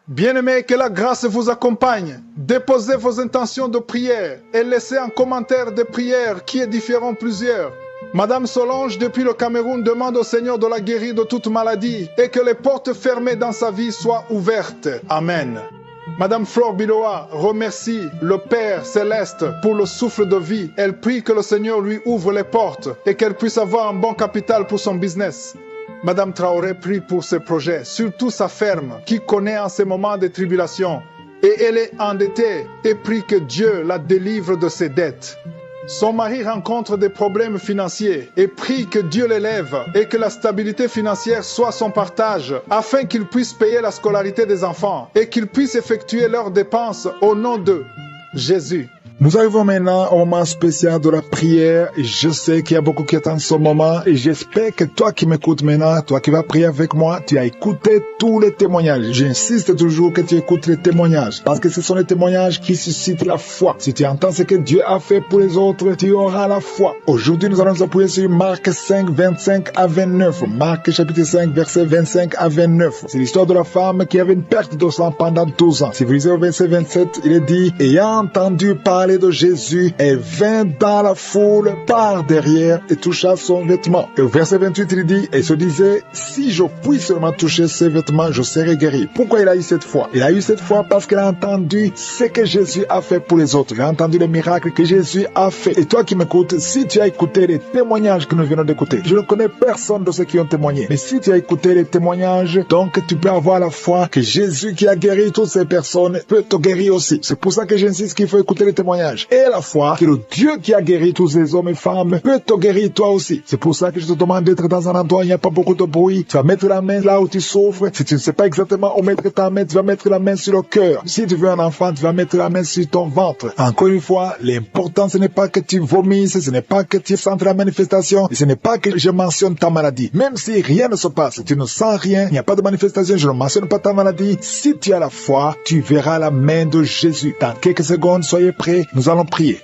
Bien-aimés, que la grâce vous accompagne. Déposez vos intentions de prière et laissez un commentaire de prière qui édifieront plusieurs. Madame Solange, depuis le Cameroun, demande au Seigneur de la guérir de toute maladie et que les portes fermées dans sa vie soient ouvertes. Amen. Madame Flore Biloa remercie le Père Céleste pour le souffle de vie. Elle prie que le Seigneur lui ouvre les portes et qu'elle puisse avoir un bon capital pour son business. Madame Traoré prie pour ses projets, surtout sa ferme, qui connaît en ces moments de tribulation. Et elle est endettée et prie que Dieu la délivre de ses dettes. Son mari rencontre des problèmes financiers et prie que Dieu l'élève et que la stabilité financière soit son partage afin qu'il puisse payer la scolarité des enfants et qu'il puisse effectuer leurs dépenses au nom de Jésus. Nous arrivons maintenant au moment spécial de la prière. Je sais qu'il y a beaucoup qui attendent ce moment et j'espère que toi qui m'écoutes maintenant, toi qui vas prier avec moi, tu as écouté tous les témoignages. J'insiste toujours que tu écoutes les témoignages parce que ce sont les témoignages qui suscitent la foi. Si tu entends ce que Dieu a fait pour les autres, tu auras la foi. Aujourd'hui, nous allons nous appuyer sur Marc 5, 25 à 29. Marc chapitre 5, versets 25 à 29. C'est l'histoire de la femme qui avait une perte de sang pendant 12 ans. Si vous lisez au verset 27, il est dit, ayant entendu parler de Jésus, elle vint dans la foule par derrière et toucha son vêtement. Et au verset 28, il dit, et se disait, si je puis seulement toucher ses vêtements, je serai guéri. Pourquoi il a eu cette foi? Il a eu cette foi parce qu'il a entendu ce que Jésus a fait pour les autres. Il a entendu les miracles que Jésus a fait. Et toi qui m'écoutes, si tu as écouté les témoignages que nous venons d'écouter, je ne connais personne de ceux qui ont témoigné, mais si tu as écouté les témoignages, donc tu peux avoir la foi que Jésus qui a guéri toutes ces personnes peut te guérir aussi. C'est pour ça que j'insiste qu'il faut écouter les témoignages. Et la foi que le Dieu qui a guéri tous ces hommes et femmes peut te guérir toi aussi. C'est pour ça que je te demande d'être dans un endroit où il n'y a pas beaucoup de bruit. Tu vas mettre la main là où tu souffres. Si tu ne sais pas exactement où mettre ta main, tu vas mettre la main sur le cœur. Si tu veux un enfant, tu vas mettre la main sur ton ventre. Encore une fois, l'important ce n'est pas que tu vomisses, ce n'est pas que tu sentes la manifestation, et ce n'est pas que je mentionne ta maladie. Même si rien ne se passe, tu ne sens rien, il n'y a pas de manifestation, je ne mentionne pas ta maladie. Si tu as la foi, tu verras la main de Jésus. Dans quelques secondes, soyez prêts. Nous allons prier.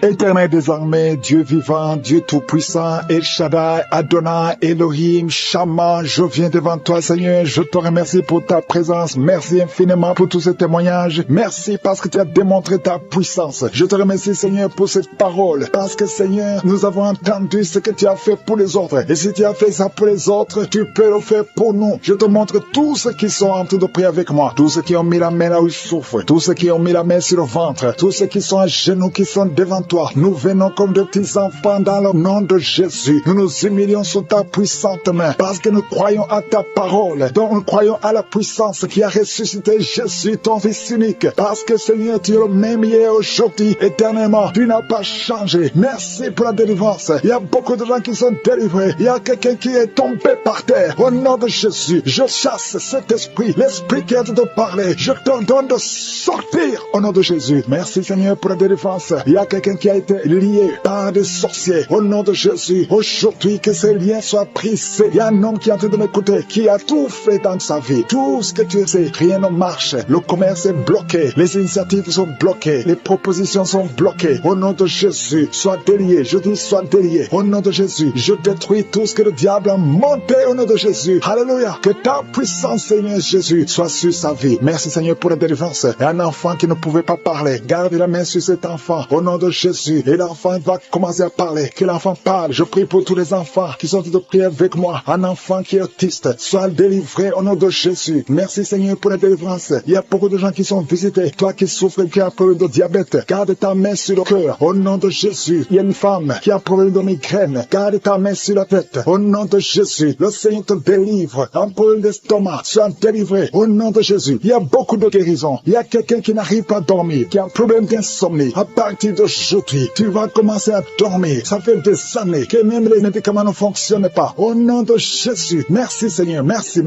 Éternel désormais, Dieu vivant, Dieu tout-puissant, El Shaddai, Adonai, Elohim, Shama, je viens devant toi, Seigneur, je te remercie pour ta présence, merci infiniment pour tous ces témoignages, merci parce que tu as démontré ta puissance. Je te remercie, Seigneur, pour cette parole, parce que, Seigneur, nous avons entendu ce que tu as fait pour les autres, et si tu as fait ça pour les autres, tu peux le faire pour nous. Je te montre tous ceux qui sont en train de prier avec moi, tous ceux qui ont mis la main là où ils souffrent, tous ceux qui ont mis la main sur le ventre, tous ceux qui sont à genoux, qui sont devant toi. Nous venons comme de petits enfants dans le nom de Jésus. Nous nous humilions sous ta puissante main parce que nous croyons à ta parole. Donc nous croyons à la puissance qui a ressuscité Jésus, ton Fils unique. Parce que Seigneur, tu es le même hier, aujourd'hui, éternellement. Tu n'as pas changé. Merci pour la délivrance. Il y a beaucoup de gens qui sont délivrés. Il y a quelqu'un qui est tombé par terre. Au nom de Jésus, je chasse cet esprit, l'esprit qui a de parler. Je t'ordonne de sortir au nom de Jésus. Merci Seigneur pour la délivrance. Il y a quelqu'un qui a été lié par des sorciers. Au nom de Jésus, aujourd'hui, que ces liens soient brisés. Il y a un homme qui est en train de m'écouter, qui a tout fait dans sa vie. Tout ce que tu sais, rien ne marche. Le commerce est bloqué. Les initiatives sont bloquées. Les propositions sont bloquées. Au nom de Jésus, sois délié. Je dis, sois délié. Au nom de Jésus, je détruis tout ce que le diable a monté au nom de Jésus. Alléluia. Que ta puissance, Seigneur Jésus, soit sur sa vie. Merci, Seigneur, pour la délivrance. Et un enfant qui ne pouvait pas parler, garde la main sur cet enfant. Au nom de Jésus. Et l'enfant va commencer à parler. Que l'enfant parle. Je prie pour tous les enfants qui sont de prier avec moi. Un enfant qui est autiste, soit délivré au nom de Jésus. Merci Seigneur pour la délivrance. Il y a beaucoup de gens qui sont visités. Toi qui souffres, qui as problème de diabète, garde ta main sur le cœur. Au nom de Jésus. Il y a une femme qui a problème de migraine. Garde ta main sur la tête. Au nom de Jésus. Le Seigneur te délivre. Un problème d'estomac, sois délivré. Au nom de Jésus. Il y a beaucoup de guérisons. Il y a quelqu'un qui n'arrive pas à dormir, qui a un problème d'insomnie. À partir d'aujourd'hui, tu vas commencer à dormir. Ça fait des années que même les médicaments ne fonctionnent pas. Au nom de Jésus. Merci Seigneur. Merci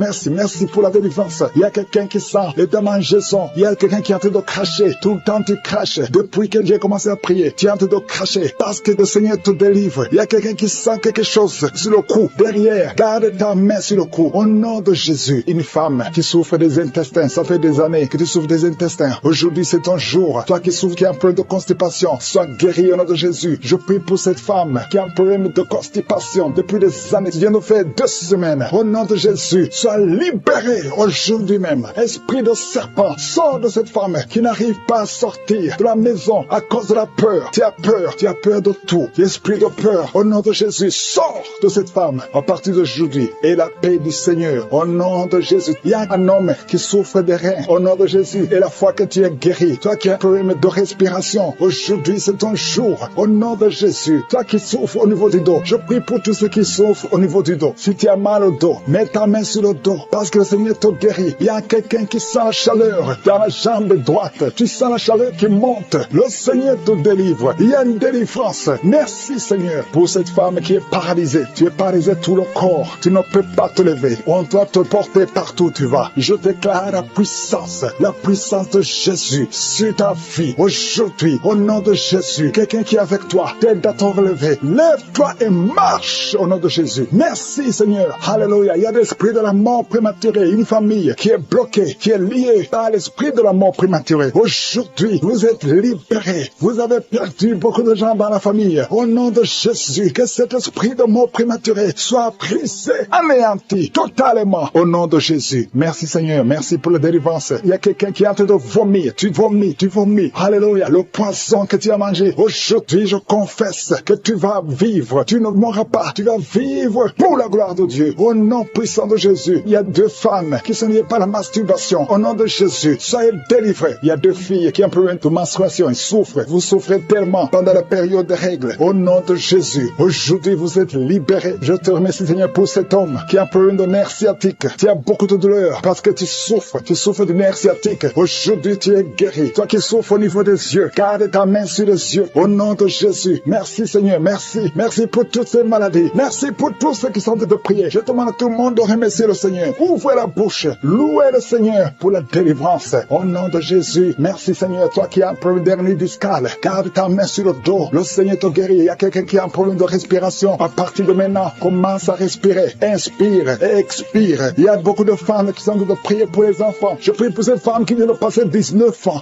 pour la délivrance. Il y a quelqu'un qui sent les démangeaisons. Il y a quelqu'un qui est en train de cracher. Tout le temps tu craches. Depuis que j'ai commencé à prier, tu es en train de cracher parce que le Seigneur te délivre. Il y a quelqu'un qui sent quelque chose sur le cou, derrière. Garde ta main sur le cou. Au nom de Jésus. Une femme qui souffre des intestins. Ça fait des années que tu souffres des intestins. Aujourd'hui c'est ton jour. Toi qui souffres, qui as un problème de constipation, sois guéri au nom de Jésus. Je prie pour cette femme qui a un problème de constipation depuis des années. Tu viens de faire 2 semaines. Au nom de Jésus, sois libéré aujourd'hui même. Esprit de serpent, sors de cette femme qui n'arrive pas à sortir de la maison à cause de la peur. Tu as peur de tout. Esprit de peur, au nom de Jésus, sors de cette femme à partir d'aujourd'hui. Et la paix du Seigneur, au nom de Jésus. Il y a un homme qui souffre des reins, au nom de Jésus. Et la fois que tu es guéri, toi qui as un problème de respiration, aujourd'hui c'est ton jour, au nom de Jésus. Toi qui souffres au niveau du dos, je prie pour tous ceux qui souffrent au niveau du dos. Si tu as mal au dos, mets ta main sur le dos, parce que le Seigneur te guérit. Il y a quelqu'un qui sent la chaleur dans la jambe droite. Tu sens la chaleur qui monte. Le Seigneur te délivre. Il y a une délivrance. Merci Seigneur pour cette femme qui est paralysée. Tu es paralysé tout le corps. Tu ne peux pas te lever. On doit te porter partout où tu vas. Je déclare la puissance de Jésus sur ta vie. Aujourd'hui, au nom de Jésus, quelqu'un qui est avec toi, t'aide à te relever. Lève-toi et marche au nom de Jésus. Merci Seigneur. Alléluia. Il y a l'esprit de la mort prématurée. Une famille qui est bloquée, qui est liée par l'esprit de la mort prématurée. Aujourd'hui, vous êtes libérés. Vous avez perdu beaucoup de gens dans la famille. Au nom de Jésus, que cet esprit de mort prématurée soit brisé, anéanti, totalement. Au nom de Jésus. Merci Seigneur. Merci pour la délivrance. Il y a quelqu'un qui est en train de vomir. Tu vomis. Alléluia. Le poison que tu as mangé. Aujourd'hui, je confesse que tu vas vivre. Tu ne mourras pas. Tu vas vivre pour la gloire de Dieu. Au nom puissant de Jésus. Il y a 2 femmes qui sont liées par la masturbation. Au nom de Jésus, soyez délivrés. Il y a 2 filles qui ont un problème de menstruation. Ils souffrent. Vous souffrez tellement pendant la période des règles. Au nom de Jésus, aujourd'hui, vous êtes libérés. Je te remercie, Seigneur, pour cet homme qui a un problème de nerf sciatique. Tu as beaucoup de douleur parce que tu souffres du nerf sciatique. Aujourd'hui, tu es guéri. Toi qui souffres au niveau des yeux, garde ta main sur les yeux. Au nom de Jésus. Merci, Seigneur. Merci. Merci pour toutes ces maladies. Merci pour tous ceux qui sont de prier. Je demande à tout le monde de remercier le Seigneur. Ouvrez la bouche. Louez le Seigneur pour la délivrance. Au nom de Jésus. Merci, Seigneur. Toi qui as un problème d'hernie discale, garde ta main sur le dos. Le Seigneur te guérit. Il y a quelqu'un qui a un problème de respiration. À partir de maintenant, commence à respirer. Inspire et expire. Il y a beaucoup de femmes qui sont de prier pour les enfants. Je prie pour ces femmes qui viennent de passer 19 ans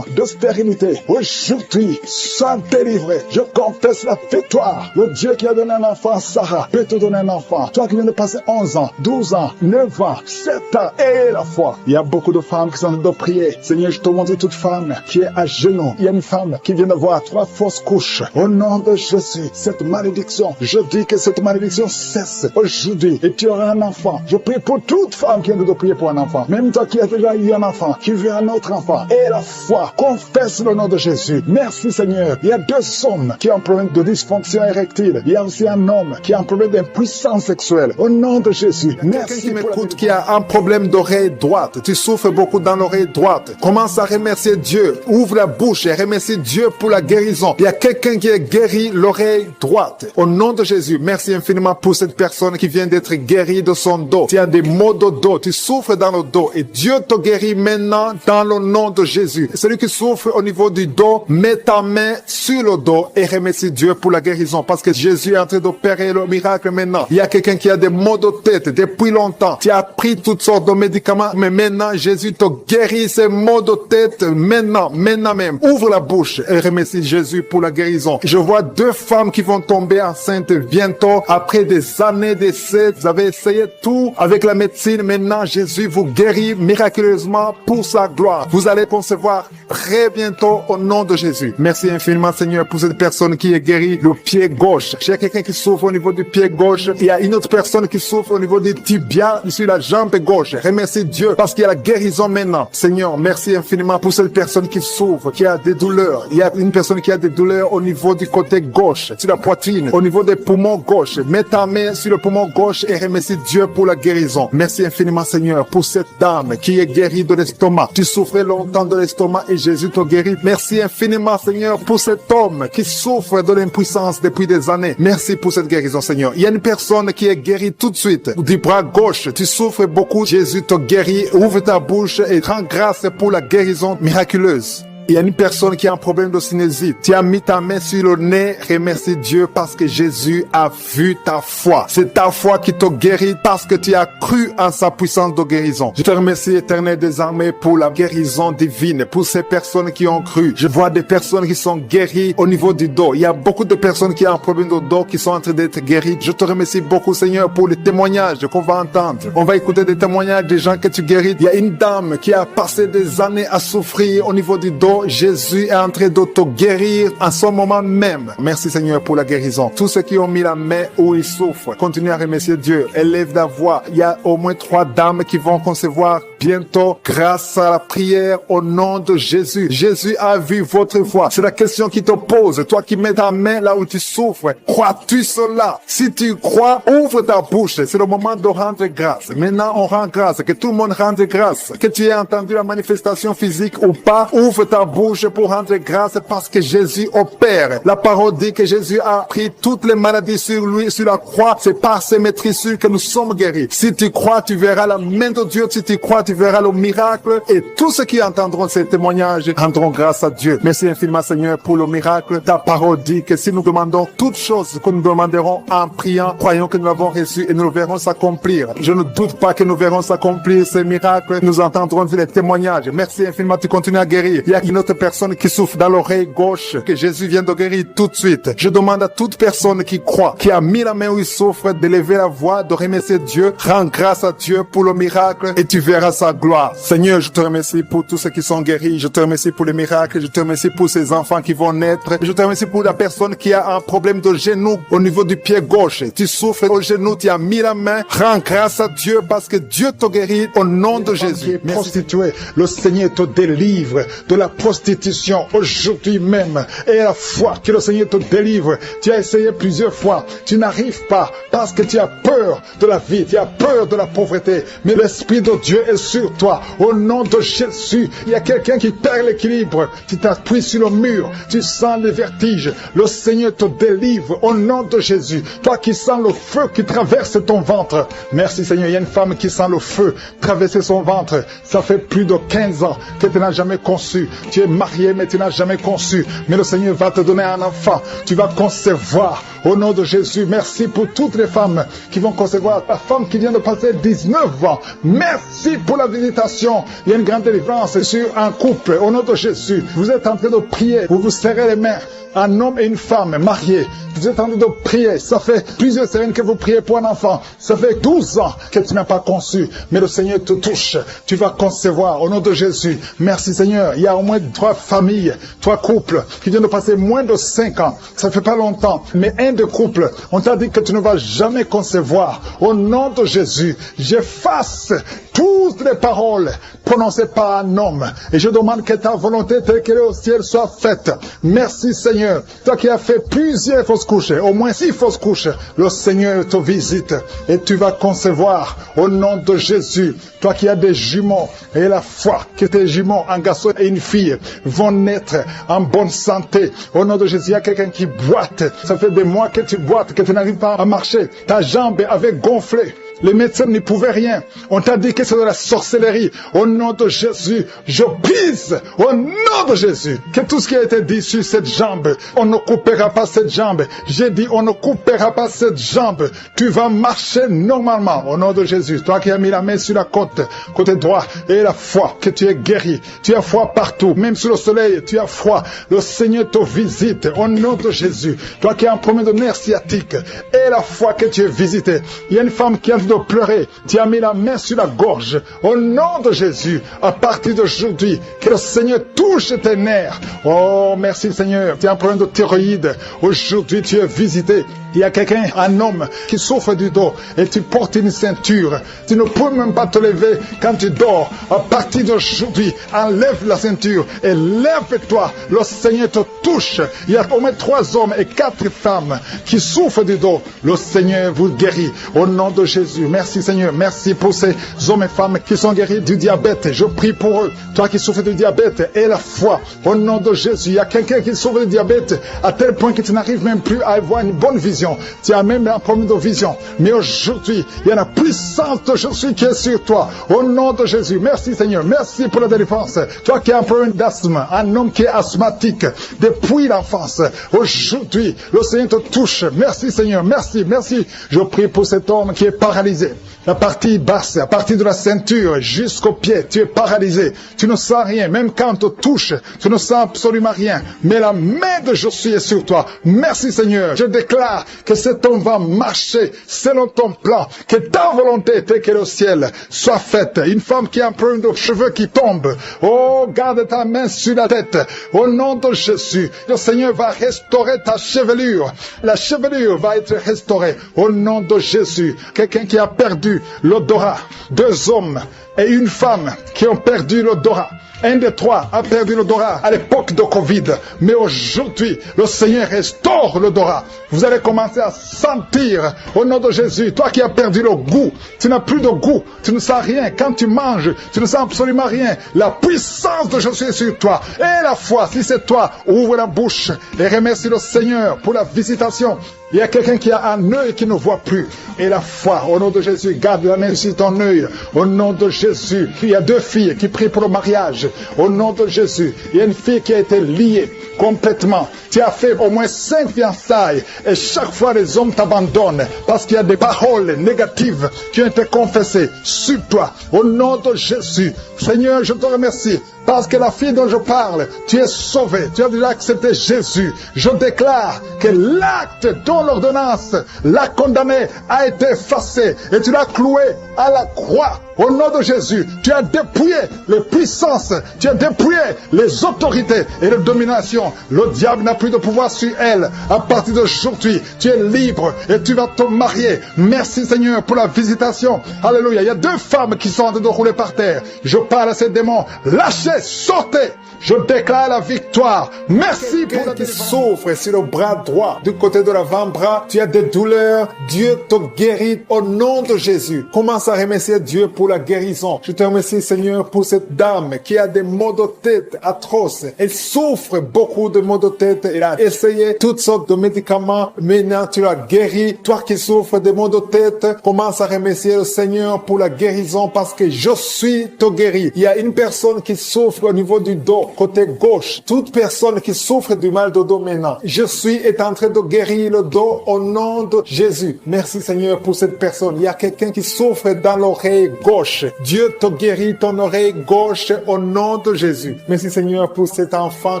de stérilité. Aujourd'hui, sois délivré. Je confesse la victoire. Le Dieu qui a donné un enfant à Sarah peut te donner un enfant. Toi qui viens de passer 11 ans, 12 ans, 9 ans, 7 ans et la foi. Il y a beaucoup de femmes qui sont de prier. Seigneur, je te demande toute femme qui est à genoux. Il y a une femme qui vient de voir 3 fausses couches. Au nom de Jésus, cette malédiction, je dis que cette malédiction cesse aujourd'hui et tu auras un enfant. Je prie pour toute femme qui vient de prier pour un enfant. Même toi qui as déjà eu un enfant, qui veut un autre enfant. Et la foi, confesse le nom de Jésus. Merci Seigneur. Il y a 2 hommes qui ont un problème de dysfonction érectile. Il y a aussi un homme qui a un problème d'impuissance sexuelle. Au nom de Jésus. Merci. Quelqu'un qui m'écoute qui a un problème d'oreille droite. Tu souffres beaucoup dans l'oreille droite. Commence à remercier Dieu. Ouvre la bouche et remercie Dieu pour la guérison. Il y a quelqu'un qui est guéri l'oreille droite. Au nom de Jésus, merci infiniment pour cette personne qui vient d'être guérie de son dos. Tu as des maux de dos. Tu souffres dans le dos et Dieu te guérit maintenant dans le nom de Jésus. Celui qui souffre au niveau du dos, mets ta main sur le dos et remercie Dieu pour la guérison parce que Jésus est en train d'opérer le miracle maintenant. Il y a quelqu'un qui a des maux de tête depuis longtemps. Tu as pris toutes sortes de médicaments, mais maintenant Jésus te guérit ces maux de tête maintenant même. Ouvre la bouche et remercie Jésus pour la guérison. Je vois 2 femmes qui vont tomber enceintes bientôt après des années d'essais. Vous avez essayé tout avec la médecine. Maintenant, Jésus vous guérit miraculeusement pour sa gloire. Vous allez concevoir très bientôt au nom de Jésus. Merci infiniment, Seigneur, pour cette personne qui est guérie le pied gauche. J'ai quelqu'un qui souffre au niveau du pied gauche. Il y a une autre personne qui souffre au niveau du tibia sur la jambe gauche. Remercie Dieu parce qu'il y a la guérison maintenant. Seigneur, merci infiniment pour cette personne qui souffre, qui a des douleurs. Il y a une personne qui a des douleurs au niveau du côté gauche, sur la poitrine, au niveau des poumons gauche. Mets ta main sur le poumon gauche et remercie Dieu pour la guérison. Merci infiniment, Seigneur, pour cette dame qui est guérie de l'estomac. Tu souffrais longtemps de l'estomac et Jésus te guérit. Merci infiniment, Seigneur, pour cet homme qui souffre de l'impuissance depuis des années. Merci pour cette guérison, Seigneur. Il y a une personne qui est guérie tout de suite du bras gauche. Tu souffres beaucoup. Jésus te guérit. Ouvre ta bouche et rends grâce pour la guérison miraculeuse. Il y a une personne qui a un problème de sinusite. Tu as mis ta main sur le nez. Remercie Dieu parce que Jésus a vu ta foi. C'est ta foi qui te guérit parce que tu as cru en sa puissance de guérison. Je te remercie, Éternel des armées, pour la guérison divine, pour ces personnes qui ont cru. Je vois des personnes qui sont guéries au niveau du dos. Il y a beaucoup de personnes qui ont un problème de dos qui sont en train d'être guéries. Je te remercie beaucoup, Seigneur, pour les témoignages qu'on va entendre. On va écouter des témoignages des gens que tu guéris. Il y a une dame qui a passé des années à souffrir au niveau du dos. Jésus est en train de te guérir en ce moment même. Merci, Seigneur, pour la guérison. Tous ceux qui ont mis la main où ils souffrent, continuez à remercier Dieu. Élève la voix. Il y a au moins 3 dames qui vont concevoir bientôt grâce à la prière au nom de Jésus. Jésus a vu votre foi. C'est la question qui te pose. Toi qui mets ta main là où tu souffres, crois-tu cela? Si tu crois, ouvre ta bouche. C'est le moment de rendre grâce. Maintenant, on rend grâce. Que tout le monde rende grâce. Que tu aies entendu la manifestation physique ou pas, ouvre ta bouche pour rendre grâce parce que Jésus opère. La parole dit que Jésus a pris toutes les maladies sur lui, sur la croix. C'est par ses maîtrisures que nous sommes guéris. Si tu crois, tu verras la main de Dieu. Si tu crois, tu verras le miracle. Et tous ceux qui entendront ces témoignages rendront grâce à Dieu. Merci infiniment, Seigneur, pour le miracle. Ta parole dit que si nous demandons toutes choses que nous demanderons en priant, croyons que nous l'avons reçu et nous le verrons s'accomplir. Je ne doute pas que nous verrons s'accomplir ces miracles. Nous entendrons les témoignages. Merci infiniment, tu continues à guérir. Il y a une autre personne qui souffre dans l'oreille gauche, que Jésus vient de guérir tout de suite. Je demande à toute personne qui croit, qui a mis la main où il souffre, de lever la voix, de remercier Dieu. Rends grâce à Dieu pour le miracle et tu verras sa gloire. Seigneur, je te remercie pour tous ceux qui sont guéris. Je te remercie pour les miracles. Je te remercie pour ces enfants qui vont naître. Je te remercie pour la personne qui a un problème de genou au niveau du pied gauche. Tu souffres au genou, tu as mis la main. Rends grâce à Dieu parce que Dieu te guérit au nom de Jésus. Prostituée, le Seigneur te délivre de la prostitution aujourd'hui même. Et la foi que le Seigneur te délivre. Tu as essayé plusieurs fois. Tu n'arrives pas parce que tu as peur de la vie. Tu as peur de la pauvreté. Mais l'Esprit de Dieu est sur toi. Au nom de Jésus, il y a quelqu'un qui perd l'équilibre. Tu t'appuies sur le mur. Tu sens les vertiges. Le Seigneur te délivre au nom de Jésus. Toi qui sens le feu qui traverse ton ventre. Merci Seigneur. Il y a une femme qui sent le feu traverser son ventre. Ça fait plus de 15 ans que tu n'as jamais conçu. Tu es marié mais tu n'as jamais conçu. Mais le Seigneur va te donner un enfant. Tu vas concevoir au nom de Jésus. Merci pour toutes les femmes qui vont concevoir. La femme qui vient de passer 19 ans. Merci pour la visitation. Il y a une grande délivrance sur un couple au nom de Jésus. Vous êtes en train de prier. Vous vous serrez les mains. Un homme et une femme mariés. Vous êtes en train de prier. Ça fait plusieurs semaines que vous priez pour un enfant. Ça fait 12 ans que tu n'as pas conçu. Mais le Seigneur te touche. Tu vas concevoir au nom de Jésus. Merci Seigneur. Il y a au moins 3 familles, 3 couples qui viennent de passer moins de 5 ans. Ça fait pas longtemps. Mais un des couples, on t'a dit que tu ne vas jamais concevoir. Au nom de Jésus, j'efface toutes les paroles prononcées par un homme. Et je demande que ta volonté telle qu'elle est au ciel soit faite. Merci Seigneur. Toi qui as fait plusieurs fausses couches, au moins 6 fausses couches, le Seigneur te visite et tu vas concevoir au nom de Jésus. Toi qui as des jumeaux et la foi que tes jumeaux, un garçon et une fille, vont naître en bonne santé. Au nom de Jésus, il y a quelqu'un qui boite. Ça fait des mois que tu boites, que tu n'arrives pas à marcher. Ta jambe avait gonflé. Les médecins n'y pouvaient rien. On t'a dit que c'est de la sorcellerie. Au nom de Jésus, je pise au nom de Jésus que tout ce qui a été dit sur cette jambe, on ne coupera pas cette jambe. J'ai dit, on ne coupera pas cette jambe. Tu vas marcher normalement au nom de Jésus. Toi qui as mis la main sur la côté droit, et la foi que tu es guéri. Tu as foi partout, même sur le soleil, tu as foi. Le Seigneur te visite au nom de Jésus. Toi qui as un problème de nerf sciatique, et la foi que tu es visité. Il y a une femme qui a de pleurer, tu as mis la main sur la gorge. Au nom de Jésus, à partir d'aujourd'hui, que le Seigneur touche tes nerfs. Oh, merci Seigneur. Tu as un problème de thyroïde. Aujourd'hui, tu es visité. Il y a quelqu'un, un homme, qui souffre du dos et tu portes une ceinture. Tu ne peux même pas te lever quand tu dors. À partir d'aujourd'hui, enlève la ceinture et lève-toi. Le Seigneur te touche. Il y a au moins 3 hommes et 4 femmes qui souffrent du dos. Le Seigneur vous guérit. Au nom de Jésus. Jésus. Merci Seigneur. Merci pour ces hommes et femmes qui sont guéris du diabète. Je prie pour eux. Toi qui souffres du diabète et la foi. Au nom de Jésus. Il y a quelqu'un qui souffre du diabète à tel point que tu n'arrives même plus à avoir une bonne vision. Tu as même un problème de vision. Mais aujourd'hui, il y a la puissance de Jésus qui est sur toi. Au nom de Jésus. Merci Seigneur. Merci pour la délivrance. Toi qui as un problème d'asthme, un homme qui est asthmatique depuis l'enfance. Aujourd'hui, le Seigneur te touche. Merci Seigneur. Merci, merci. Je prie pour cet homme qui est paralysé. La partie basse, à partir de la ceinture jusqu'au pied, tu es paralysé. Tu ne sens rien. Même quand on te touche, tu ne sens absolument rien. Mais la main de Jésus est sur toi. Merci Seigneur. Je déclare que cet homme va marcher selon ton plan. Que ta volonté, telle qu'elle est au ciel, soit faite. Une femme qui a un problème de cheveux qui tombent. Oh, garde ta main sur la tête. Au nom de Jésus, le Seigneur va restaurer ta chevelure. La chevelure va être restaurée. Au nom de Jésus. Quelqu'un qui a perdu l'odorat. 2 hommes et une femme qui ont perdu l'odorat. Un des 3 a perdu l'odorat à l'époque de Covid. Mais aujourd'hui, le Seigneur restaure l'odorat. Vous allez commencer à sentir, au nom de Jésus, toi qui as perdu le goût, tu n'as plus de goût, tu ne sens rien. Quand tu manges, tu ne sens absolument rien. La puissance de Jésus est sur toi. Et la foi, si c'est toi, ouvre la bouche et remercie le Seigneur pour la visitation. Il y a quelqu'un qui a un œil qui ne voit plus. Et la foi, au nom de Jésus, garde la main sur ton œil. Au nom de Jésus, il y a 2 filles qui prient pour le mariage. Au nom de Jésus, il y a une fille qui a été liée complètement. Tu as fait au moins 5 fiançailles et chaque fois les hommes t'abandonnent parce qu'il y a des paroles négatives qui ont été confessées sur toi. Au nom de Jésus, Seigneur, je te remercie parce que la fille dont je parle, tu es sauvée, tu as déjà accepté Jésus. Je déclare que l'acte dont l'ordonnance l'a condamné a été effacé et tu l'as cloué à la croix. Au nom de Jésus, tu as dépouillé les puissances, tu as dépouillé les autorités et les dominations. Le diable n'a plus de pouvoir sur elle. À partir d'aujourd'hui, tu es libre et tu vas te marier. Merci Seigneur pour la visitation. Alléluia. Il y a 2 femmes qui sont en train de rouler par terre. Je parle à ces démons. Lâchez, sortez. Je déclare la victoire. Merci pour la qui souffre sur le bras droit, du côté de l'avant-bras. Tu as des douleurs. Dieu te guérit au nom de Jésus. Commence à remercier Dieu pour la guérison. Je te remercie Seigneur pour cette dame qui a des maux de tête atroces. Elle souffre beaucoup de maux de tête. Elle a essayé toutes sortes de médicaments. Maintenant tu l'as guérie. Toi qui souffres de maux de tête, commence à remercier le Seigneur pour la guérison parce que je suis te guéri. Il y a une personne qui souffre au niveau du dos, côté gauche. Toute personne qui souffre du mal de dos maintenant, je suis en train de guérir le dos au nom de Jésus. Merci Seigneur pour cette personne. Il y a quelqu'un qui souffre dans l'oreille gauche. Dieu te guérit ton oreille gauche au nom de Jésus. Merci Seigneur pour cet enfant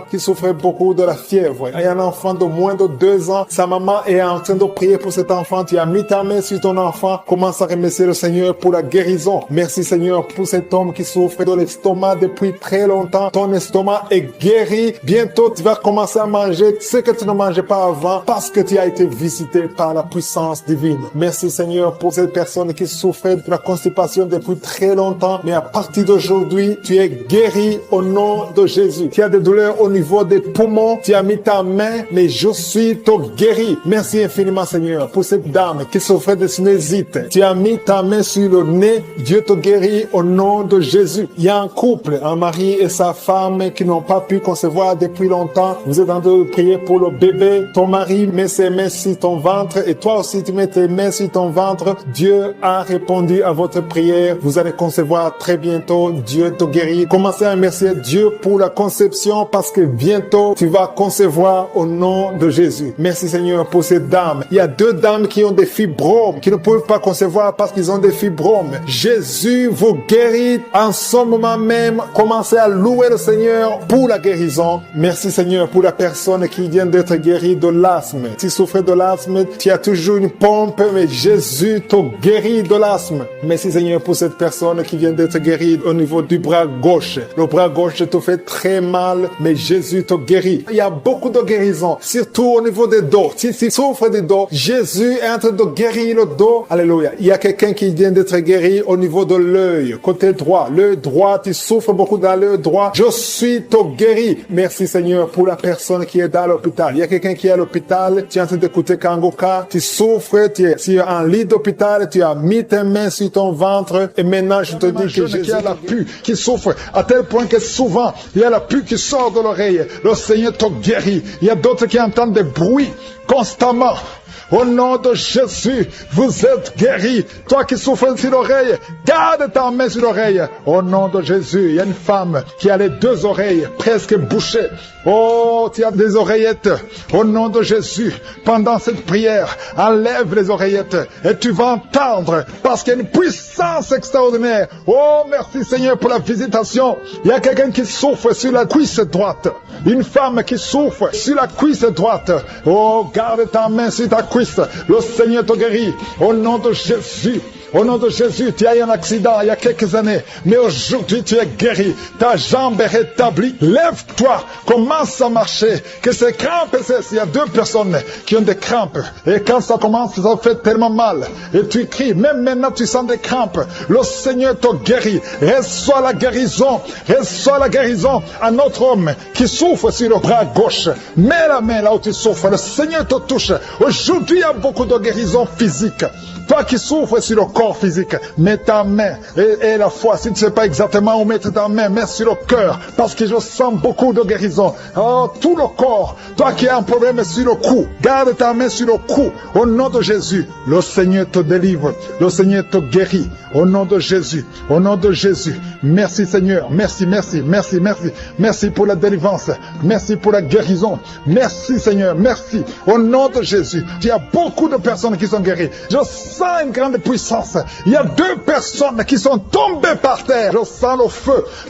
qui souffre beaucoup de la fièvre. Il y a un enfant de moins de 2 ans. Sa maman est en train de prier pour cet enfant. Tu as mis ta main sur ton enfant. Commence à remercier le Seigneur pour la guérison. Merci Seigneur pour cet homme qui souffre de l'estomac depuis très longtemps. Ton estomac est guéri. Bientôt, tu vas commencer à manger ce que tu ne mangeais pas avant parce que tu as été visité par la puissance divine. Merci Seigneur pour cette personne qui souffrait de la constipation depuis très longtemps. Mais à partir d'aujourd'hui, tu es guéri au nom de Jésus. Tu as des douleurs au niveau des poumons. Tu as mis ta main, mais je suis te guéri. Merci infiniment Seigneur pour cette dame qui souffrait de sinusite. Tu as mis ta main sur le nez. Dieu te guérit au nom de Jésus. Il y a un couple, un mari et sa femme qui n'ont pas pu concevoir depuis longtemps. Vous êtes en train de prier pour le bébé. Ton mari met ses mains sur ton ventre et toi aussi tu mets tes mains sur ton ventre. Dieu a répondu à votre prière. Vous allez concevoir très bientôt. Dieu te guérit. Commencez à remercier Dieu pour la conception parce que bientôt tu vas concevoir au nom de Jésus. Merci Seigneur pour ces dames. Il y a 2 dames qui ont des fibromes, qui ne peuvent pas concevoir parce qu'ils ont des fibromes. Jésus vous guérit en ce moment même. Commencez à louer le Seigneur pour la guérison. Merci Seigneur pour la personne qui vient d'être guérie de l'asthme. Si tu souffres de l'asthme, tu as toujours une pompe, mais Jésus te guérit de l'asthme. Merci Seigneur pour cette cette personne qui vient d'être guérie au niveau du bras gauche. Le bras gauche te fait très mal, mais Jésus te guérit. Il y a beaucoup de guérisons, surtout au niveau des dos. Si tu souffres des dos, Jésus est en train de guérir le dos. Alléluia. Il y a quelqu'un qui vient d'être guéri au niveau de l'œil, côté droit. L'œil droit, tu souffres beaucoup dans l'œil droit. Je suis te guéri. Merci Seigneur pour la personne qui est dans l'hôpital. Il y a quelqu'un qui est à l'hôpital, tu es en train d'écouter Kangoka, tu souffres, tu es en lit d'hôpital, tu as mis tes mains sur ton ventre et maintenant je te dis que Jésus... qui a la pue, qui souffre à tel point que souvent il y a la pue qui sort de l'oreille. Le Seigneur te guérit. Il y a d'autres qui entendent des bruits constamment. Au nom de Jésus, vous êtes guéris. Toi qui souffres sur l'oreille, garde ta main sur l'oreille. Au nom de Jésus, il y a une femme qui a les deux oreilles presque bouchées. Oh, tu as des oreillettes. Au nom de Jésus, pendant cette prière, enlève les oreillettes et tu vas entendre parce qu'il y a une puissance extraordinaire. Oh, merci Seigneur pour la visitation. Il y a quelqu'un qui souffre sur la cuisse droite. Une femme qui souffre sur la cuisse droite. Oh, garde ta main sur ta cuisse. Le Seigneur te guérit. Au nom de Jésus. Au nom de Jésus, tu as eu un accident il y a quelques années, mais aujourd'hui tu es guéri. Ta jambe est rétablie. Lève-toi, commence à marcher. Que ces crampes cessent. Il y a deux personnes qui ont des crampes. Et quand ça commence, ça fait tellement mal. Et tu cries, même maintenant tu sens des crampes. Le Seigneur te guérit. Reçois la guérison. Reçois la guérison. Un autre homme qui souffre sur le bras gauche. Mets la main là où tu souffres. Le Seigneur te touche. Aujourd'hui, il y a beaucoup de guérisons physiques. Toi qui souffres sur le corps physique, mets ta main et la foi. Si tu ne sais pas exactement où mettre ta main, mets sur le cœur. Parce que je sens beaucoup de guérison. Oh, tout le corps. Toi qui as un problème sur le cou, garde ta main sur le cou. Au nom de Jésus, le Seigneur te délivre. Le Seigneur te guérit. Au nom de Jésus. Au nom de Jésus. Merci Seigneur. Merci, merci, merci, merci. Merci pour la délivrance. Merci pour la guérison. Merci Seigneur. Merci. Au nom de Jésus. Il y a beaucoup de personnes qui sont guéries. Je sens une grande puissance. Il y a deux personnes qui sont tombées par terre. Je sens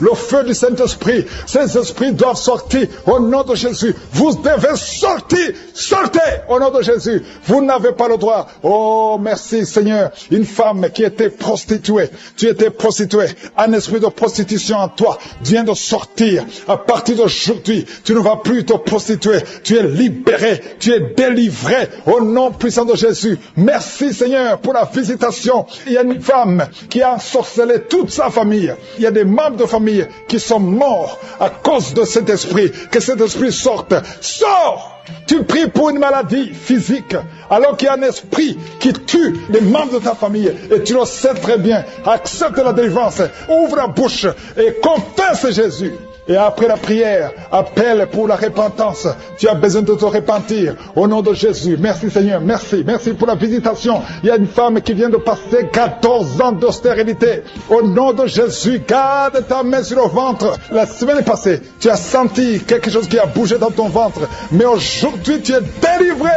le feu du Saint-Esprit. Ces esprits doivent sortir au nom de Jésus. Vous devez sortir. Sortez au nom de Jésus. Vous n'avez pas le droit. Oh, merci Seigneur. Une femme qui était prostituée. Tu étais prostituée. Un esprit de prostitution en toi vient de sortir. À partir d'aujourd'hui, tu ne vas plus te prostituer. Tu es libéré. Tu es délivré au nom puissant de Jésus. Merci Seigneur pour la visitation. Il y a une femme qui a ensorcelé toute sa famille. Il y a des membres de famille qui sont morts à cause de cet esprit. Que cet esprit sorte. Sors! Tu pries pour une maladie physique, alors qu'il y a un esprit qui tue les membres de ta famille, et tu le sais très bien. Accepte la délivrance, ouvre la bouche et confesse Jésus. Et après la prière, appelle pour la repentance. Tu as besoin de te repentir. Au nom de Jésus. Merci Seigneur. Merci. Merci pour la visitation. Il y a une femme qui vient de passer 14 ans d'austérité. Au nom de Jésus, garde ta main sur le ventre. La semaine passée, tu as senti quelque chose qui a bougé dans ton ventre. Mais aujourd'hui, tu es délivré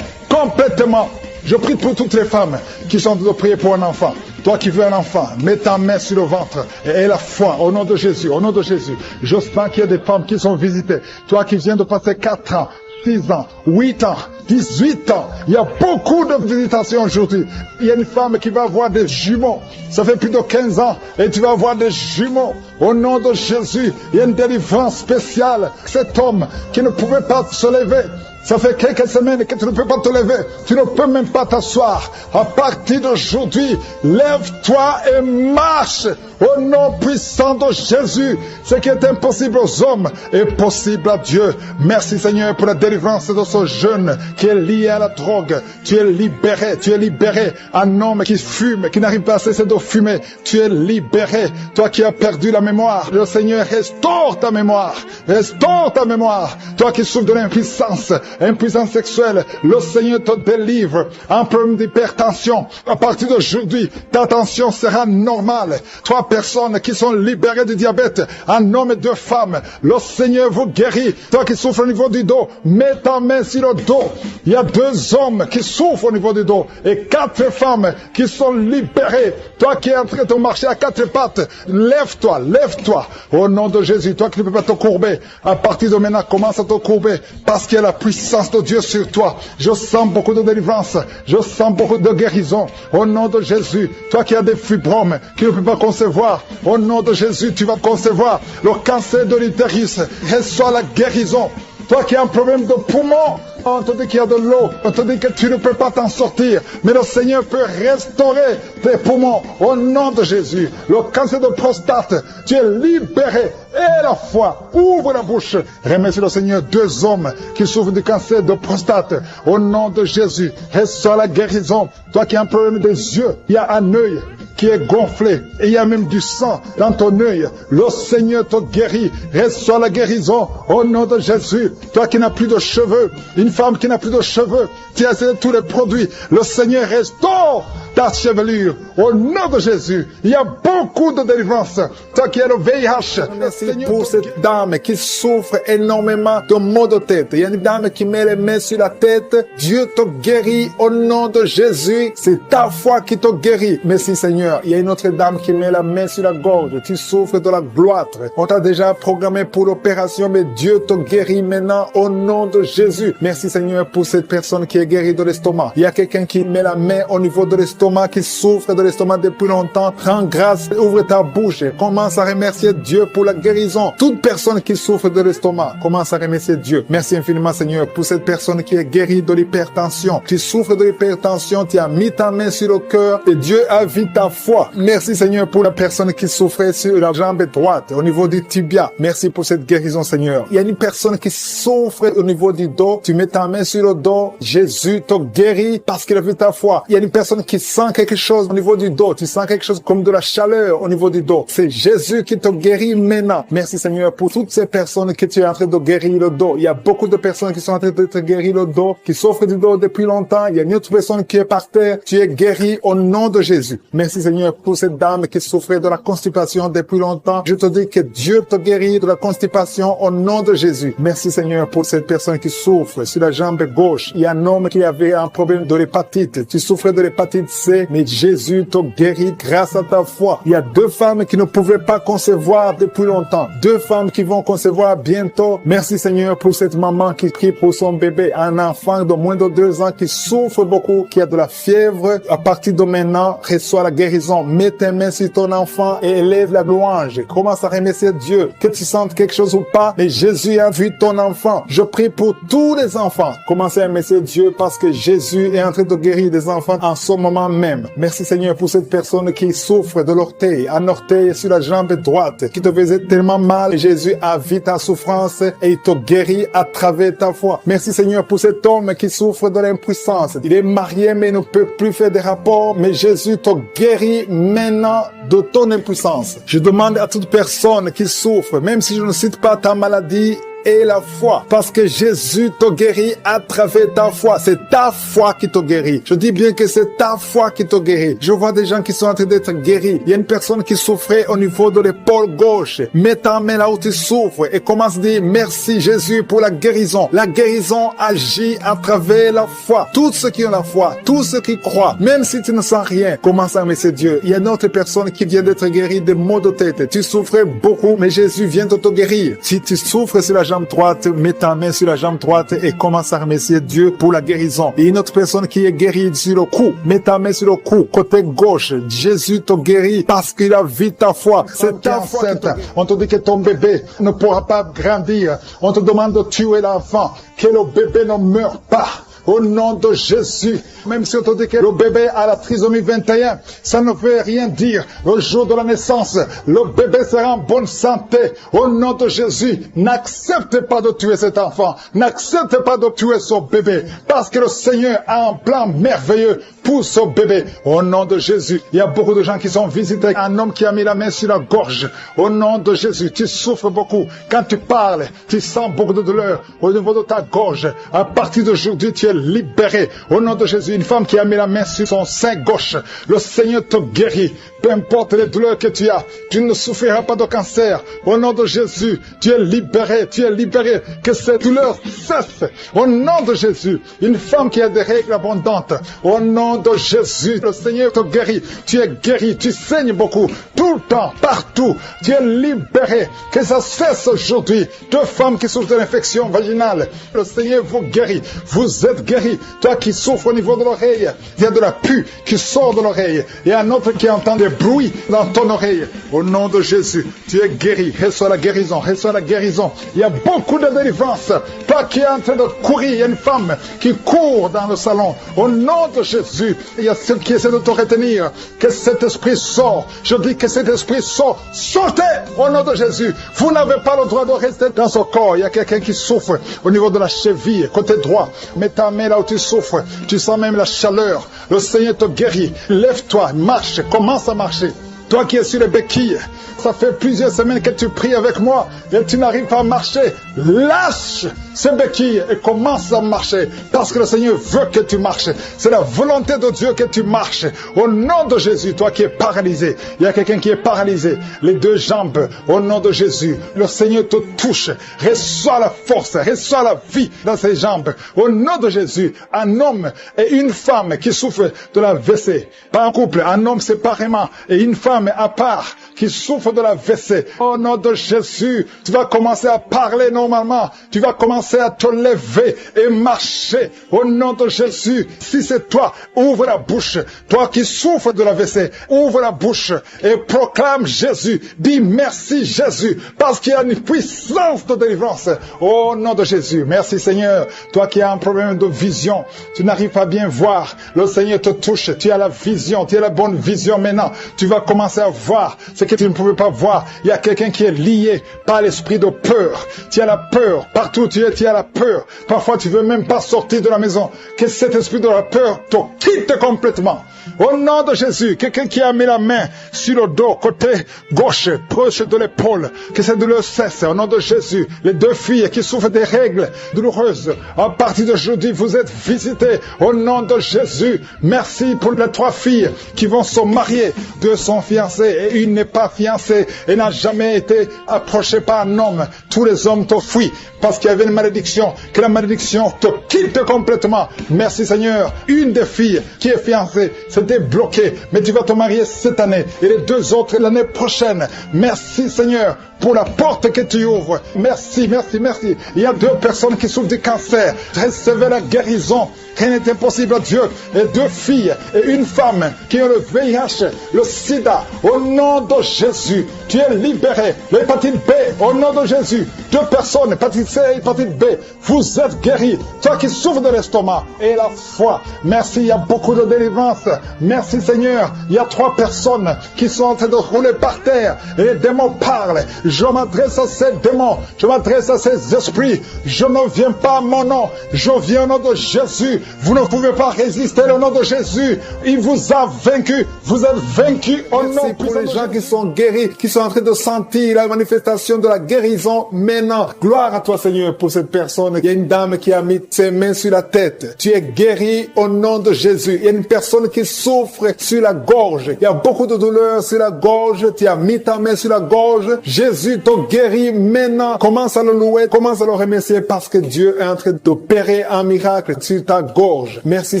complètement. Je prie pour toutes les femmes qui sont de prier pour un enfant. Toi qui veux un enfant, mets ta main sur le ventre et la foi au nom de Jésus, au nom de Jésus. Je sens qu'il y a des femmes qui sont visitées. Toi qui viens de passer 4 ans, 6 ans, 8 ans, 18 ans. Il y a beaucoup de visitations aujourd'hui. Il y a une femme qui va avoir des jumeaux. Ça fait plus de 15 ans et tu vas avoir des jumeaux. Au nom de Jésus, il y a une délivrance spéciale. Cet homme qui ne pouvait pas se lever. Ça fait quelques semaines que tu ne peux pas te lever. Tu ne peux même pas t'asseoir. À partir d'aujourd'hui, lève-toi et marche. Au nom puissant de Jésus. Ce qui est impossible aux hommes est possible à Dieu. Merci Seigneur pour la délivrance de ce jeune qui est lié à la drogue. Tu es libéré. Tu es libéré. Un homme qui fume, qui n'arrive pas à cesser de fumer. Tu es libéré. Toi qui as perdu la mémoire. Le Seigneur restaure ta mémoire. Restaure ta mémoire. Toi qui souffres de l'impuissance. Impuissance sexuelle, le Seigneur te délivre. Un problème d'hypertension, à partir d'aujourd'hui, ta tension sera normale. 3 personnes qui sont libérées du diabète, un homme et 2 femmes, le Seigneur vous guérit. Toi qui souffres au niveau du dos, mets ta main sur le dos Il y a 2 hommes qui souffrent au niveau du dos et 4 femmes qui sont libérées. Toi qui es en train de marcher à 4 pattes, lève-toi, lève-toi. Au nom de Jésus, toi qui ne peux pas te courber, à partir de maintenant, commence à te courber parce qu'il y a la puissance de Dieu sur toi. Je sens beaucoup de délivrance, je sens beaucoup de guérison. Au nom de Jésus, toi qui as des fibromes, qui ne peux pas concevoir, au nom de Jésus, tu vas concevoir le cancer de l'utérus. Reçois la guérison. Toi qui as un problème de poumon, on te dit qu'il y a de l'eau, on te dit que tu ne peux pas t'en sortir, mais le Seigneur peut restaurer tes poumons au nom de Jésus. Le cancer de prostate, tu es libéré. Et la foi, ouvre la bouche. Remercie le Seigneur, 2 hommes qui souffrent du cancer de prostate. Au nom de Jésus, reçois la guérison. Toi qui as un problème des yeux, il y a un œil qui est gonflé et il y a même du sang dans ton œil. Le Seigneur te guérit. Reçois la guérison au nom de Jésus. Toi qui n'as plus de cheveux, une femme qui n'a plus de cheveux, tu as essayé tous les produits. Le Seigneur restaure ta chevelure au nom de Jésus. Il y a beaucoup de délivrance. Toi qui as le VIH, merci pour cette dame qui souffre énormément de maux de tête. Il y a une dame qui met les mains sur la tête. Dieu te guérit au nom de Jésus. C'est ta foi qui te guérit. Merci Seigneur. Il y a une autre dame qui met la main sur la gorge. Tu souffres de la gloître. On t'a déjà programmé pour l'opération, mais Dieu te guérit maintenant au nom de Jésus. Merci Seigneur pour cette personne qui est guérie de l'estomac. Il y a quelqu'un qui met la main au niveau de l'estomac, qui souffre de l'estomac depuis longtemps. Prends grâce, ouvre ta bouche et commence à remercier Dieu pour la guérison. Toute personne qui souffre de l'estomac, commence à remercier Dieu. Merci infiniment Seigneur pour cette personne qui est guérie de l'hypertension. Tu souffres de l'hypertension, tu as mis ta main sur le cœur et Dieu a vu ta foi. Merci Seigneur pour la personne qui souffrait sur la jambe droite, au niveau du tibia. Merci pour cette guérison Seigneur. Il y a une personne qui souffre au niveau du dos. Tu mets ta main sur le dos. Jésus te guérit parce qu'il a vu ta foi. Il y a une personne qui sent quelque chose au niveau du dos. Tu sens quelque chose comme de la chaleur au niveau du dos. C'est Jésus qui te guérit maintenant. Merci Seigneur pour toutes ces personnes que tu es en train de guérir le dos. Il y a beaucoup de personnes qui sont en train de te guérir le dos, qui souffrent du dos depuis longtemps. Il y a une autre personne qui est par terre. Tu es guéri au nom de Jésus. Merci Seigneur pour cette dame qui souffrait de la constipation depuis longtemps. Je te dis que Dieu te guérit de la constipation au nom de Jésus. Merci Seigneur pour cette personne qui souffre sur la jambe gauche. Il y a un homme qui avait un problème de l'hépatite. Tu souffrais de l'hépatite C, mais Jésus te guérit grâce à ta foi. Il y a 2 femmes qui ne pouvaient pas concevoir depuis longtemps. 2 femmes qui vont concevoir bientôt. Merci Seigneur pour cette maman qui prie pour son bébé. Un enfant de moins de 2 ans qui souffre beaucoup, qui a de la fièvre. À partir de maintenant, reçois la guérison. Mets tes mains sur ton enfant et élève la louange. Commence à remercier Dieu. Que tu sentes quelque chose ou pas, mais Jésus a vu ton enfant. Je prie pour tous les enfants. Commencez à remercier Dieu parce que Jésus est en train de guérir des enfants en ce moment même. Merci Seigneur pour cette personne qui souffre de l'orteil, un orteil sur la jambe droite, qui te faisait tellement mal. Jésus a vu ta souffrance et il te guérit à travers ta foi. Merci Seigneur pour cet homme qui souffre de l'impuissance. Il est marié mais ne peut plus faire des rapports, mais Jésus te guérit maintenant de ton impuissance. Je demande à toute personne qui souffre, même si je ne cite pas ta maladie, et la foi, parce que Jésus te guérit à travers ta foi. C'est ta foi qui te guérit. Je dis bien que c'est ta foi qui te guérit. Je vois des gens qui sont en train d'être guéris. Il y a une personne qui souffrait au niveau de l'épaule gauche. Mets ta main là où tu souffres et commence à dire merci Jésus pour la guérison. La guérison agit à travers la foi. Tous ceux qui ont la foi, tous ceux qui croient, même si tu ne sens rien, commence à remercier Dieu. Il y a une autre personne qui vient d'être guérie des maux de tête. Tu souffrais beaucoup, mais Jésus vient de te guérir. Si tu souffres sur la jambe droite, mets ta main sur la jambe droite et commence à remercier Dieu pour la guérison. Et une autre personne qui est guérie sur le cou, mets ta main sur le cou, côté gauche. Jésus te guérit parce qu'il a vu ta foi. C'est ta foi. On te dit que ton bébé ne pourra pas grandir. On te demande de tuer l'enfant, que le bébé ne meure pas. Au nom de Jésus, même si on te dit que le bébé a la trisomie 21, ça ne veut rien dire. Le jour de la naissance, le bébé sera en bonne santé. Au nom de Jésus, n'accepte pas de tuer cet enfant. N'accepte pas de tuer son bébé. Parce que le Seigneur a un plan merveilleux pour ce bébé. Au nom de Jésus, il y a beaucoup de gens qui sont visités. Un homme qui a mis la main sur la gorge. Au nom de Jésus, tu souffres beaucoup. Quand tu parles, tu sens beaucoup de douleur au niveau de ta gorge. À partir d'aujourd'hui, tu es es libéré. Au nom de Jésus, une femme qui a mis la main sur son sein gauche, le Seigneur te guérit. Peu importe les douleurs que tu as, tu ne souffriras pas de cancer. Au nom de Jésus, tu es libéré, tu es libéré. Que ces douleurs cessent. Au nom de Jésus, une femme qui a des règles abondantes, au nom de Jésus, le Seigneur te guérit. Tu es guéri, tu saignes beaucoup, tout le temps, partout. Tu es libéré. Que ça cesse aujourd'hui. Deux femmes qui souffrent de l'infection vaginale, le Seigneur vous guérit. Vous êtes guéri. Toi qui souffres au niveau de l'oreille, il y a de la pus qui sort de l'oreille. Il y a un autre qui entend des bruits dans ton oreille. Au nom de Jésus, tu es guéri. Reçois la guérison, reçois la guérison. Il y a beaucoup de délivrance. Toi qui es en train de courir, il y a une femme qui court dans le salon. Au nom de Jésus, il y a ceux qui essaient de te retenir. Que cet esprit sort. Je dis que cet esprit sort. Sortez au nom de Jésus. Vous n'avez pas le droit de rester dans ce corps. Il y a quelqu'un qui souffre au niveau de la cheville, côté droit. Mets ta main là où tu souffres. Tu sens même la chaleur. Le Seigneur te guérit. Lève-toi, marche, commence à marcher. Toi qui es sur les béquilles, ça fait plusieurs semaines que tu pries avec moi et tu n'arrives pas à marcher. Lâche ces béquilles et commence à marcher parce que le Seigneur veut que tu marches. C'est la volonté de Dieu que tu marches. Au nom de Jésus, toi qui es paralysé, il y a quelqu'un qui est paralysé, les deux jambes, au nom de Jésus, le Seigneur te touche. Reçois la force, reçois la vie dans ses jambes. Au nom de Jésus, un homme et une femme qui souffrent de la WC, pas un couple, un homme séparément et une femme à part qui souffre de la WC. Au nom de Jésus, tu vas commencer à parler normalement. Tu vas commencer à te lever et marcher. Au nom de Jésus, si c'est toi, ouvre la bouche. Toi qui souffres de la WC, ouvre la bouche et proclame Jésus. Dis merci Jésus, parce qu'il y a une puissance de délivrance. Au nom de Jésus, merci Seigneur. Toi qui as un problème de vision, tu n'arrives pas à bien voir. Le Seigneur te touche. Tu as la vision, tu as la bonne vision maintenant. Tu vas commencer à voir ce que tu ne pouvais pas voir. Il y a quelqu'un qui est lié par l'esprit de peur. Tu as la peur. Partout où tu es, tu as la peur. Parfois, tu ne veux même pas sortir de la maison. Que cet esprit de la peur te quitte complètement. Au nom de Jésus, quelqu'un qui a mis la main sur le dos, côté gauche, proche de l'épaule, que cette douleur cesse. Au nom de Jésus, les deux filles qui souffrent des règles douloureuses, à partir d'aujourd'hui, vous êtes visitées. Au nom de Jésus, merci pour les trois filles qui vont se marier. Deux sont fiancées et une n'est pas fiancée et n'a jamais été approchée par un homme. Tous les hommes te fuient parce qu'il y avait une malédiction. Que la malédiction te quitte complètement. Merci Seigneur. Une des filles qui est fiancée, c'était bloqué, mais tu vas te marier cette année et les deux autres l'année prochaine. Merci Seigneur pour la porte que tu ouvres. Merci, merci, merci. Il y a deux personnes qui souffrent du cancer. Recevez la guérison. Rien n'est impossible à Dieu. Et deux filles et une femme qui ont le VIH, le sida. Au nom de Jésus, tu es libéré. L'hépatite B, au nom de Jésus. Deux personnes, hépatite C et hépatite B. Vous êtes guéris. Toi qui souffres de l'estomac et la foi. Merci, il y a beaucoup de délivrance. Merci Seigneur. Il y a trois personnes qui sont en train de rouler par terre. Et les démons parlent. Je m'adresse à ces démons. Je m'adresse à ces esprits. Je ne viens pas à mon nom. Je viens au nom de Jésus. Vous ne pouvez pas résister au nom de Jésus. Il vous a vaincu. Vous êtes vaincu au nom pour les gens qui sont guéris, qui sont en train de sentir la manifestation de la guérison maintenant. Gloire à toi Seigneur pour cette personne. Il y a une dame qui a mis ses mains sur la tête. Tu es guéri au nom de Jésus. Il y a une personne qui souffre sur la gorge. Il y a beaucoup de douleur sur la gorge. Tu as mis ta main sur la gorge. Jésus te guérit maintenant. Commence à le louer, commence à le remercier parce que Dieu est en train d'opérer un miracle sur ta gorge. Merci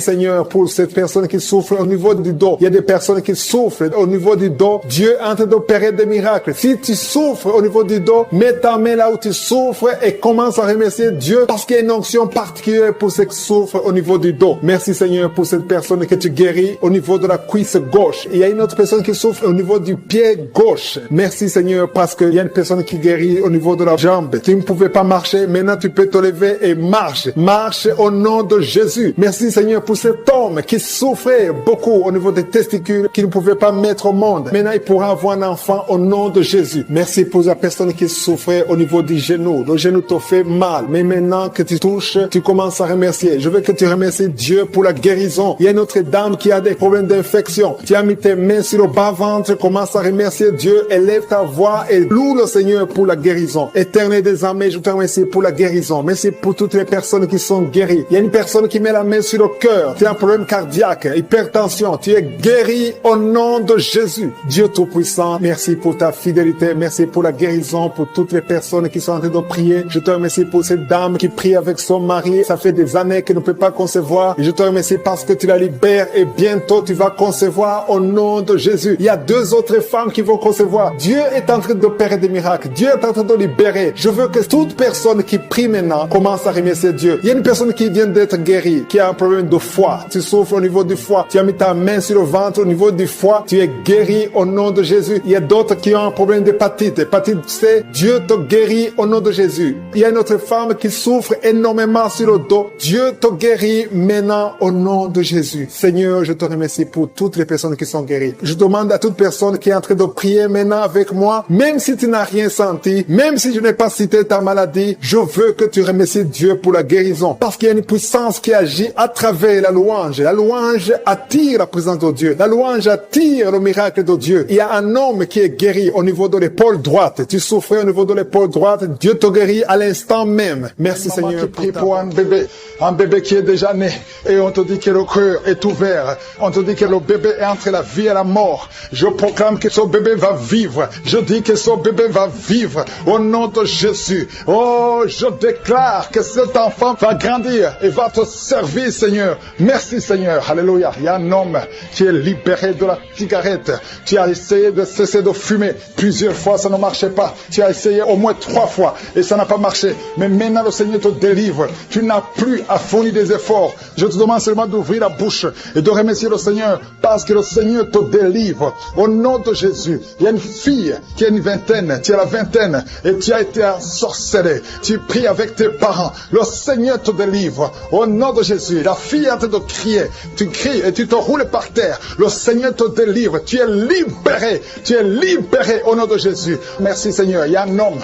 Seigneur pour cette personne qui souffre au niveau du dos. Il y a des personnes qui souffrent au niveau du dos. Dieu est en train d'opérer des miracles. Si tu souffres au niveau du dos, mets ta main là où tu souffres et commence à remercier Dieu parce qu'il y a une onction particulière pour ceux qui souffrent au niveau du dos. Merci Seigneur pour cette personne que tu guéris au niveau de la cuisse gauche. Il y a une autre personne qui souffre au niveau du pied gauche. Merci Seigneur parce qu'il y a une personne qui guérit au niveau de la jambe. Tu ne pouvais pas marcher, maintenant tu peux te lever et marche. Marche au nom de Jésus. Merci Seigneur pour cet homme qui souffrait beaucoup au niveau des testicules, qui ne pouvait pas mettre au monde. Maintenant il pourra avoir voir un enfant au nom de Jésus. Merci pour la personne qui souffrait au niveau du genou. Le genou te fait mal, mais maintenant que tu touches, tu commences à remercier. Je veux que tu remercies Dieu pour la guérison. Il y a une autre dame qui a des problèmes d'infection. Tu as mis tes mains sur le bas-ventre, commence à remercier Dieu, élève ta voix et loue le Seigneur pour la guérison. Éternel des armées, je te remercie pour la guérison. Merci pour toutes les personnes qui sont guéries. Il y a une personne qui met la main sur le cœur. Tu as un problème cardiaque, hypertension. Tu es guéri au nom de Jésus. Dieu Tout-Puissant, merci pour ta fidélité. Merci pour la guérison, pour toutes les personnes qui sont en train de prier. Je te remercie pour cette dame qui prie avec son mari. Ça fait des années qu'elle ne peut pas concevoir. Et je te remercie parce que tu la libères et bientôt tu vas concevoir au nom de Jésus. Il y a 2 autres femmes qui vont concevoir. Dieu est en train d'opérer des miracles. Dieu est en train de libérer. Je veux que toute personne qui prie maintenant commence à remercier Dieu. Il y a une personne qui vient d'être guérie, qui a un problème de foie. Tu souffres au niveau du foie. Tu as mis ta main sur le ventre au niveau du foie. Tu es guéri au nom de Jésus. Il y a d'autres qui ont un problème d'hépatite. Hépatite C. Dieu te guérit au nom de Jésus. Il y a une autre femme qui souffre énormément sur le dos. Dieu te guérit maintenant au nom de Jésus. Seigneur, je te remercie pour toutes les personnes qui sont guéries. Je demande à toute personne qui est en train de prier maintenant avec moi, même si tu n'as rien senti, même si je n'ai pas cité ta maladie, je veux que tu remercies Dieu pour la guérison. Parce qu'il y a une puissance qui agit à travers la louange. La louange attire la présence de Dieu. La louange attire le miracle de Dieu. Il y a un homme qui est guéri au niveau de l'épaule droite. Tu souffrais au niveau de l'épaule droite. Dieu te guérit à l'instant même. Merci Seigneur. Tu pries pour un bébé qui est déjà né. Et on te dit que le cœur est ouvert. On te dit que le bébé est entre la vie et la mort. Je proclame que ce bébé va vivre. Je dis que ce bébé va vivre au nom de Jésus. Oh, je déclare que cet enfant va grandir et va te servir, Seigneur. Merci, Seigneur. Alléluia. Il y a un homme qui est libéré de la cigarette. Tu as essayé de cesser de fumer plusieurs fois, ça ne marchait pas. Tu as essayé au moins 3 fois et ça n'a pas marché. Mais maintenant, le Seigneur te délivre. Tu n'as plus à fournir des efforts. Je te demande seulement d'ouvrir la bouche et de remercier le Seigneur parce que le Seigneur te délivre. Au nom de Jésus, il y a une fille qui a une vingtaine, tu as la vingtaine et tu as été ensorcelé. Tu pries avec tes parents. Le Seigneur te délivre. Au nom de Jésus, la fille est en train de crier. Tu cries et tu te roules par terre. Le Seigneur te délivre. Tu es libéré. Tu es libéré au nom de Jésus. Merci Seigneur. Il y a un homme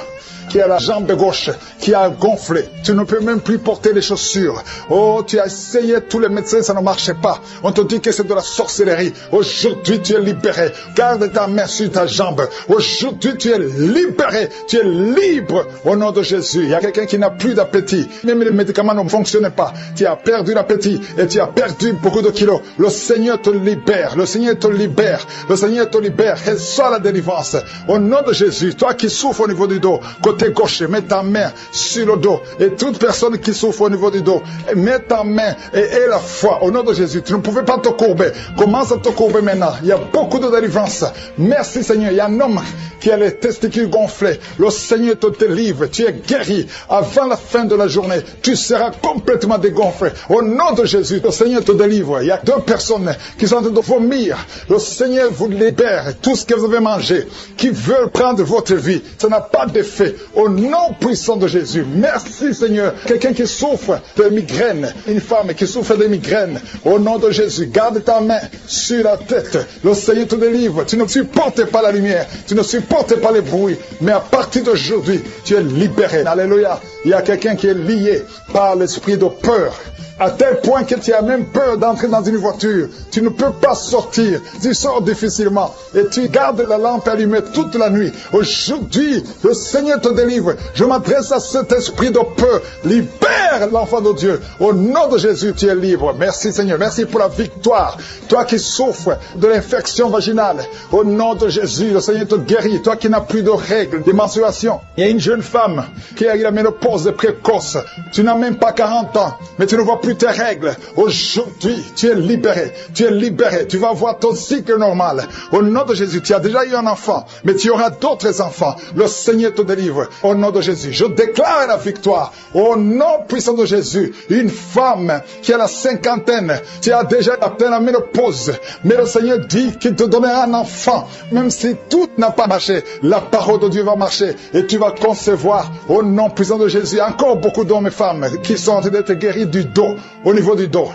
qui a la jambe gauche, qui a gonflé. Tu ne peux même plus porter les chaussures. Oh, tu as essayé tous les médecins, ça ne marchait pas. On te dit que c'est de la sorcellerie. Aujourd'hui, tu es libéré. Garde ta main sur ta jambe. Aujourd'hui, tu es libéré. Tu es libre au nom de Jésus. Il y a quelqu'un qui n'a plus d'appétit. Même les médicaments ne fonctionnent pas. Tu as perdu l'appétit et tu as perdu beaucoup de kilos. Le Seigneur te libère. Le Seigneur te libère. Le Seigneur te libère. Reçois la délivrance. Au nom de Jésus, toi qui souffres au niveau du dos, côté gauche, mets ta main sur le dos. Et toute personne qui souffre au niveau du dos, mets ta main et aie la foi. Au nom de Jésus, tu ne pouvais pas te courber. Commence à te courber maintenant. Il y a beaucoup de délivrance. Merci Seigneur. Il y a un homme qui a les testicules gonflés. Le Seigneur te délivre. Tu es guéri. Avant la fin de la journée, tu seras complètement dégonflé. Au nom de Jésus, le Seigneur te délivre. Il y a 2 personnes qui sont en train de vomir. Le Seigneur vous libère. Tout ce que vous avez mangé, qui veut prendre votre vie, ça n'a pas d'effet. Au nom puissant de Jésus. Merci Seigneur. Quelqu'un qui souffre de migraine, une femme qui souffre de migraine, au nom de Jésus, garde ta main sur la tête. Le Seigneur te délivre. Tu ne supportes pas la lumière. Tu ne supportes pas les bruits. Mais à partir d'aujourd'hui, tu es libéré. Alléluia. Il y a quelqu'un qui est lié par l'esprit de peur. À tel point que tu as même peur d'entrer dans une voiture. Tu ne peux pas sortir. Tu sors difficilement. Et tu gardes la lampe allumée toute la nuit. Aujourd'hui, le Seigneur te délivre. Je m'adresse à cet esprit de peur. Libère l'enfant de Dieu. Au nom de Jésus, tu es libre. Merci Seigneur. Merci pour la victoire. Toi qui souffres de l'infection vaginale. Au nom de Jésus, le Seigneur te guérit. Toi qui n'as plus de règles, de menstruation. Il y a une jeune femme qui a eu la ménopause précoce. Tu n'as même pas 40 ans. Mais tu ne vois plus tes règles. Aujourd'hui, tu es libéré. Tu es libéré. Tu vas avoir ton cycle normal. Au nom de Jésus, tu as déjà eu un enfant, mais tu auras d'autres enfants. Le Seigneur te délivre. Au nom de Jésus, je déclare la victoire. Au nom puissant de Jésus, une femme qui a la cinquantaine, tu as déjà atteint la ménopause, mais le Seigneur dit qu'il te donnera un enfant. Même si tout n'a pas marché, la parole de Dieu va marcher et tu vas concevoir. Au nom puissant de Jésus, encore beaucoup d'hommes et femmes qui sont en train d'être guéris du dos. au niveau du dos.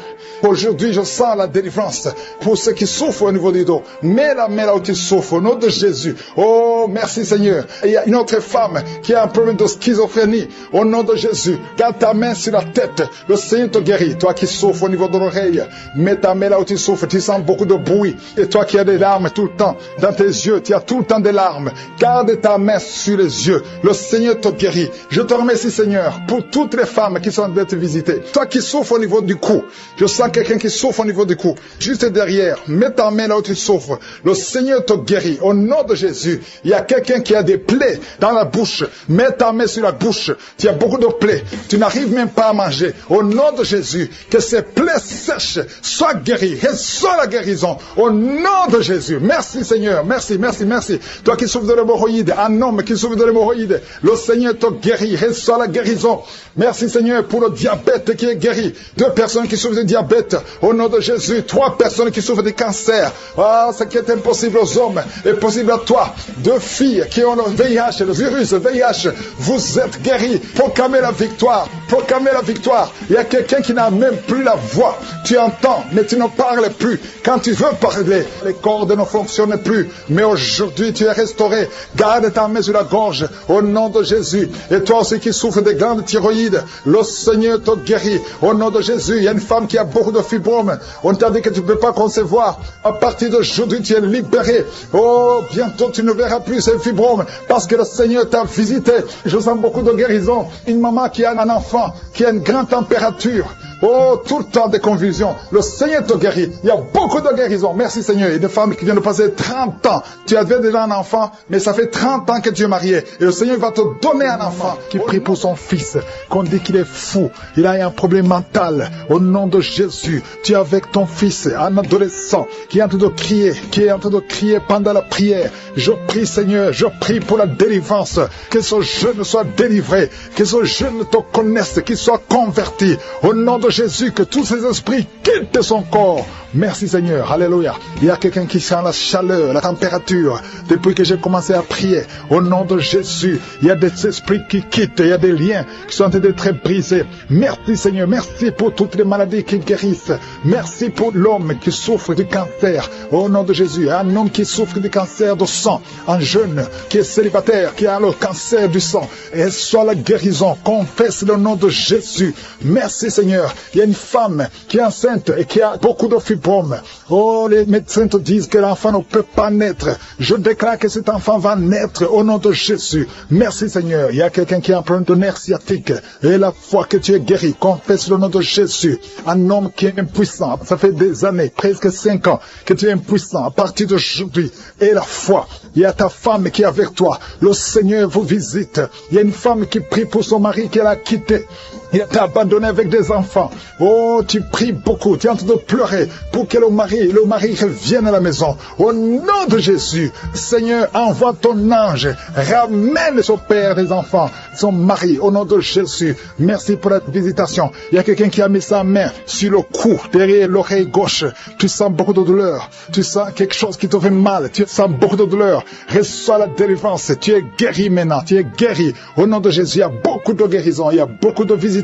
Aujourd'hui, je sens la délivrance pour ceux qui souffrent au niveau du dos. Mets la main là où tu souffres, au nom de Jésus. Oh, merci Seigneur. Il y a une autre femme qui a un problème de schizophrénie. Au nom de Jésus, garde ta main sur la tête. Le Seigneur te guérit. Toi qui souffres au niveau de l'oreille, mets ta main là où tu souffres. Tu sens beaucoup de bruit. Et toi qui as des larmes tout le temps dans tes yeux, tu as tout le temps des larmes. Garde ta main sur les yeux. Le Seigneur te guérit. Je te remercie Seigneur pour toutes les femmes qui sont en train de te visiter. Toi qui souffres au niveau du cou, je sens quelqu'un qui souffre au niveau du cou, juste derrière, mets ta main là où tu souffres. Le Seigneur te guérit. Au nom de Jésus, il y a quelqu'un qui a des plaies dans la bouche. Mets ta main sur la bouche. Tu as beaucoup de plaies. Tu n'arrives même pas à manger. Au nom de Jésus, que ces plaies sèches soient guéries. Reçois la guérison. Au nom de Jésus. Merci Seigneur. Merci, merci, merci. Toi qui souffres de l'hémorroïde, un homme qui souffre de l'hémorroïde, le Seigneur te guérit. Reçois la guérison. Merci Seigneur pour le diabète qui est guéri. 2 personnes qui souffrent de diabète. Au nom de Jésus, 3 personnes qui souffrent de cancer. Ah, ce qui est impossible aux hommes est possible à toi. 2 filles qui ont le VIH, le virus, le VIH. Vous êtes guéris. Proclamez la victoire. Proclamez la victoire. Il y a quelqu'un qui n'a même plus la voix. Tu entends, mais tu ne parles plus. Quand tu veux parler, les cordes ne fonctionnent plus. Mais aujourd'hui, tu es restauré. Garde ta main sur la gorge. Au nom de Jésus. Et toi aussi qui souffres des glandes thyroïdes, le Seigneur te guérit. Au nom de Jésus, il y a une femme qui a beaucoup de fibromes. On t'a dit que tu ne peux pas concevoir. À partir d'aujourd'hui, tu es libéré. Oh, bientôt tu ne verras plus ces fibromes parce que le Seigneur t'a visité. Je sens beaucoup de guérison. Une maman qui a un enfant qui a une grande température. Oh, tout le temps des convulsions. Le Seigneur te guérit. Il y a beaucoup de guérison. Merci Seigneur. Il y a des femmes qui viennent de passer 30 ans. Tu avais déjà un enfant, mais ça fait 30 ans que tu es marié. Et le Seigneur va te donner un enfant qui prie pour son fils, qu'on dit qu'il est fou. Il a un problème mental. Au nom de Jésus, tu es avec ton fils, un adolescent, qui est en train de crier, pendant la prière. Je prie Seigneur, je prie pour la délivrance. Que ce jeune soit délivré. Que ce jeune te connaisse, qu'il soit converti. Au nom de Jésus, que tous ces esprits quittent son corps. Merci Seigneur, alléluia. Il y a quelqu'un qui sent la chaleur, la température. Depuis que j'ai commencé à prier, au nom de Jésus, il y a des esprits qui quittent, il y a des liens qui sont en train d'être brisés. Merci Seigneur, merci pour toutes les maladies qui guérissent. Merci pour l'homme qui souffre du cancer. Au nom de Jésus, un homme qui souffre du cancer du sang, un jeune qui est célibataire, qui a le cancer du sang. Et soit la guérison, confesse le nom de Jésus. Merci Seigneur. Il y a une femme qui est enceinte et qui a beaucoup de fibromes. Oh, les médecins te disent que l'enfant ne peut pas naître. Je déclare que cet enfant va naître au nom de Jésus. Merci Seigneur. Il y a quelqu'un qui a un problème de nerf sciatique. Et la foi que tu es guéri, confesse le nom de Jésus. Un homme qui est impuissant. Ça fait des années, presque 5 ans, que tu es impuissant. À partir d'aujourd'hui, et la foi. Il y a ta femme qui est avec toi. Le Seigneur vous visite. Il y a une femme qui prie pour son mari qu'elle a quitté. Il t'a abandonné avec des enfants. Oh, tu pries beaucoup. Tu es en train de pleurer pour que le mari revienne à la maison. Au nom de Jésus, Seigneur, envoie ton ange. Ramène son père des enfants, son mari, au nom de Jésus. Merci pour la visitation. Il y a quelqu'un qui a mis sa main sur le cou, derrière l'oreille gauche. Tu sens beaucoup de douleur. Tu sens quelque chose qui te fait mal. Tu sens beaucoup de douleur. Reçois la délivrance. Tu es guéri maintenant. Tu es guéri. Au nom de Jésus, il y a beaucoup de guérison. Il y a beaucoup de visitation.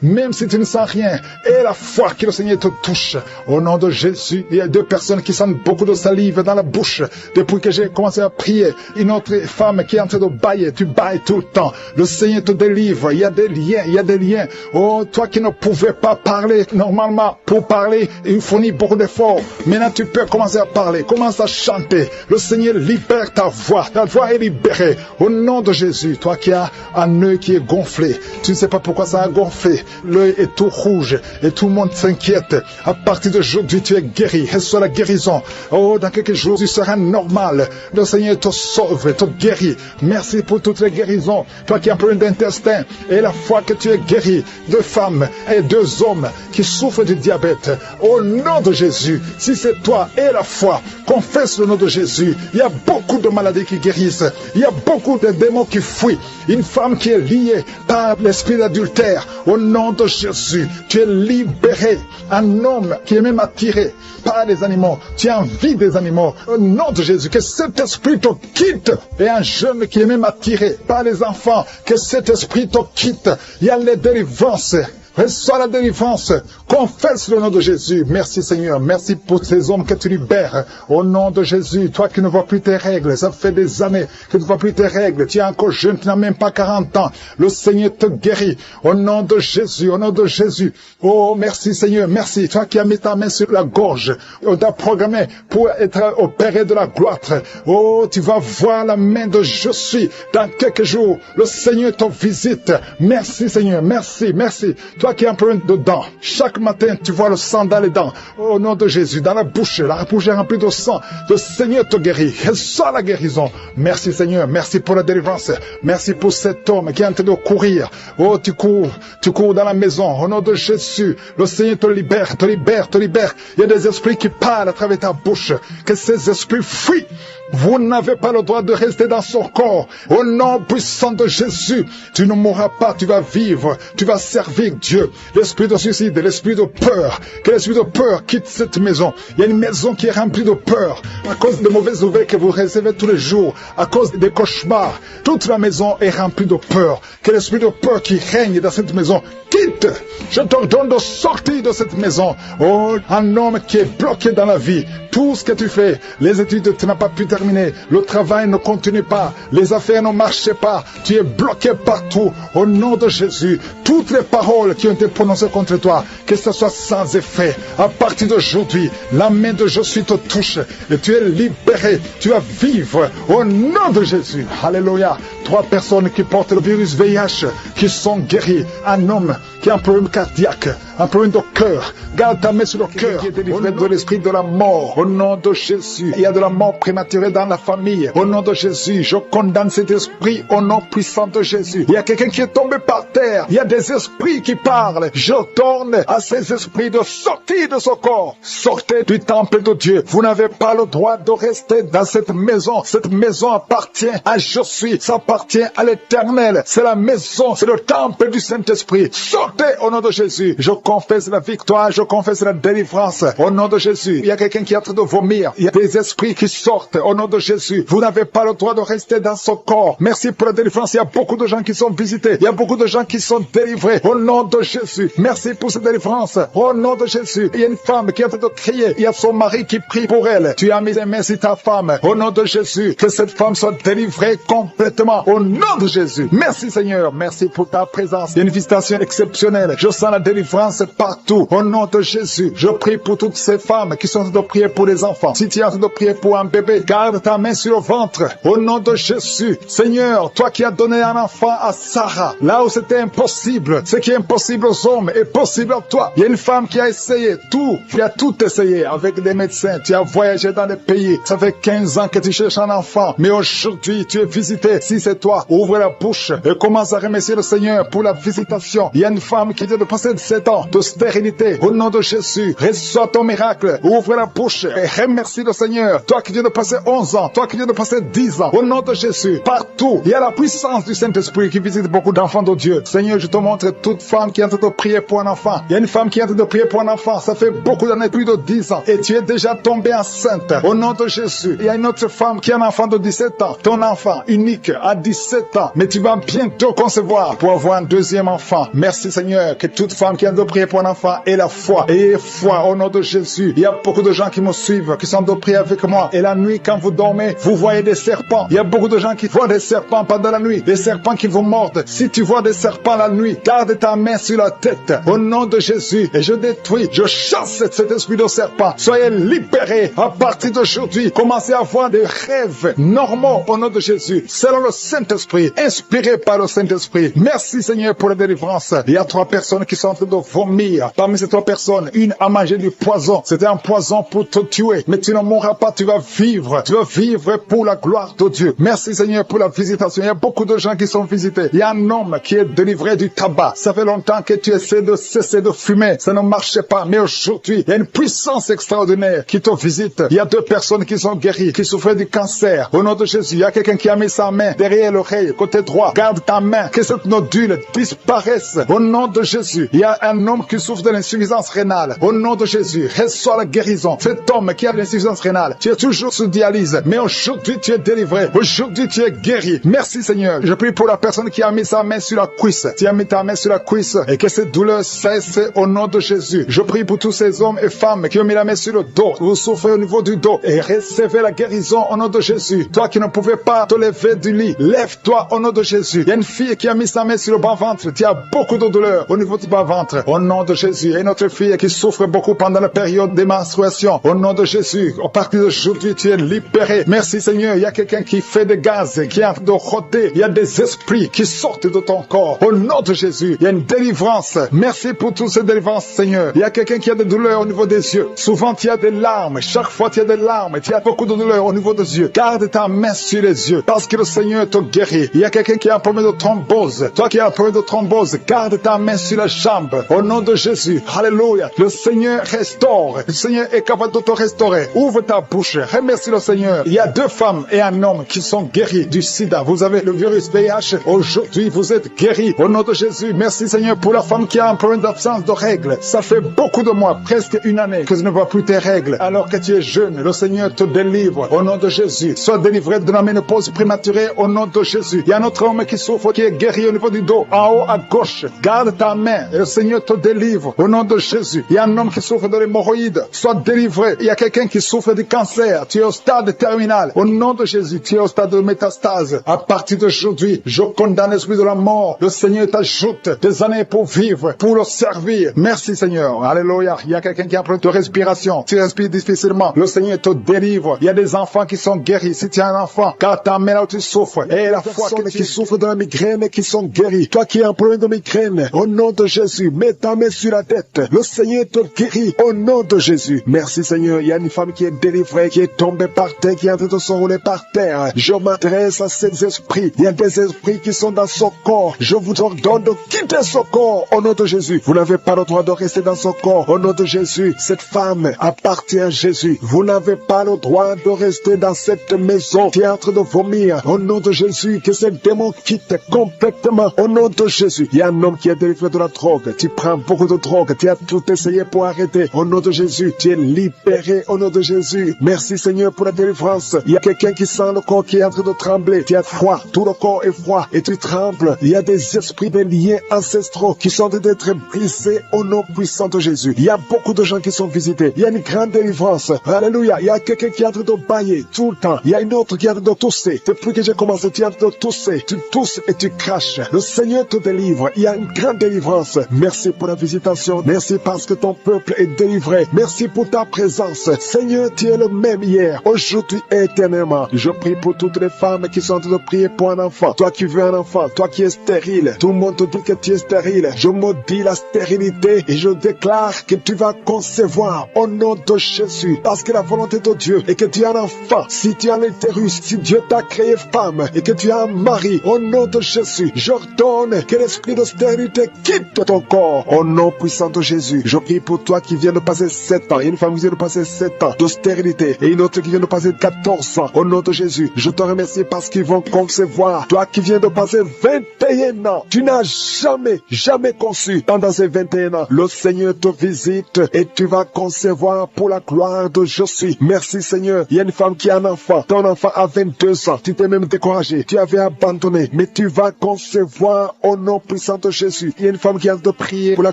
Même si tu ne sens rien, et la foi que le Seigneur te touche. Au nom de Jésus, il y a 2 personnes qui sentent beaucoup de salive dans la bouche. Depuis que j'ai commencé à prier, une autre femme qui est en train de bailler, tu bailles tout le temps. Le Seigneur te délivre. Il y a des liens, il y a des liens. Oh, toi qui ne pouvais pas parler normalement, pour parler, il fournit beaucoup d'efforts. Maintenant, tu peux commencer à parler. Commence à chanter. Le Seigneur libère ta voix. Ta voix est libérée. Au nom de Jésus, toi qui as un œil qui est gonflé, tu ne sais pas pourquoi ça a gonflé, l'œil est tout rouge et tout le monde s'inquiète. À partir d'aujourd'hui, tu es guéri. Reçois la guérison. Oh, dans quelques jours, tu seras normal. Le Seigneur te sauve, te guérit. Merci pour toutes les guérisons. Toi qui as un problème d'intestin, et la foi que tu es guéri. 2 femmes et 2 hommes qui souffrent du diabète. Au nom de Jésus, si c'est toi et la foi, confesse le nom de Jésus. Il y a beaucoup de maladies qui guérissent. Il y a beaucoup de démons qui fuient. Une femme qui est liée par l'esprit d'adultère. Au nom de Jésus, tu es libéré. Un homme qui est même attiré par les animaux. Tu as envie des animaux. Au nom de Jésus, que cet esprit te quitte. Et un jeune qui est même attiré par les enfants, que cet esprit te quitte. Il y a les délivrances. Reçois la délivrance. Confesse le nom de Jésus. Merci Seigneur. Merci pour ces hommes que tu libères. Au nom de Jésus, toi qui ne vois plus tes règles, ça fait des années que tu ne vois plus tes règles. Tu es encore jeune, tu n'as même pas 40 ans. Le Seigneur te guérit. Au nom de Jésus, au nom de Jésus. Oh, merci Seigneur, merci. Toi qui as mis ta main sur la gorge, on t'a programmé pour être opéré de la gloire. Oh, tu vas voir la main de je suis dans quelques jours. Le Seigneur te visite. Merci Seigneur, merci, merci. Toi qui as un problème de dents, chaque matin tu vois le sang dans les dents. Au nom de Jésus, dans la bouche est remplie de sang. Le Seigneur te guérit. Reçois la guérison. Merci Seigneur, merci pour la délivrance. Merci pour cet homme qui est en train de courir. Oh, tu cours dans la maison. Au nom de Jésus, le Seigneur te libère, te libère, te libère. Il y a des esprits qui parlent à travers ta bouche. Que ces esprits fuient. Vous n'avez pas le droit de rester dans son corps. Au nom puissant de Jésus, tu ne mourras pas, tu vas vivre, tu vas servir Dieu. L'esprit de suicide, l'esprit de peur, que l'esprit de peur quitte cette maison. Il y a une maison qui est remplie de peur, à cause de mauvaises nouvelles que vous recevez tous les jours, à cause des cauchemars. Toute la maison est remplie de peur. Que l'esprit de peur qui règne dans cette maison quitte. Je t'ordonne de sortir de cette maison. Oh, un homme qui est bloqué dans la vie. Tout ce que tu fais, les études, tu n'as pas pu terminer. Le travail ne continue pas. Les affaires ne marchent pas. Tu es bloqué partout. Au nom de Jésus, toutes les paroles qui ont été prononcées contre toi, que ce soit sans effet. À partir d'aujourd'hui, la main de je suis te touche et tu es libéré. Tu vas vivre au nom de Jésus. Alléluia. 3 personnes qui portent le virus VIH, qui sont guéries. Un homme qui a un problème cardiaque, un problème de cœur. Garde ta main sur le cœur. Qui est délivré de l'esprit de la mort. Au nom de Jésus. Il y a de la mort prématurée dans la famille. Au nom de Jésus, je condamne cet esprit au nom puissant de Jésus. Il y a quelqu'un qui est tombé par terre. Il y a des esprits qui parlent. Je tourne à ces esprits de sortir de ce corps. Sortez du temple de Dieu. Vous n'avez pas le droit de rester dans cette maison. Cette maison appartient à je suis. Ça appartient à l'Éternel. C'est la maison, c'est le temple du Saint-Esprit. Sortez au nom de Jésus. Je confesse la victoire, je confesse la délivrance. Au nom de Jésus, il y a quelqu'un qui est en train de vomir. Il y a des esprits qui sortent. Au nom de Jésus, vous n'avez pas le droit de rester dans ce corps. Merci pour la délivrance. Il y a beaucoup de gens qui sont visités. Il y a beaucoup de gens qui sont délivrés. Au nom de Jésus, merci pour cette délivrance. Au nom de Jésus, il y a une femme qui est en train de crier. Il y a son mari qui prie pour elle. Tu as mis les mains sur ta femme. Au nom de Jésus, que cette femme soit délivrée complètement. Au nom de Jésus. Merci Seigneur. Merci pour ta présence. Il y a une visitation exceptionnelle. Je sens la délivrance partout. Au nom de Jésus, je prie pour toutes ces femmes qui sont en train de prier pour les enfants. Si tu es en train de prier pour un bébé, garde ta main sur le ventre. Au nom de Jésus. Seigneur, toi qui as donné un enfant à Sarah, là où c'était impossible, ce qui est impossible aux hommes est possible à toi. Il y a une femme qui a essayé tout. Tu as tout essayé avec des médecins. Tu as voyagé dans des pays. Ça fait 15 ans que tu cherches un enfant. Mais aujourd'hui, tu es visité. Si c'est toi, ouvre la bouche et commence à remercier le Seigneur pour la visitation. Il y a une femme qui vient de passer 7 ans de stérilité. Au nom de Jésus, reçois ton miracle. Ouvre la bouche et remercie le Seigneur. Toi qui viens de passer 11 ans, toi qui viens de passer 10 ans. Au nom de Jésus, partout, il y a la puissance du Saint-Esprit qui visite beaucoup d'enfants de Dieu. Seigneur, je te montre toute femme qui est en train de prier pour un enfant. Il y a une femme qui est en train de prier pour un enfant. Ça fait beaucoup d'années, plus de 10 ans. Et tu es déjà tombée enceinte. Au nom de Jésus, il y a une autre femme qui a un enfant de 17 ans. Ton enfant unique a 17 ans. Mais tu vas bientôt concevoir pour avoir un deuxième enfant. Merci Seigneur, que toute femme qui a de prier pour un enfant ait la foi. Ayez foi au nom de Jésus. Il y a beaucoup de gens qui me suivent, qui sont de prier avec moi. Et la nuit, quand vous dormez, vous voyez des serpents. Il y a beaucoup de gens qui voient des serpents pendant la nuit. Des serpents qui vous mordent. Si tu vois des serpents la nuit, garde ta main sur la tête. Au nom de Jésus. Et je détruis, je chasse cet esprit de serpent. Soyez libérés à partir d'aujourd'hui. Commencez à avoir des rêves normaux au nom de Jésus. Selon le Saint-Esprit. Inspiré par le Saint-Esprit. Merci Seigneur pour la délivrance. Il y a 3 personnes qui sont en train de vomir. Parmi ces 3 personnes, une a mangé du poison. C'était un poison pour te tuer. Mais tu ne mourras pas, tu vas vivre. Tu vas vivre pour la gloire de Dieu. Merci Seigneur pour la visitation. Il y a beaucoup de gens qui sont visités. Il y a un homme qui est délivré du tabac. Ça fait longtemps que tu essaies de cesser de fumer. Ça ne marchait pas. Mais aujourd'hui, il y a une puissance extraordinaire qui te visite. Il y a 2 personnes qui sont guéries, qui souffraient du cancer. Au nom de Jésus, il y a quelqu'un qui a mis sa main derrière l'oreille, côté droit. Garde ta main. Que cette nodule disparaisse. Au nom de Jésus. Il y a un homme qui souffre de l'insuffisance rénale, au nom de Jésus, reçois la guérison. Cet homme qui a de l'insuffisance rénale, tu es toujours sous dialyse, mais aujourd'hui tu es délivré, aujourd'hui tu es guéri. Merci Seigneur. Je prie pour la personne qui a mis sa main sur la cuisse. Tu as mis ta main sur la cuisse et que cette douleur cesse au nom de Jésus. Je prie pour tous ces hommes et femmes qui ont mis la main sur le dos. Vous souffrez au niveau du dos et recevez la guérison au nom de Jésus. Toi qui ne pouvais pas te lever du lit, lève-toi au nom de Jésus. Il y a une fille qui a mis sa main sur le bas-ventre. Tu as beaucoup de douleur au niveau du bas-ventre. Au nom de Jésus. Et notre fille qui souffre beaucoup pendant la période des menstruations. Au nom de Jésus. À partir d'aujourd'hui, tu es libéré. Merci Seigneur. Il y a quelqu'un qui fait des gaz, qui est en train de rôter. Il y a des esprits qui sortent de ton corps. Au nom de Jésus. Il y a une délivrance. Merci pour toutes ces délivrances, Seigneur. Il y a quelqu'un qui a des douleurs au niveau des yeux. Souvent, tu as des larmes. Chaque fois, tu as des larmes. Tu as beaucoup de douleurs au niveau des yeux. Garde ta main sur les yeux parce que le Seigneur te guérit. Il y a quelqu'un qui a un problème de thrombose. Toi qui as un problème de thrombose, garde ta main sur la jambe. Au nom de Jésus. Alléluia. Le Seigneur restaure. Le Seigneur est capable de te restaurer. Ouvre ta bouche. Remercie le Seigneur. Il y a 2 femmes et un homme qui sont guéris du sida. Vous avez le virus VIH. Aujourd'hui, vous êtes guéris. Au nom de Jésus. Merci Seigneur pour la femme qui a un problème d'absence de règles. Ça fait beaucoup de mois, presque une année, que tu ne vois plus tes règles. Alors que tu es jeune, le Seigneur te délivre. Au nom de Jésus. Sois délivré de la ménopause prématurée au nom de Jésus. Il y a un autre homme qui souffre, qui est guéri au niveau du dos, en haut à gauche. Garde ta main et le Seigneur te délivre au nom de Jésus. Il y a un homme qui souffre de l'hémorroïde. Sois délivré. Il y a quelqu'un qui souffre du cancer. Tu es au stade terminal. Au nom de Jésus, tu es au stade de métastase. À partir d'aujourd'hui, je condamne l'esprit de la mort. Le Seigneur t'ajoute des années pour vivre, pour le servir. Merci Seigneur. Alléluia. Il y a quelqu'un qui a un problème de respiration. Tu respires difficilement. Le Seigneur te délivre. Il y a des enfants qui sont guéris. Si tu as un enfant, garde ta main là où tu souffres. Et la foi qui souffre de la migraine, qui sont guéris. Toi qui as un problème de migraine, au nom de Jésus, mets ta main sur la tête. Le Seigneur te guérit au nom de Jésus. Merci Seigneur. Il y a une femme qui est délivrée, qui est tombée par terre, qui est en train de s'enrouler par terre. Je m'adresse à ces esprits. Il y a des esprits qui sont dans son corps. Je vous ordonne de quitter son corps au nom de Jésus. Vous n'avez pas le droit de rester dans son corps au nom de Jésus. Cette femme appartient à Jésus. Vous n'avez pas le droit de rester dans cette maison qui est en train de vomir au nom de Jésus. Que ce démon quitte complètement au nom de Jésus. Il y a un homme qui est délivré de la drogue. Tu prends beaucoup de drogue. Tu as tout essayé pour arrêter. Au nom de Jésus, tu es libéré au nom de Jésus. Merci Seigneur pour la délivrance. Il y a quelqu'un qui sent le corps qui est en train de trembler. Tu as froid. Tout le corps est froid et tu trembles. Il y a des esprits, des liens ancestraux qui sont en train d'être brisés au nom puissant de Jésus. Il y a beaucoup de gens qui sont visités. Il y a une grande délivrance. Alléluia. Il y a quelqu'un qui est en train de bailler tout le temps. Il y a une autre qui est en train de tousser. Depuis que j'ai commencé, tu es en train de tousser. Tu tousses et tu craches. Le Seigneur te délivre. Il y a une grande délivrance. Merci pour la visitation. Merci parce que ton peuple est délivré. Merci pour ta présence. Seigneur, tu es le même hier, aujourd'hui et éternellement. Je prie pour toutes les femmes qui sont en train de prier pour un enfant. Toi qui veux un enfant, toi qui es stérile. Tout le monde te dit que tu es stérile. Je maudis la stérilité et je déclare que tu vas concevoir au nom de Jésus. Parce que la volonté de Dieu est que tu as un enfant. Si tu as l'utérus, si Dieu t'a créé femme et que tu as un mari, au nom de Jésus, j'ordonne que l'esprit de stérilité quitte ton corps. Au nom puissant de Jésus, je prie pour toi qui viens de passer 7 ans. Il y a une femme qui vient de passer 7 ans de stérilité et une autre qui vient de passer 14 ans. Au nom de Jésus, je te remercie parce qu'ils vont concevoir. Toi qui viens de passer 21 ans, tu n'as jamais conçu. Pendant ces 21 ans, le Seigneur te visite et tu vas concevoir pour la gloire de Jésus. Merci Seigneur. Il y a une femme qui a un enfant. Ton enfant a 22 ans. Tu t'es même découragé. Tu avais abandonné. Mais tu vas concevoir au nom puissant de Jésus. Il y a une femme qui a de prier pour la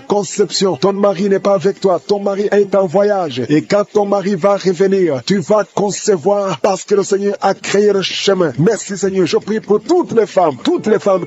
conception. Ton mari n'est pas avec toi. Ton mari est en voyage. Et quand ton mari va revenir, tu vas concevoir parce que le Seigneur a créé le chemin. Merci Seigneur. Je prie pour toutes les femmes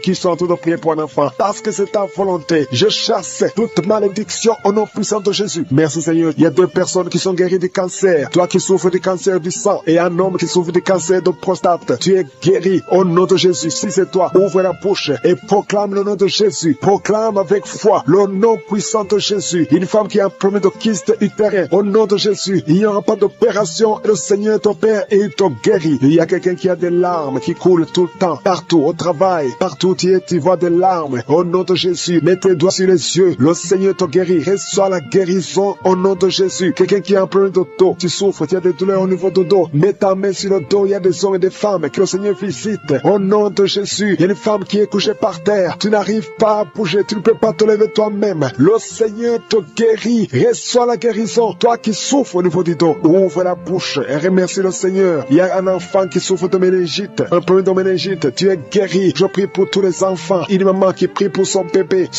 qui sont en train de prier pour un enfant. Parce que c'est ta volonté. Je chasse toute malédiction au nom puissant de Jésus. Merci Seigneur. Il y a 2 personnes qui sont guéries du cancer. Toi qui souffres du cancer du sang et un homme qui souffre du cancer de prostate. Tu es guéri au nom de Jésus. Si c'est toi, ouvre la bouche et proclame le nom de Jésus. Proclame avec foi le nom puissant de Jésus. Une femme qui a un problème de kyste utérin. Au nom de Jésus, il n'y aura pas d'opération. Le Seigneur t'opère et il te guérit. Il y a quelqu'un qui a des larmes qui coulent tout le temps. Partout, au travail, partout où tu es, tu vois des larmes. Au nom de Jésus, mets tes doigts sur les yeux. Le Seigneur te guérit. Reçois la guérison au nom de Jésus. Quelqu'un qui a un problème de dos, tu souffres, tu as des douleurs au niveau du dos. Mets ta main sur le dos. Il y a des hommes et des femmes que le Seigneur visite. Au nom de Jésus, il y a une femme qui est couchée par terre. Tu n'arrives pas à bouger, tu ne peux pas te lever toi-même. même, le Seigneur te guérit. Reçois la guérison. Toi qui souffres au niveau du dos, ouvre la bouche et remercie le Seigneur. Il y a un enfant qui souffre de méningite, un problème de méningite. Tu es guéri. Je prie pour tous les enfants. Une maman qui prie pour son bébé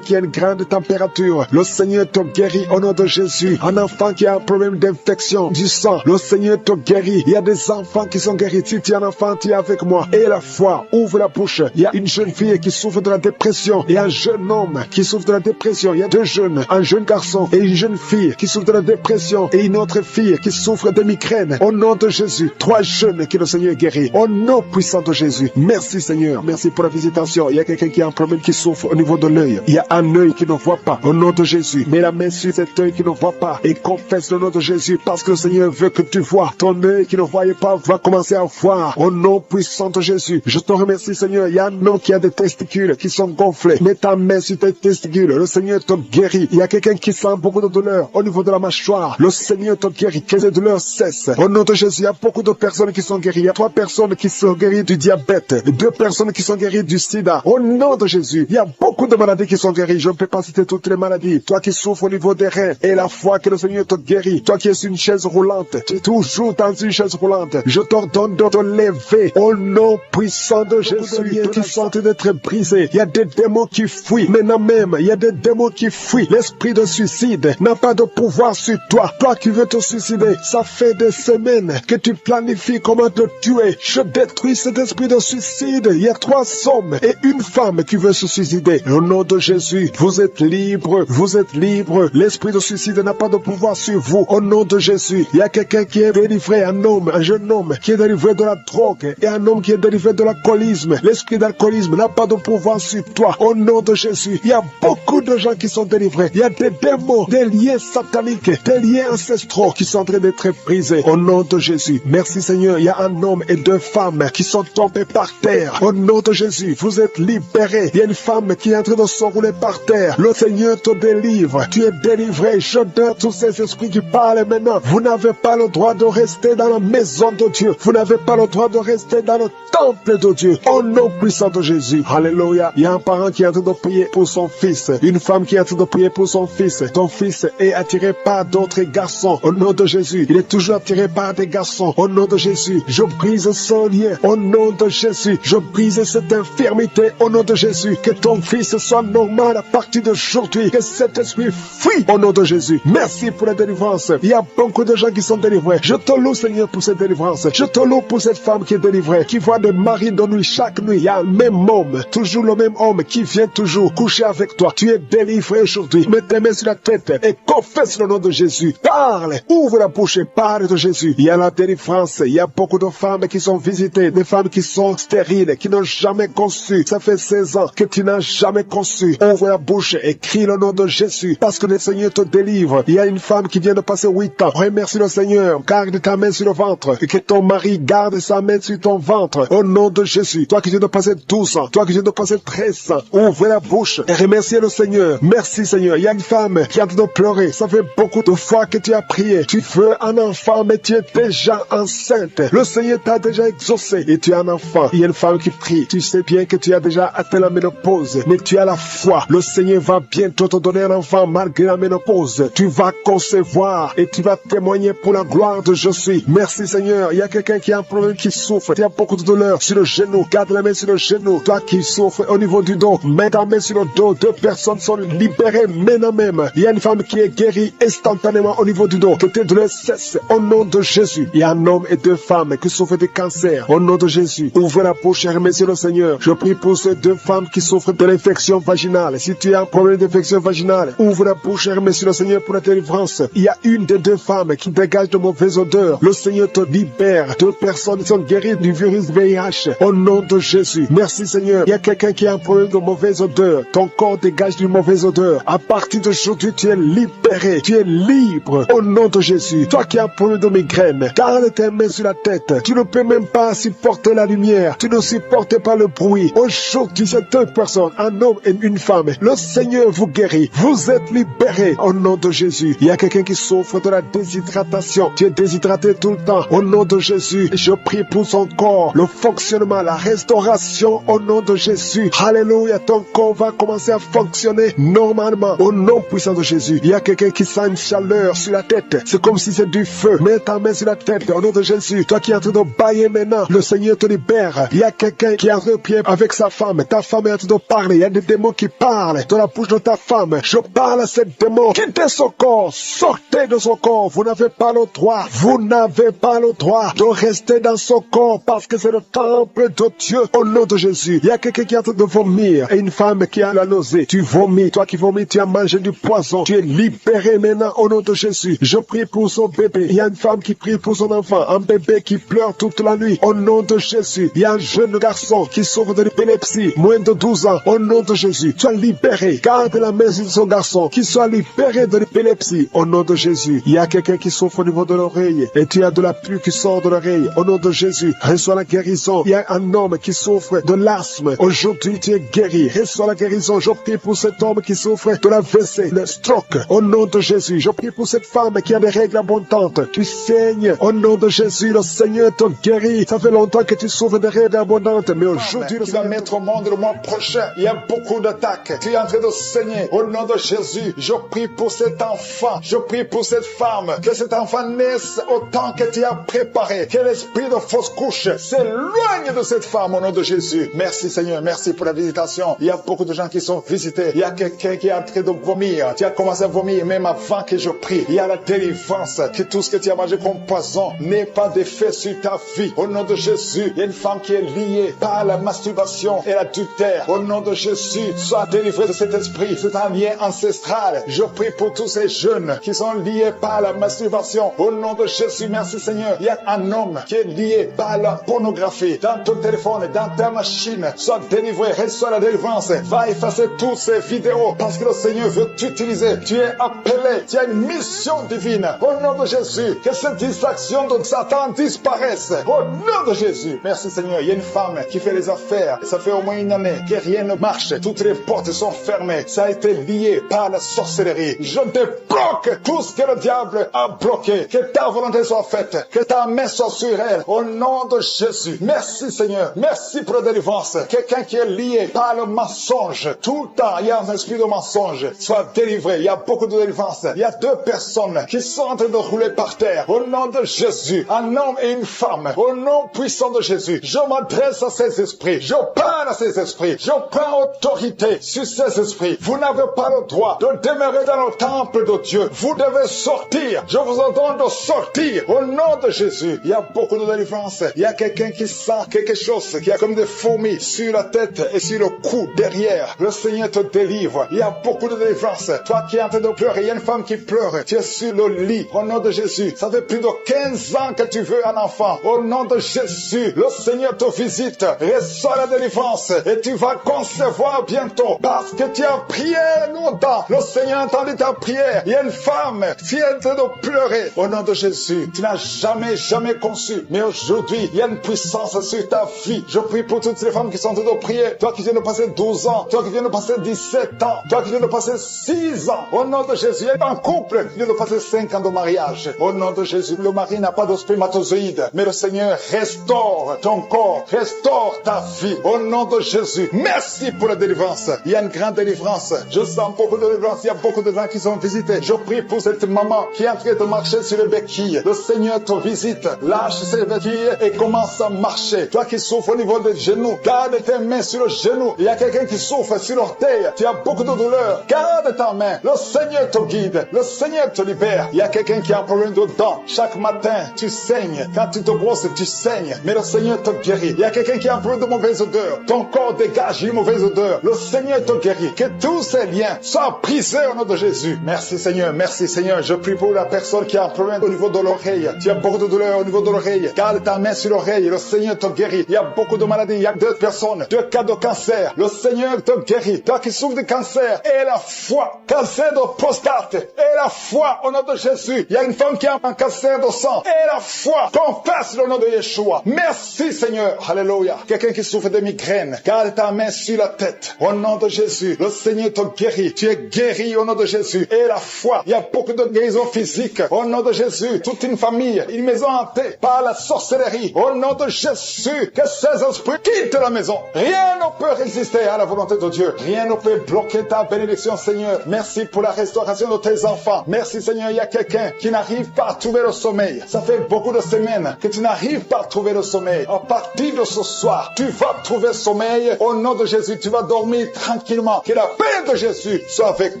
qui a une grande température. Le Seigneur te guérit au nom de Jésus. Un enfant qui a un problème d'infection du sang, le Seigneur te guérit. Il y a des enfants qui sont guéris. Si tu es un enfant, tu es avec moi. Et la foi, ouvre la bouche. Il y a une jeune fille qui souffre de la dépression et un jeune homme qui souffre de la dépression. Il y a deux jeunes, un jeune garçon et une jeune fille qui souffre de la dépression et une autre fille qui souffre de migraine. Au nom de Jésus, trois jeunes que le Seigneur guérit. Au nom puissant de Jésus. Merci Seigneur. Merci pour la visitation. Il y a quelqu'un qui a un problème qui souffre au niveau de l'œil. Il y a un œil qui ne voit pas. Au nom de Jésus. Mets la main sur cet œil qui ne voit pas et confesse le nom de Jésus parce que le Seigneur veut que tu vois. Ton œil qui ne voyait pas va commencer à voir. Au nom puissant de Jésus. Je te remercie Seigneur. Il y a un homme qui a des testicules qui sont gonflés. Mets ta main sur tes testicules. Le Seigneur te guérit. Il y a quelqu'un qui sent beaucoup de douleur au niveau de la mâchoire. Le Seigneur te guérit. Que les douleurs cessent. Au nom de Jésus, il y a beaucoup de personnes qui sont guéries. Il y a 3 personnes qui sont guéries du diabète. 2 personnes qui sont guéries du sida. Au nom de Jésus, il y a beaucoup de maladies qui sont guéries. Je ne peux pas citer toutes les maladies. Toi qui souffres au niveau des reins et la foi que le Seigneur te guérit. Toi qui es sur une chaise roulante. Tu es toujours dans une chaise roulante. Je t'ordonne de te lever. Au nom puissant de Jésus, qui sont d'être brisés. Il y a des démons qui fuient. Maintenant même, il y a des démons qui fuient. L'esprit de suicide n'a pas de pouvoir sur toi. Toi qui veux te suicider, ça fait des semaines que tu planifies comment te tuer. Je détruis cet esprit de suicide. Il y a 3 hommes et une femme qui veut se suicider. Au nom de Jésus, vous êtes libres. Vous êtes libres. L'esprit de suicide n'a pas de pouvoir sur vous. Au nom de Jésus, il y a quelqu'un qui est délivré, un homme, un jeune homme qui est délivré de la drogue et un homme qui est délivré de l'alcoolisme. L'esprit d'alcoolisme n'a pas de pouvoir sur toi. Au nom de Jésus, il y a beaucoup de gens qui sont délivrés. Il y a des démons, des liens sataniques, des liens ancestraux qui sont en train d'être brisés. Au nom de Jésus, merci Seigneur. Il y a un homme et 2 femmes qui sont tombés par terre. Au nom de Jésus, vous êtes libérés. Il y a une femme qui est en train de s'enrouler par terre. Le Seigneur te délivre. Tu es délivré. Je donne tous ces esprits qui parlent maintenant. Vous n'avez pas le droit de rester dans la maison de Dieu. Vous n'avez pas le droit de rester dans le temple de Dieu. Au nom puissant de Jésus. Alléluia. Il y a un parent qui est en train de prier pour son fils. Une femme qui est en train de prier pour son fils. Ton fils est attiré par d'autres garçons. Au nom de Jésus. Il est toujours attiré par des garçons. Au nom de Jésus. Je brise ce lien. Au nom de Jésus. Je brise cette infirmité. Au nom de Jésus. Que ton fils soit normal à partir d'aujourd'hui. Que cet esprit fuit. Au nom de Jésus. Merci pour la délivrance. Il y a beaucoup de gens qui sont délivrés. Je te loue Seigneur pour cette délivrance. Je te loue pour cette femme qui est délivrée. Qui voit des maris de nuit. Chaque nuit, il y a le même homme. Toujours le même homme qui vient toujours coucher avec toi. Tu es délivré aujourd'hui. Mets tes mains sur la tête et confesse le nom de Jésus. Parle. Ouvre la bouche et parle de Jésus. Il y a la délivrance. Il y a beaucoup de femmes qui sont visitées. Des femmes qui sont stériles, qui n'ont jamais conçu. Ça fait 16 ans que tu n'as jamais conçu. Ouvre la bouche et crie le nom de Jésus. Parce que le Seigneur te délivre. Il y a une femme qui vient de passer 8 ans. Remercie le Seigneur. Garde ta main sur le ventre. Et que ton mari garde sa main sur ton ventre. Au nom de Jésus. Toi qui viens de passer 12 ans. Toi qui viens de passer 13 ans. Ouvre la bouche et remercie le Seigneur. Merci Seigneur. Il y a une femme qui est en train de pleurer. Ça fait beaucoup de fois que tu as prié. Tu veux un enfant, mais tu es déjà enceinte. Le Seigneur t'a déjà exaucé et tu as un enfant. Il y a une femme qui prie. Tu sais bien que tu as déjà atteint la ménopause, mais tu as la foi. Le Seigneur va bientôt te donner un enfant malgré la ménopause. Tu vas concevoir et tu vas témoigner pour la gloire de Je suis. Merci Seigneur. Il y a quelqu'un qui a un problème, qui souffre. Tu as beaucoup de douleur sur le genou. Garde la main sur le genou. Toi qui souffres au niveau du dos, mets ta main sur le dos. 2 personnes sont libérées maintenant même. Il y a une femme qui est guérie instantanément au niveau du dos. Que tes douleurs cessent au nom de Jésus. Il y a un homme et 2 femmes qui souffrent de cancer au nom de Jésus. Ouvre la bouche et remercie le Seigneur. Je prie pour ces 2 femmes qui souffrent de l'infection vaginale. Si tu as un problème d'infection vaginale, ouvre la bouche et remercie le Seigneur pour la délivrance. Il y a une des 2 femmes qui dégage de mauvaises odeurs. Le Seigneur te libère. 2 personnes sont guéries du virus VIH au nom de Jésus. Merci Seigneur. Il y a quelqu'un qui a un problème de mauvaise odeur. Ton corps dégage d'une mauvaise odeur. À partir d'aujourd'hui, tu es libéré. Tu es libre au nom de Jésus. Toi qui as un problème de migraine, garde tes mains sur la tête. Tu ne peux même pas supporter la lumière. Tu ne supportes pas le bruit. Aujourd'hui, c'est 2 personnes, un homme et une femme. Le Seigneur vous guérit. Vous êtes libérés au nom de Jésus. Il y a quelqu'un qui souffre de la déshydratation. Tu es déshydraté tout le temps. Au nom de Jésus, je prie pour son corps, le fonctionnement, la restauration au nom de Jésus. Alléluia, ton corps va commencer à fonctionner respirer normalement. Au nom puissant de Jésus, il y a quelqu'un qui sent une chaleur sur la tête. C'est comme si c'est du feu. Mets ta main sur la tête. Au nom de Jésus, toi qui es en train de bailler maintenant, le Seigneur te libère. Il y a quelqu'un qui est en train de prier avec sa femme. Ta femme est en train de parler. Il y a des démons qui parlent dans la bouche de ta femme. Je parle à ces démons. Quittez son corps. Sortez de son corps. Vous n'avez pas le droit. Vous n'avez pas le droit de rester dans son corps parce que c'est le temple de Dieu. Au nom de Jésus, il y a quelqu'un qui est en train de vomir et une femme qui a la nausée. Tu vomis. Toi qui vomis, tu as mangé du poison. Tu es libéré maintenant au nom de Jésus. Je prie pour son bébé. Il y a une femme qui prie pour son enfant. Un bébé qui pleure toute la nuit. Au nom de Jésus. Il y a un jeune garçon qui souffre de l'épilepsie. Moins de 12 ans. Au nom de Jésus. Sois libéré. Garde la main sur son garçon. Qu'il soit libéré de l'épilepsie. Au nom de Jésus. Il y a quelqu'un qui souffre au niveau de l'oreille. Et tu as de la pluie qui sort de l'oreille. Au nom de Jésus. Reçois la guérison. Il y a un homme qui souffre de l'asthme. Aujourd'hui, tu es guéri. Reçois la guérison. Je prie pour cet homme qui souffre de la WC, le stroke. Au nom de Jésus. Je prie pour cette femme qui a des règles abondantes. Tu saignes. Au nom de Jésus, le Seigneur te guérit. Ça fait longtemps que tu souffres de règles abondantes, mais aujourd'hui, le Seigneur va mettre au monde le mois prochain. Il y a beaucoup d'attaques. Tu es en train de saigner. Au nom de Jésus, je prie pour cet enfant. Je prie pour cette femme. Que cet enfant naisse au temps que tu as préparé. Que l'esprit de fausse couche s'éloigne de cette femme au nom de Jésus. Merci Seigneur. Merci pour la visitation. Il y a beaucoup de gens qui sont visités. Il y a quelqu'un qui est en train de vomir. Tu as commencé à vomir même avant que je prie. Il y a la délivrance. Que tout ce que tu as mangé comme poison n'ait pas d'effet sur ta vie. Au nom de Jésus, il y a une femme qui est liée par la masturbation et l'adultère. Au nom de Jésus, sois délivré de cet esprit. C'est un lien ancestral. Je prie pour tous ces jeunes qui sont liés par la masturbation. Au nom de Jésus, merci Seigneur. Il y a un homme qui est lié par la pornographie. Dans ton téléphone, dans ta machine, sois délivré. Reçois la délivrance. Va effacer toutes ces vidéos parce que le Seigneur veut t'utiliser. Tu es appelé. Tu as une mission divine. Au nom de Jésus, que cette distraction de Satan disparaisse. Au nom de Jésus. Merci Seigneur. Il y a une femme qui fait les affaires. Ça fait au moins une année que rien ne marche. Toutes les portes sont fermées. Ça a été lié par la sorcellerie. Je débloque tout ce que le diable a bloqué. Que ta volonté soit faite. Que ta main soit sur elle. Au nom de Jésus. Merci Seigneur. Merci pour la délivrance. Quelqu'un qui est lié par le mensonge. Tout le temps, il y a un esprit de mensonge. Sois délivré. Il y a beaucoup de délivrance. Il y a deux personnes qui sont en train de rouler par terre. Au nom de Jésus. Un homme et une femme. Au nom puissant de Jésus. Je m'adresse à ces esprits. Je parle à ces esprits. Je prends autorité sur ces esprits. Vous n'avez pas le droit de demeurer dans le temple de Dieu. Vous devez sortir. Je vous ordonne de sortir. Au nom de Jésus. Il y a beaucoup de délivrance. Il y a quelqu'un qui sent quelque chose qui a comme des fourmis sur la tête et sur le cou derrière. Le Seigneur te délivre. Il y a beaucoup de délivrance. Toi qui es en train de pleurer, il y a une femme qui pleure. Tu es sur le lit. Au nom de Jésus. Ça fait plus de 15 ans que tu veux un enfant. Au nom de Jésus. Le Seigneur te visite. Reçois la délivrance. Et tu vas concevoir bientôt. Parce que tu as prié longtemps. Le Seigneur a entendu ta prière. Il y a une femme qui est en train de pleurer. Au nom de Jésus. Tu n'as jamais conçu. Mais aujourd'hui, il y a une puissance sur ta vie. Je prie pour toutes les femmes qui sont en train de prier. Toi qui viens de passer 12 ans. Toi qui viens de passer 17 ans. Toi qui viens de passer 6 ans. Au nom de Jésus. Il y a un couple qui vient de passer 5 ans de mariage. Au nom de Jésus. Le mari n'a pas de spermatozoïde. Mais le Seigneur restaure ton corps. Restaure ta vie. Au nom de Jésus. Merci pour la délivrance. Il y a une grande délivrance. Je sens beaucoup de délivrance. Il y a beaucoup de gens qui sont visités. Je prie pour cette maman qui est en train de marcher sur les béquilles. Le Seigneur te visite. Lâche ses béquilles et commence à marcher. Toi qui souffres au niveau des genoux, garde tes mains sur le genou. Il y a quelqu'un qui souffre sur l'orteil. Tu as beaucoup de douleur. Garde ta main. Le Seigneur te guide. Le Seigneur te libère. Il y a quelqu'un qui a un problème de dents. Chaque matin, tu saignes. Quand tu te brosses, tu saignes. Mais le Seigneur te guérit. Il y a quelqu'un qui a un problème de mauvaise odeur. Ton corps dégage une mauvaise odeur. Le Seigneur te guérit. Que tous ces liens soient brisés au nom de Jésus. Merci Seigneur. Merci Seigneur. Je prie pour la personne qui a un problème au niveau de l'oreille. Tu as beaucoup de douleur au niveau de l'oreille. Garde ta main sur l'oreille. Le Seigneur te guérit. Il y a beaucoup de maladies. Il y a 2 personnes. 2 cas de cancer. Le Seigneur te guérit. Toi qui souffres de cancer, et la foi. Cancer de prostate, et la foi au nom de Jésus. Il y a une femme qui a un cancer de sang, et la foi. Confesse le nom de Yeshua. Merci Seigneur. Alléluia. Quelqu'un qui souffre de migraine, garde ta main sur la tête. Au nom de Jésus. Le Seigneur te guérit. Tu es guéri au nom de Jésus. Et la foi. Il y a beaucoup de guérisons physiques. Au nom de Jésus. Toute une famille, une maison hantée par la sorcellerie. Au nom de Jésus. Que ces esprits quittent la maison. Rien ne peut résister à la volonté de Dieu. Rien ne peut bloquer bloqué ta bénédiction, Seigneur. Merci pour la restauration de tes enfants. Merci, Seigneur. Il y a quelqu'un qui n'arrive pas à trouver le sommeil. Ça fait beaucoup de semaines que tu n'arrives pas à trouver le sommeil. À partir de ce soir, tu vas trouver le sommeil. Au nom de Jésus, tu vas dormir tranquillement. Que la paix de Jésus soit avec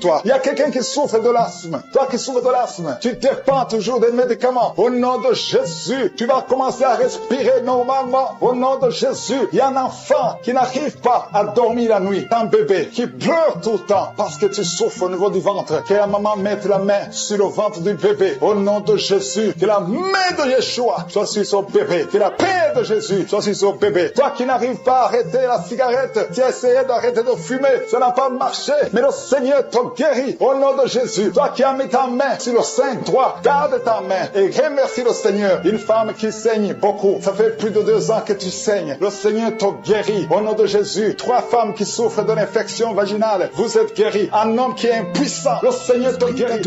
toi. Il y a quelqu'un qui souffre de l'asthme. Toi qui souffres de l'asthme, tu dépends toujours des médicaments. Au nom de Jésus, tu vas commencer à respirer normalement. Au nom de Jésus, il y a un enfant qui n'arrive pas à dormir la nuit. Un bébé qui pleure tout le temps parce que tu souffres au niveau du ventre. Que la maman mette la main sur le ventre du bébé. Au nom de Jésus, que la main de Yeshua soit sur son bébé. Que la paix de Jésus soit sur son bébé. Toi qui n'arrives pas à arrêter la cigarette, tu as essayé d'arrêter de fumer, ça n'a pas marché, mais le Seigneur te guérit. Au nom de Jésus, toi qui as mis ta main sur le sein droit, garde ta main et remercie le Seigneur. Une femme qui saigne beaucoup, ça fait plus de 2 ans que tu saignes. Le Seigneur te guérit. Au nom de Jésus, 3 femmes qui souffrent de l'infection vaginale, vous êtes guéris. Un homme qui est impuissant, le Seigneur te guérit.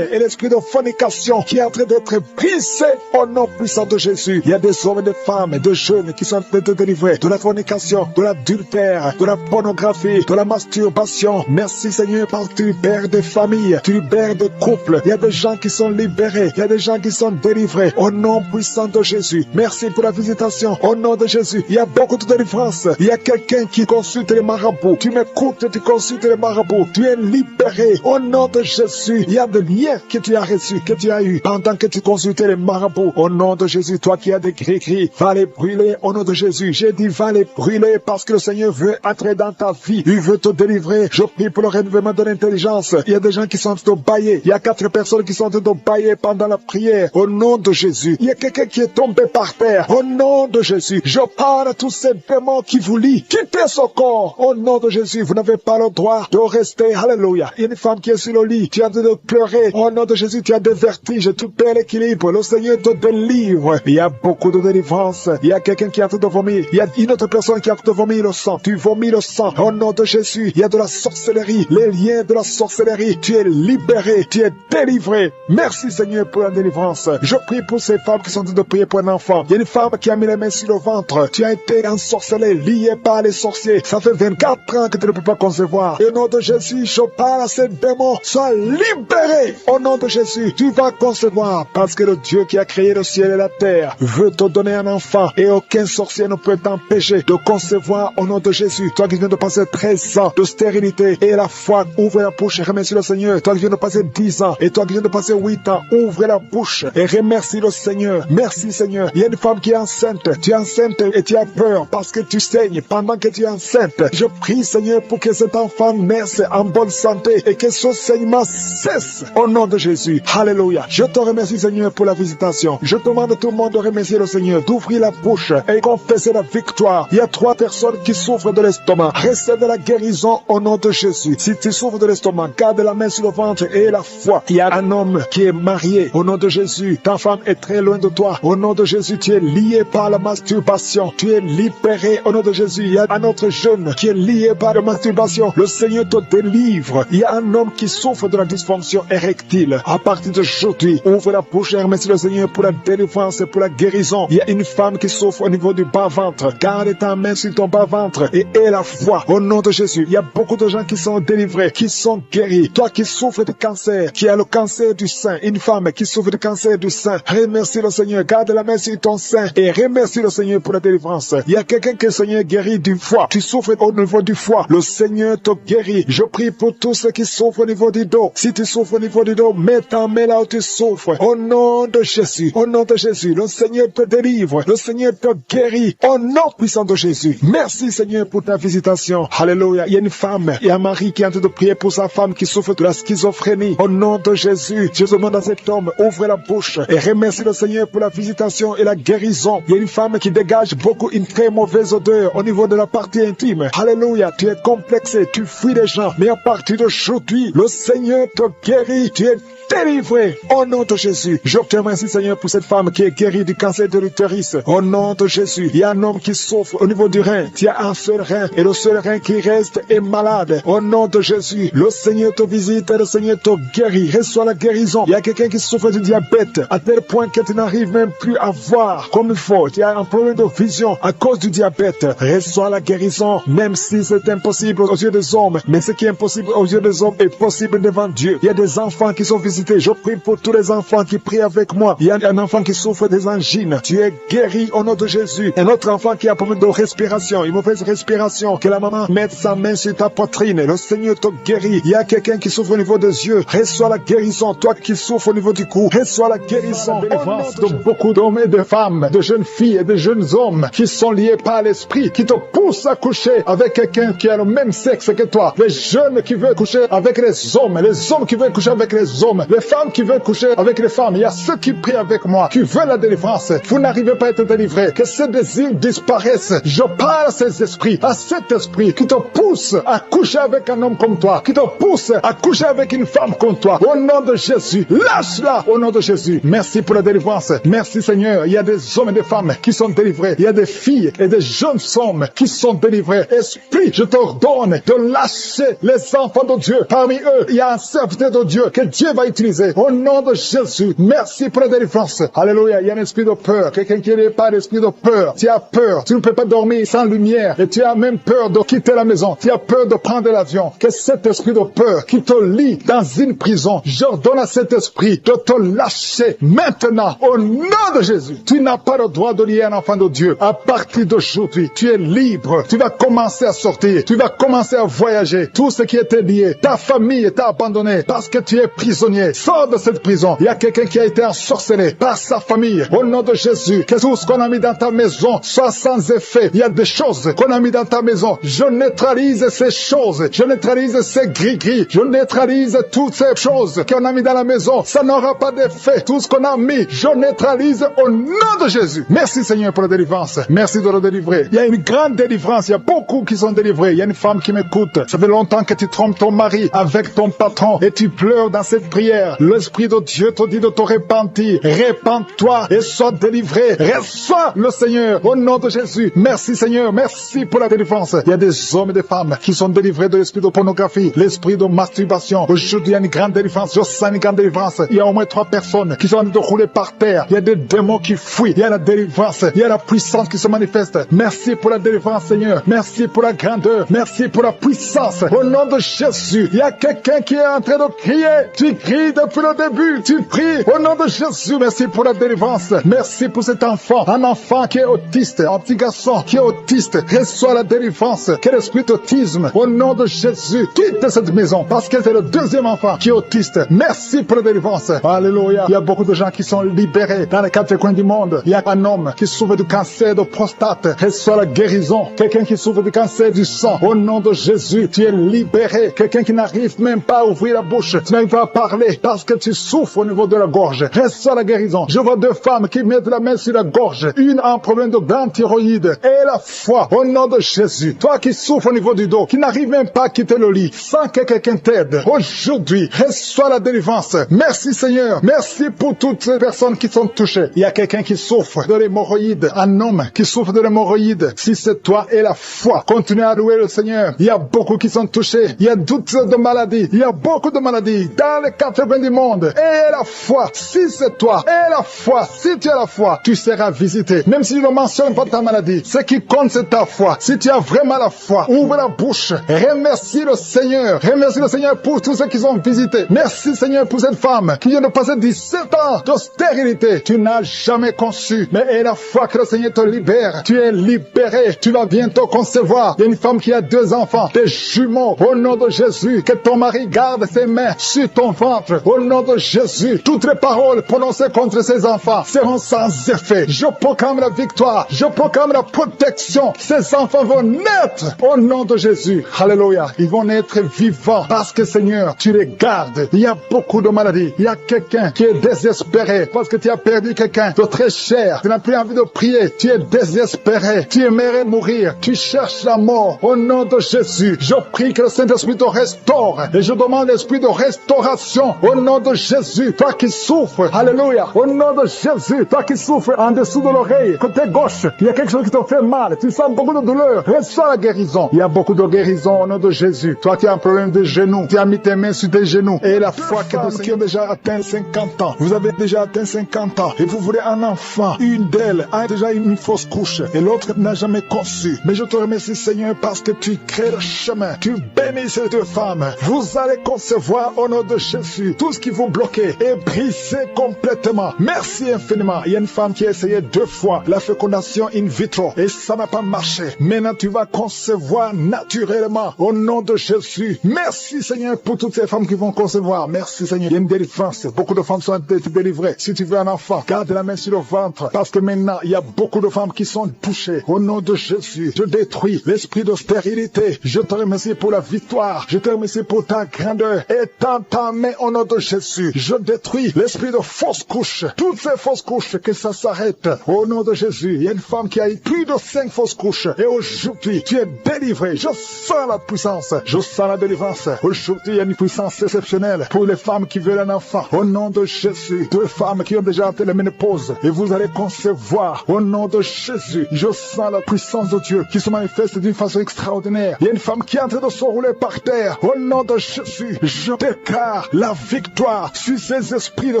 Et l'esprit de fornication qui est en train d'être brisé au nom puissant de Jésus. Il y a des hommes et des femmes, de jeunes qui sont en train de délivrer de la fornication, de l'adultère, de la pornographie, de la masturbation. Merci Seigneur parce que tu libères des familles, tu libères des couples. Il y a des gens qui sont libérés, il y a des gens qui sont délivrés au nom puissant de Jésus. Merci pour la visitation au nom de Jésus. Il y a beaucoup de délivrance. Il y a quelqu'un qui consulte les marabouts. Tu m'écoutes, tu consultes les marabouts. Tu es libéré au nom de Jésus. Il y a des liens que tu as reçus, que tu as eu pendant que tu consultais les marabouts. Au nom de Jésus, toi qui as des gris-gris, va les brûler au nom de Jésus. J'ai dit va les brûler parce que le Seigneur veut entrer dans ta vie. Il veut te délivrer. Je prie pour le renouvellement de l'intelligence. Il y a des gens qui sont en train de bailler. Il y a 4 personnes qui sont en train de bailler pendant la prière. Au nom de Jésus. Il y a quelqu'un qui est tombé par terre. Au nom de Jésus. Je parle à tous ces démons qui vous lient. Quittez ce corps. Au nom de Jésus. Vous n'avez pas le droit de rester. Alléluia. Il y a une femme qui est sur le lit. Tu es en train de pleurer. Au nom de Jésus, tu as des vertiges. Tu perds l'équilibre. Le Seigneur te délivre. Il y a beaucoup de délivrance. Il y a quelqu'un qui est en train de vomir. Il y a une autre personne qui est en train de vomir le sang. Tu vomis le sang. Au nom de Jésus, il y a de la sorcellerie. Les liens de la sorcellerie. Tu es libéré. Tu es délivré. Merci Seigneur pour la délivrance. Je prie pour ces femmes qui sont en train de prier pour un enfant. Il y a une femme qui a mis les mains sur le ventre. Tu as été ensorcelé, lié par les sorciers. Ça fait 24 ans que tu ne peux pas concevoir. Et au nom de Jésus, je parle à ces démons. Sois libéré. Au nom de Jésus, tu vas concevoir. Parce que le Dieu qui a créé le ciel et la terre veut te donner un enfant. Et aucun sorcier ne peut t'empêcher de concevoir au nom de Jésus. Toi qui viens de passer 13 ans de stérilité et la foi, ouvre la bouche et remercie le Seigneur. Toi qui viens de passer 10 ans et toi qui viens de passer 8 ans, ouvre la bouche et remercie le Seigneur. Merci Seigneur. Il y a une femme qui est enceinte. Tu es enceinte et tu as peur parce que tu saignes pendant que tu es enceinte. Je prie Seigneur pour que cet enfant naisse en bonne santé et que ce saignement cesse au nom de Jésus. Alléluia. Je te remercie Seigneur pour la visitation. Je demande à tout le monde de remercier le Seigneur, d'ouvrir la bouche et confesser la victoire. Il y a 3 personnes qui souffrent de l'estomac. Recevez de la guérison au nom de Jésus. Si tu souffres de l'estomac, garde la main sur le ventre et la foi. Il y a un homme qui est marié au nom de Jésus. Ta femme est très loin de toi. Au nom de Jésus, tu es lié par la masturbation. Tu es libéré au nom de Jésus. Il y a un autre jeune qui est lié par la masturbation. Le Seigneur te délivre. Il y a un homme qui souffre de la dysfonction érectile. À partir d'aujourd'hui, ouvre la bouche et remercie le Seigneur pour la délivrance et pour la guérison. Il y a une femme qui souffre au niveau du bas-ventre. Garde ta main sur ton bas-ventre et aie la foi au nom de Jésus. Il y a beaucoup de gens qui sont délivrés, qui sont guéris. Toi qui souffres de cancer, qui as le cancer du sein, une femme qui souffre de cancer du sein, remercie le Seigneur. Garde la main sur ton sein et remercie le Seigneur pour la délivrance. Il y a quelqu'un que le Seigneur guérit du foie. Tu souffres au niveau du foie. Le Seigneur te guérit. Je prie pour tous ceux qui souffrent au niveau du dos. Si tu souffres au niveau du dos, mets ta main là où tu souffres. Au nom de Jésus. Au nom de Jésus. Le Seigneur te délivre. Le Seigneur te guérit. Au nom puissant de Jésus. Merci Seigneur pour ta visitation. Alléluia. Il y a une femme et un mari qui est en train de prier pour sa femme qui souffre de la schizophrénie. Au nom de Jésus. Je demande à cet homme, ouvre la bouche et remercie le Seigneur pour la visitation et la guérison. Il y a une femme qui dégage beaucoup une très mauvaise odeur au niveau de la partie intime. Alléluia. Tu es complexé. Tu fuis les gens. Mais à partir d'aujourd'hui, le Seigneur te guérit. Tu es délivré au nom de Jésus. Je te remercie Seigneur pour cette femme qui est guérie du cancer de l'utérus. Au nom de Jésus. Il y a un homme qui souffre au niveau du rein. Tu as un seul rein et le seul rein qui reste est malade. Au nom de Jésus. Le Seigneur te visite et le Seigneur te guérit. Reçois la guérison. Il y a quelqu'un qui souffre du diabète à tel point que tu n'arrives même plus à voir comme il faut. Tu as un problème de vision à cause du diabète. Reçois la guérison même si c'est impossible aux yeux des hommes. hommes, mais ce qui est impossible aux yeux des hommes est possible devant Dieu. Il y a des enfants qui sont visités. Je prie pour tous les enfants qui prient avec moi. Il y a un enfant qui souffre des angines. Tu es guéri au nom de Jésus. Un autre enfant qui a problème de respiration, une mauvaise respiration, que la maman mette sa main sur ta poitrine. Le Seigneur te guérit. Il y a quelqu'un qui souffre au niveau des yeux. Reçois la guérison. Toi qui souffres au niveau du cou, reçois la guérison. Délivrance de beaucoup d'hommes et de femmes, de jeunes filles et de jeunes hommes qui sont liés par l'esprit, qui te poussent à coucher avec quelqu'un qui a le même sexe que toi. Les jeunes qui veulent coucher avec les hommes qui veulent coucher avec les hommes, les femmes qui veulent coucher avec les femmes. Il y a ceux qui prient avec moi, qui veulent la délivrance. Vous n'arrivez pas à être délivré. Que ces désirs disparaissent. Je parle à ces esprits, à cet esprit qui te pousse à coucher avec un homme comme toi, qui te pousse à coucher avec une femme comme toi. Au nom de Jésus, lâche-la au nom de Jésus. Merci pour la délivrance. Merci Seigneur. Il y a des hommes et des femmes qui sont délivrés. Il y a des filles et des jeunes hommes qui sont délivrés. Esprit, je t'ordonne de lâcher les enfants de Dieu. Parmi eux, il y a un serviteur de Dieu que Dieu va utiliser. Au nom de Jésus, merci pour la délivrance. Alléluia. Il y a un esprit de peur. Quelqu'un qui n'est pas l'esprit de peur. Tu as peur. Tu ne peux pas dormir sans lumière. Et tu as même peur de quitter la maison. Tu as peur de prendre l'avion. Que cet esprit de peur qui te lie dans une prison, j'ordonne à cet esprit de te lâcher maintenant. Au nom de Jésus. Tu n'as pas le droit de lier un enfant de Dieu. À partir d'aujourd'hui, tu es libre. Tu vas commencer à sortir. Tu vas commencer à voyager. Tout ce qui était lié, ta famille t'a abandonné parce que tu es prisonnier. Sors de cette prison. Il y a quelqu'un qui a été ensorcelé par sa famille. Au nom de Jésus, que tout ce qu'on a mis dans ta maison soit sans effet. Il y a des choses qu'on a mis dans ta maison. Je neutralise ces choses. Je neutralise ces gris-gris. Je neutralise toutes ces choses qu'on a mis dans la maison. Ça n'aura pas d'effet. Tout ce qu'on a mis, je neutralise au nom de Jésus. Merci Seigneur pour la délivrance. Merci de le délivrer. Il y a une grande délivrance. Il y a beaucoup qui sont délivrés. Il y a une femme qui m'écoute. Ça fait longtemps que tu trompes ton mari avec ton patron et tu pleures dans cette prière. L'Esprit de Dieu te dit de te repentir. Répands-toi et sois délivré. Reçois le Seigneur au nom de Jésus. Merci Seigneur. Merci pour la délivrance. Il y a des hommes et des femmes qui sont délivrés de l'esprit de pornographie, l'esprit de masturbation. Aujourd'hui, il y a une grande délivrance. Je sens une grande délivrance. Il y a au moins 3 personnes qui sont en train de rouler par terre. Il y a des démons qui fuient. Il y a la délivrance. Il y a la puissance qui se manifeste. Merci pour la délivrance Seigneur. Merci pour la grandeur. Merci pour la puissance. Au nom de Jésus, il y a quelqu'un qui est en train de crier. Tu cries depuis le début. Tu pries au nom de Jésus. Merci pour la délivrance. Merci pour cet enfant. Un enfant qui est autiste. Un petit garçon qui est autiste. Reçoit la délivrance. Quel esprit d'autisme. Au nom de Jésus, quitte cette maison parce que c'est le deuxième enfant qui est autiste. Merci pour la délivrance. Alléluia. Il y a beaucoup de gens qui sont libérés dans les 4 coins du monde. Il y a un homme qui souffre du cancer de prostate. Reçoit la guérison. Quelqu'un qui souffre du cancer du sang. Au nom de Jésus, tu es libéré. Quelqu'un qui n'arrive même pas à ouvrir la bouche. Tu n'arrives pas à parler parce que tu souffres au niveau de la gorge. Reçois la guérison. Je vois 2 femmes qui mettent la main sur la gorge. Une a un problème de grande thyroïde. Et la foi. Au nom de Jésus. Toi qui souffres au niveau du dos, qui n'arrive même pas à quitter le lit, sans que quelqu'un t'aide. Aujourd'hui, reçois la délivrance. Merci Seigneur. Merci pour toutes ces personnes qui sont touchées. Il y a quelqu'un qui souffre de l'hémorroïde. Un homme qui souffre de l'hémorroïde. Si c'est toi et la foi, continue à louer le Seigneur. Il y a beaucoup qui sont touchés. Il y a toutes de maladies. Il y a beaucoup de maladies dans les 4 coins du monde. Et la foi, si c'est toi, et la foi, si tu as la foi, tu seras visité. Même si tu ne mentionnes pas ta maladie, ce qui compte c'est ta foi. Si tu as vraiment la foi, ouvre la bouche. Remercie le Seigneur. Remercie le Seigneur pour tous ceux qui sont visités. Merci Seigneur pour cette femme qui vient de passer 17 ans de stérilité. Tu n'as jamais conçu. Mais et la foi que le Seigneur te libère. Tu es libéré. Tu vas bientôt concevoir. Il y a une femme qui a 2 enfants, des jumeaux. Au nom de Jésus, que ton mari garde ses mains sur ton ventre. Au nom de Jésus, toutes les paroles prononcées contre ces enfants seront sans effet. Je proclame la victoire. Je proclame la protection. Ces enfants vont naître au nom de Jésus. Alléluia. Ils vont naître vivants parce que Seigneur, tu les gardes. Il y a beaucoup de maladies. Il y a quelqu'un qui est désespéré parce que tu as perdu quelqu'un de très cher. Tu n'as plus envie de prier. Tu es désespéré. Tu aimerais mourir. Tu cherches la mort. Au nom de Jésus, je prie que le Saint-Esprit te restaure. Et je demande l'esprit de restauration. Au nom de Jésus, toi qui souffres. Alléluia. Au nom de Jésus, toi qui souffres en dessous de l'oreille, côté gauche, il y a quelque chose qui te fait mal. Tu sens beaucoup de douleur. Reçois la guérison. Il y a beaucoup de guérison au nom de Jésus. Toi qui as un problème de genoux, tu as mis tes mains sur tes genoux. Et la foi que de qui ont déjà atteint 50 ans. Vous avez déjà atteint 50 ans. Et vous voulez un enfant. Une d'elles a déjà une fausse couche. Et l'autre n'a jamais conçu. Mais je te remercie Seigneur parce que tu crées le chemin. Tu bénis ces deux femmes. Vous allez concevoir au nom de Jésus tout ce qui vous bloquait et briser complètement. Merci infiniment. Il y a une femme qui a essayé 2 fois la fécondation in vitro et ça n'a pas marché. Maintenant, tu vas concevoir naturellement au nom de Jésus. Merci Seigneur pour toutes ces femmes qui vont concevoir. Merci Seigneur. Il y a une délivrance. Beaucoup de femmes sont délivrées. Si tu veux un enfant, garde la main sur le ventre parce que maintenant, il y a beaucoup de femmes qui sont touchées. Au nom de Jésus, je détruis l'esprit de stérilité. Je te remercie pour la victoire. Je te remercie pour ta grandeur. Étends ta main au nom de Jésus. Je détruis l'esprit de fausse couche. Toutes ces fausses couches, que ça s'arrête. Au nom de Jésus, il y a une femme qui a eu plus de 5 fausses couches. Et aujourd'hui, tu es délivré. Je sens la puissance. Je sens la délivrance. Aujourd'hui, il y a une puissance exceptionnelle pour les femmes qui veulent un enfant. Au nom de Jésus, 2 femmes qui ont déjà atteint la ménopause. Et vous allez concevoir. Au nom de Jésus, je sens la puissance de Dieu qui se manifeste d'une façon extraordinaire. Il y a une femme qui est en train de se rouler par terre. Au nom de Jésus, je déclare la victoire sur ces esprits de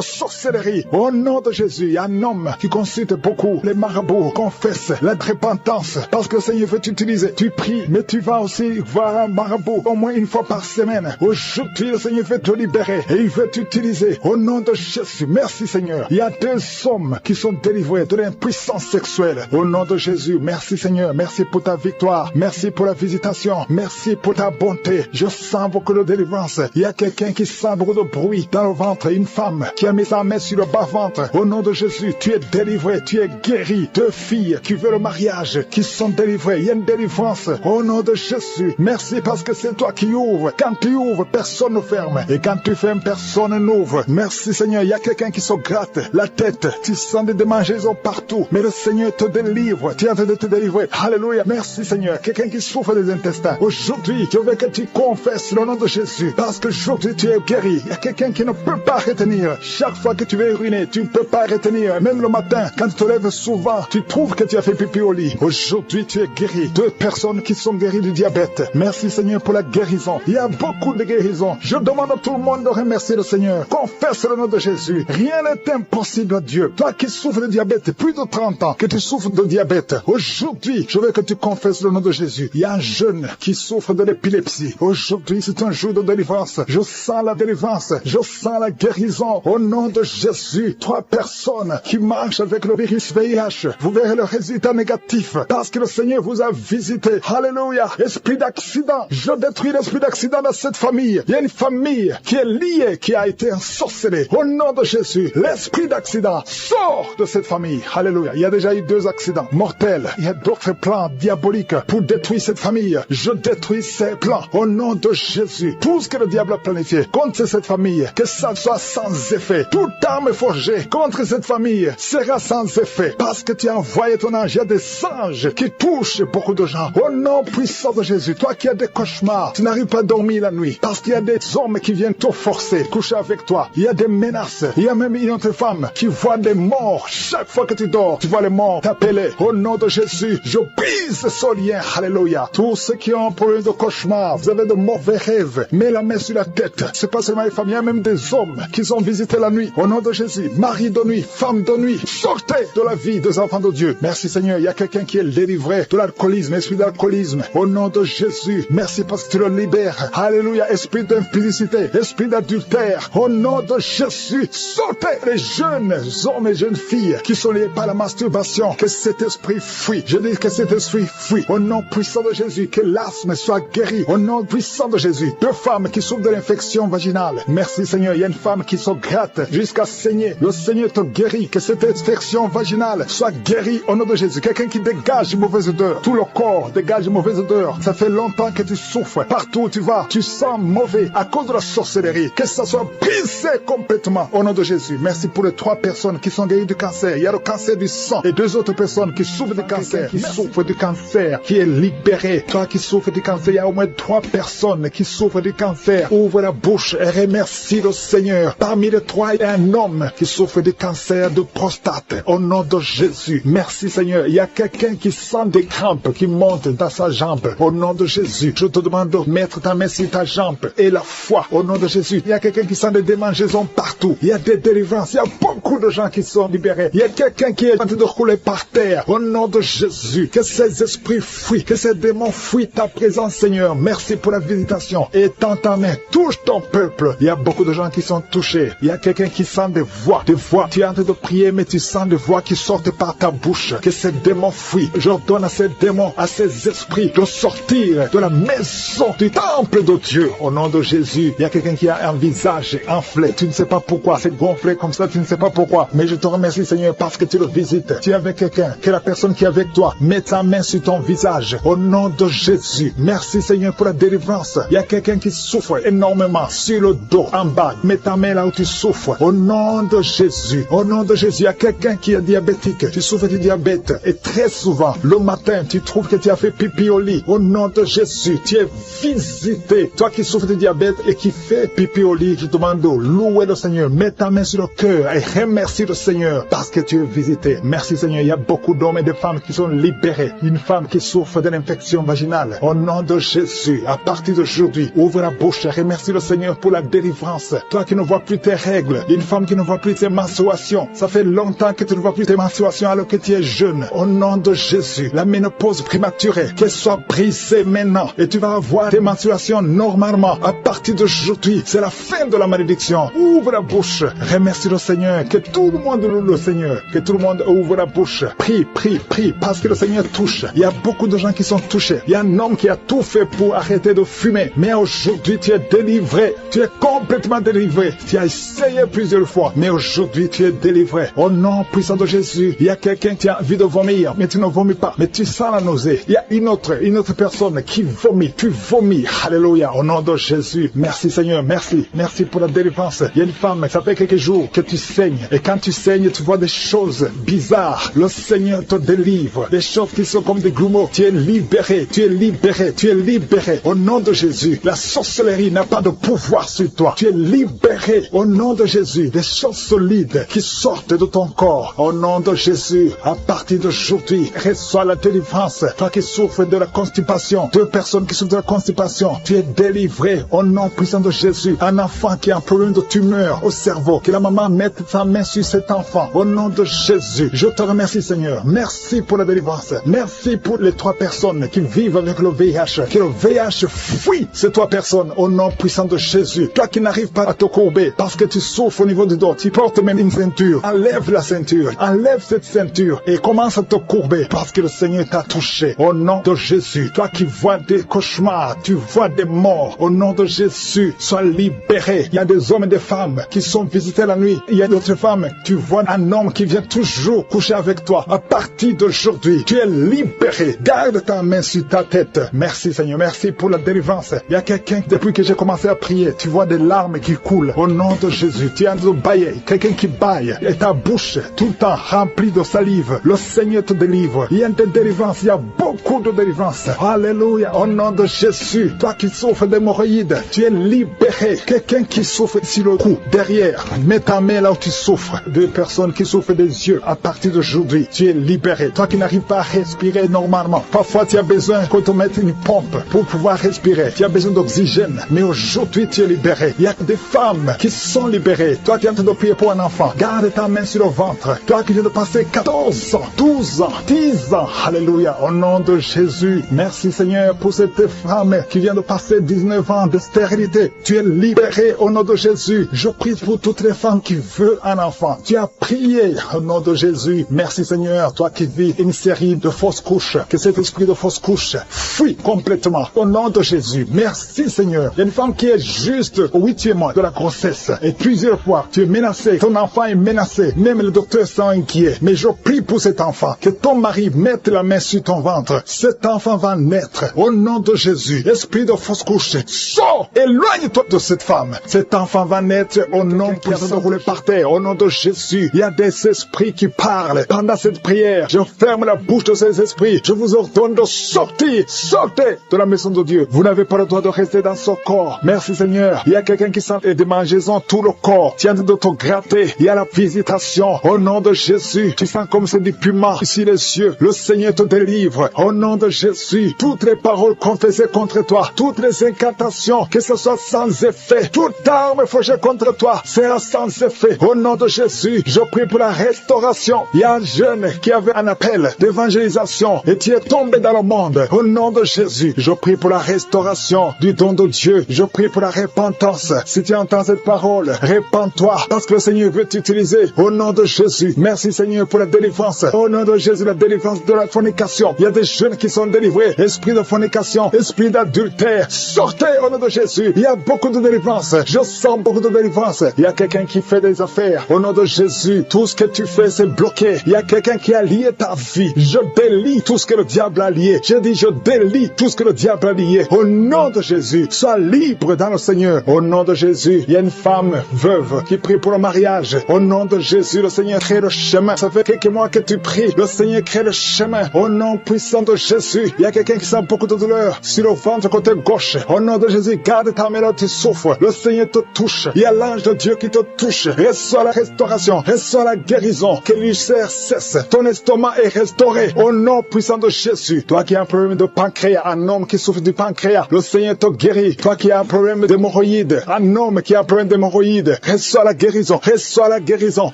sorcellerie. Au nom de Jésus, il y a un homme qui consulte beaucoup les marabouts, confesse la repentance parce que le Seigneur veut t'utiliser. Tu pries, mais tu vas aussi voir un marabout au moins une fois par semaine. Aujourd'hui, le Seigneur veut te libérer et il veut t'utiliser. Au nom de Jésus, merci Seigneur. Il y a 2 hommes qui sont délivrés de l'impuissance sexuelle. Au nom de Jésus, merci Seigneur. Merci pour ta victoire. Merci pour la visitation. Merci pour ta bonté. Je sens beaucoup de délivrance. Il y a quelqu'un qui sent beaucoup de bruit dans le ventre. Une femme qui a mis sa main sur le bas-ventre. Au nom de Jésus, tu es délivré. Tu es guéri. 2 filles qui veulent le mariage, qui sont délivrées. Il y a une délivrance. Au nom de Jésus, merci parce que c'est toi qui ouvres. Quand tu ouvres, personne ne ferme. Et quand tu fermes, personne n'ouvre. Merci Seigneur. Il y a quelqu'un qui se gratte la tête. Tu sens des démangeaisons partout. Mais le Seigneur te délivre. Tu es en train de te délivrer. Alléluia. Merci Seigneur. Quelqu'un qui souffre des intestins. Aujourd'hui, je veux que tu confesses le nom de Jésus. Parce que aujourd'hui, tu es guéri. Il y a quelqu'un qui ne peut pas retenir. Chaque fois que tu veux uriner, tu ne peux pas retenir. Même le matin, quand tu te lèves souvent, tu trouves que tu as fait pipi au lit. Aujourd'hui, tu es guéri. 2 personnes qui sont guéries du diabète. Merci Seigneur pour la guérison. Il y a beaucoup de guérisons. Je demande à tout le monde de remercier le Seigneur. Confesse le nom de Jésus. Rien n'est impossible à Dieu. Toi qui souffres de diabète, plus de 30 ans que tu souffres de diabète, aujourd'hui, je veux que tu confesses le nom de Jésus. Il y a un jeune qui souffre de l'épilepsie. Aujourd'hui, c'est un jour de délivrance. Je sens la délivrance. Je sens la guérison. Au nom de Jésus, 3 personnes qui marchent avec le virus VIH. Vous verrez le résultat négatif parce que le Seigneur vous a visité. Alléluia. Esprit d'accident. Je détruis l'esprit d'accident dans cette famille. Il y a une famille qui est liée, qui a été ensorcelée. Au nom de Jésus, l'esprit d'accident sort de cette famille. Alléluia. Il y a déjà eu 2 accidents mortels. Il y a d'autres plans diaboliques pour détruire cette famille. Je détruis ces plans. Au nom de Jésus, tout ce que le diable a planifié contre cette famille, que ça soit sans effet. Toute arme forgée contre cette famille sera sans effet. Parce que tu as envoyé ton ange. Il y a des anges qui touchent beaucoup de gens. Au nom puissant de Jésus, toi qui as des cauchemars, tu n'arrives pas à dormir la nuit. Parce qu'il y a des hommes qui viennent te forcer, coucher avec toi. Il y a des menaces. Il y a même une autre femme qui voit des morts. Chaque fois que tu dors, tu vois les morts t'appeler. Au nom de Jésus, je brise ce lien. Alléluia. Tous ceux qui ont un problème de cauchemar, vous avez de mauvais rêves, mets la main sur la tête. C'est pas seulement les femmes, il y a même des hommes qui sont visités la nuit. Au nom de Jésus, mari de nuit, femme de nuit, sortez de la vie des enfants de Dieu. Merci Seigneur. Il y a quelqu'un qui est délivré de l'alcoolisme, esprit d'alcoolisme. Au nom de Jésus, merci parce que tu le libères. Alléluia. Esprit d'impudicité, esprit d'adultère. Au nom de Jésus, sortez les jeunes hommes et jeunes filles qui sont liés par la masturbation. Que cet esprit fuit. Je dis que cet esprit fuit. Au nom puissant de Jésus, que l'asthme soit guéri. Au nom puissant de Jésus. 2 femmes qui souffrent de l'infection vaginale. Merci Seigneur. Il y a une femme qui se gratte jusqu'à saigner. Le Seigneur te guérit. Que cette infection vaginale soit guérie au nom de Jésus. Quelqu'un qui dégage une mauvaise odeur. Tout le corps dégage une mauvaise odeur. Ça fait longtemps que tu souffres. Partout où tu vas, tu sens mauvais à cause de la sorcellerie. Que ça soit brisé complètement au nom de Jésus. Merci pour les 3 personnes qui sont guéries du cancer. Il y a le cancer du sang et 2 autres personnes qui souffrent du cancer. Qui souffrent du cancer, qui est libéré. Toi qui souffres du cancer, il y a au moins 3 personnes qui souffrent du cancer. Ouvre la bouche et remercie le Seigneur. Parmi les 3, il y a un homme qui souffre du cancer de prostate. Au nom de Jésus. Merci Seigneur. Il y a quelqu'un qui sent des crampes qui montent dans sa jambe. Au nom de Jésus, je te demande de mettre ta main sur ta jambe et la foi. Au nom de Jésus. Il y a quelqu'un qui sent des démangeaisons partout. Il y a des délivrances. Il y a beaucoup de gens qui sont libérés. Il y a quelqu'un qui est en train de rouler par terre. Au nom de Jésus. Que ces esprits fuient. Que ces démons fuient ta présence. présence, Seigneur. Merci pour la visitation. Étends ta main, touche ton peuple. Il y a beaucoup de gens qui sont touchés. Il y a quelqu'un qui sent des voix. Tu es en train de prier, mais tu sens des voix qui sortent par ta bouche. Que ces démons fuient. J'ordonne à ces démons, à ces esprits de sortir de la maison du temple de Dieu. Au nom de Jésus, il y a quelqu'un qui a un visage enflé. Tu ne sais pas pourquoi. C'est gonflé comme ça, tu ne sais pas pourquoi. Mais je te remercie, Seigneur, parce que tu le visites. Tu es avec quelqu'un, que la personne qui est avec toi met ta main sur ton visage. Au nom de Jésus. Merci, Seigneur, pour la délivrance. Il y a quelqu'un qui souffre énormément sur le dos, en bas. Mets ta main là où tu souffres. Au nom de Jésus. Au nom de Jésus. Il y a quelqu'un qui est diabétique. Tu souffres du diabète. Et très souvent, le matin, tu trouves que tu as fait pipi au lit. Au nom de Jésus, tu es visité. Toi qui souffres du diabète et qui fais pipi au lit, je te demande de louer le Seigneur. Mets ta main sur le cœur et remercie le Seigneur parce que tu es visité. Merci, Seigneur. Il y a beaucoup d'hommes et de femmes qui sont libérés. Une femme qui souffre d'une infection vaginale. Au nom de Jésus, à partir d'aujourd'hui, ouvre la bouche et remercie le Seigneur pour la délivrance. Toi qui ne vois plus tes règles, une femme qui ne voit plus tes menstruations. Ça fait longtemps que tu ne vois plus tes menstruations alors que tu es jeune. Au nom de Jésus, la ménopause prématurée, qu'elle soit brisée maintenant. Et tu vas avoir tes menstruations normalement. À partir d'aujourd'hui, c'est la fin de la malédiction. Ouvre la bouche. Remercie le Seigneur. Que tout le monde loue le Seigneur. Que tout le monde ouvre la bouche. Prie, prie, prie. Parce que le Seigneur touche. Il y a beaucoup de gens qui sont touchés. Il y a un homme qui a tout fait pour arrêter de fumer. Mais aujourd'hui, tu es délivré. Tu es complètement délivré. Tu as essayé plusieurs fois. Mais aujourd'hui, tu es délivré. Au nom puissant de Jésus, il y a quelqu'un qui a envie de vomir. Mais tu ne vomis pas. Mais tu sens la nausée. Il y a une autre personne qui vomit. Tu vomis. Alléluia. Au nom de Jésus. Merci Seigneur. Merci. Merci pour la délivrance. Il y a une femme, ça fait quelques jours que tu saignes. Et quand tu saignes, tu vois des choses bizarres. Le Seigneur te délivre. Des choses qui sont comme des grumeaux. Tu es libéré. Tu es libéré. Tu es libéré. Au nom de Jésus. La sorcellerie n'a pas de pouvoir sur toi. Tu es libéré. Au nom de Jésus. Des choses solides qui sortent de ton corps. Au nom de Jésus. À partir d'aujourd'hui, reçois la délivrance. Toi qui souffres de la constipation. 2 personnes qui souffrent de la constipation. Tu es délivré. Au nom puissant de Jésus. Un enfant qui a un problème de tumeur au cerveau. Que la maman mette sa main sur cet enfant. Au nom de Jésus. Je te remercie Seigneur. Merci pour la délivrance. Merci pour les 3 personnes qui vivent avec le VIH. Que le VIH fuit ces 3 personnes. Au nom puissant de Jésus. Toi qui n'arrives pas à te courber parce que tu souffres au niveau du dos. Tu portes même une ceinture. Enlève la ceinture. Enlève cette ceinture. Et commence à te courber parce que le Seigneur t'a touché. Au nom de Jésus. Toi qui vois des cauchemars. Tu vois des morts. Au nom de Jésus. Sois libéré. Il y a des hommes et des femmes qui sont visités la nuit. Il y a d'autres femmes. Tu vois un homme qui vient toujours coucher avec toi. À partir d'aujourd'hui, tu es libéré. Garde ta main sur ta tête. Merci Seigneur. Merci pour la délivrance. Il y a quelqu'un, depuis que j'ai commencé à prier, tu vois des larmes qui coulent. Au nom de Jésus. Tu es en train de bailler. Quelqu'un qui baille. Et ta bouche, tout le temps remplie de salive. Le Seigneur te délivre. Il y a des délivrances. Il y a beaucoup de délivrances. Alléluia. Au nom de Jésus. Toi qui souffres d'hémorroïdes, tu es libéré. Quelqu'un qui souffre sur le cou, derrière, mets ta main là où tu souffres. 2 personnes qui souffrent des yeux, à partir d'aujourd'hui, tu es libéré. Toi qui n'arrives pas à respirer normalement, parfois tu as besoin qu'on te mette une pompe pour pouvoir respirer. Tu as besoin d'oxygène, mais aujourd'hui tu es libéré. Il y a des femmes qui sont libérées. Toi qui es en train de prier pour un enfant, garde ta main sur le ventre. Toi qui viens de passer 14 ans, 12 ans, 10 ans, alléluia, au nom de Jésus. Merci Seigneur pour cette femme qui vient de passer 19 ans de stérilité. Tu es libéré au nom de Jésus. Je prie pour toutes les femmes qui veulent un enfant. Tu as prié au nom de Jésus. Merci Seigneur, toi qui vis une série de fausses couches, que cet esprit de fausses couches fuit complètement au nom de Jésus. Merci Seigneur. Il y a une femme qui est juste au 8e mois de la grossesse et plusieurs fois tu es menacé, ton enfant est menacé, même le docteur sont inquiets. Mais je prie pour cet enfant, que ton mari mette la main sur ton ventre. Cet enfant va naître au nom de Jésus. Esprit de fausse couche, sors, éloigne-toi de cette femme. Cet enfant va naître au nom puissant de rouler par terre, au nom de Jésus. Il y a des esprits qui parlent. Pendant cette prière, je ferme la bouche de ces esprits. Je vous ordonne de sortir. Sortez de la maison de Dieu. Vous n'avez pas le droit de rester dans ce corps. Merci Seigneur. Il y a quelqu'un quelqu'un qui sent des démangeaisons tout le corps. Tu es en train de te gratter. Il y a la visitation. Au nom de Jésus, tu sens comme c'est du piment ici les yeux. Le Seigneur te délivre. Au nom de Jésus, toutes les paroles confessées contre toi, toutes les incantations, que ce soit sans effet, toute arme forgée contre toi sera sans effet. Au nom de Jésus, je prie pour la restauration. Il y a un jeune qui avait un appel d'évangélisation et tu es tombé dans le monde. Au nom de Jésus, je prie pour la restauration du don de Dieu. Je prie pour la repentance. Si tu entends cette parole, répands-toi parce que le Seigneur veut t'utiliser. Au nom de Jésus, merci Seigneur pour la délivrance. Au nom de Jésus, la délivrance de la fornication. Il y a des jeunes qui sont délivrés. Esprit de fornication, esprit d'adultère, sortez au nom de Jésus. Il y a beaucoup de délivrance. Je sens beaucoup de délivrance. Il y a quelqu'un qui fait des affaires. Au nom de Jésus, tout ce que tu fais, c'est bloqué. Il y a quelqu'un qui a lié ta vie. Je délie tout ce que le diable a lié. Je dis, je délie tout ce que le diable a lié. Au nom de Jésus, sois libre dans le Seigneur. Au nom de Jésus, il y a une femme veuve qui prie pour le mariage. Au nom de Jésus, le Seigneur crée le chemin. Ça fait quelques mois que tu pries. Le Seigneur crée le chemin. Au nom puissant de Jésus, il y a quelqu'un qui sent beaucoup de douleur sur le ventre côté gauche. Au nom de Jésus, garde ta main là, tu souffres. Le Seigneur te touche. Il y a l'ange de Dieu qui te touche. Reçois la restauration. Reçois la guérison. Que l'ulcère cesse. Ton estomac est restauré. Au nom puissant de Jésus. Toi qui as un problème de pancréas, un homme qui souffre du pancréas, le Seigneur te guérit. Toi qui as un problème d'hémorroïdes, un homme qui a un problème d'hémorroïdes, reçois la guérison. Reçois la guérison.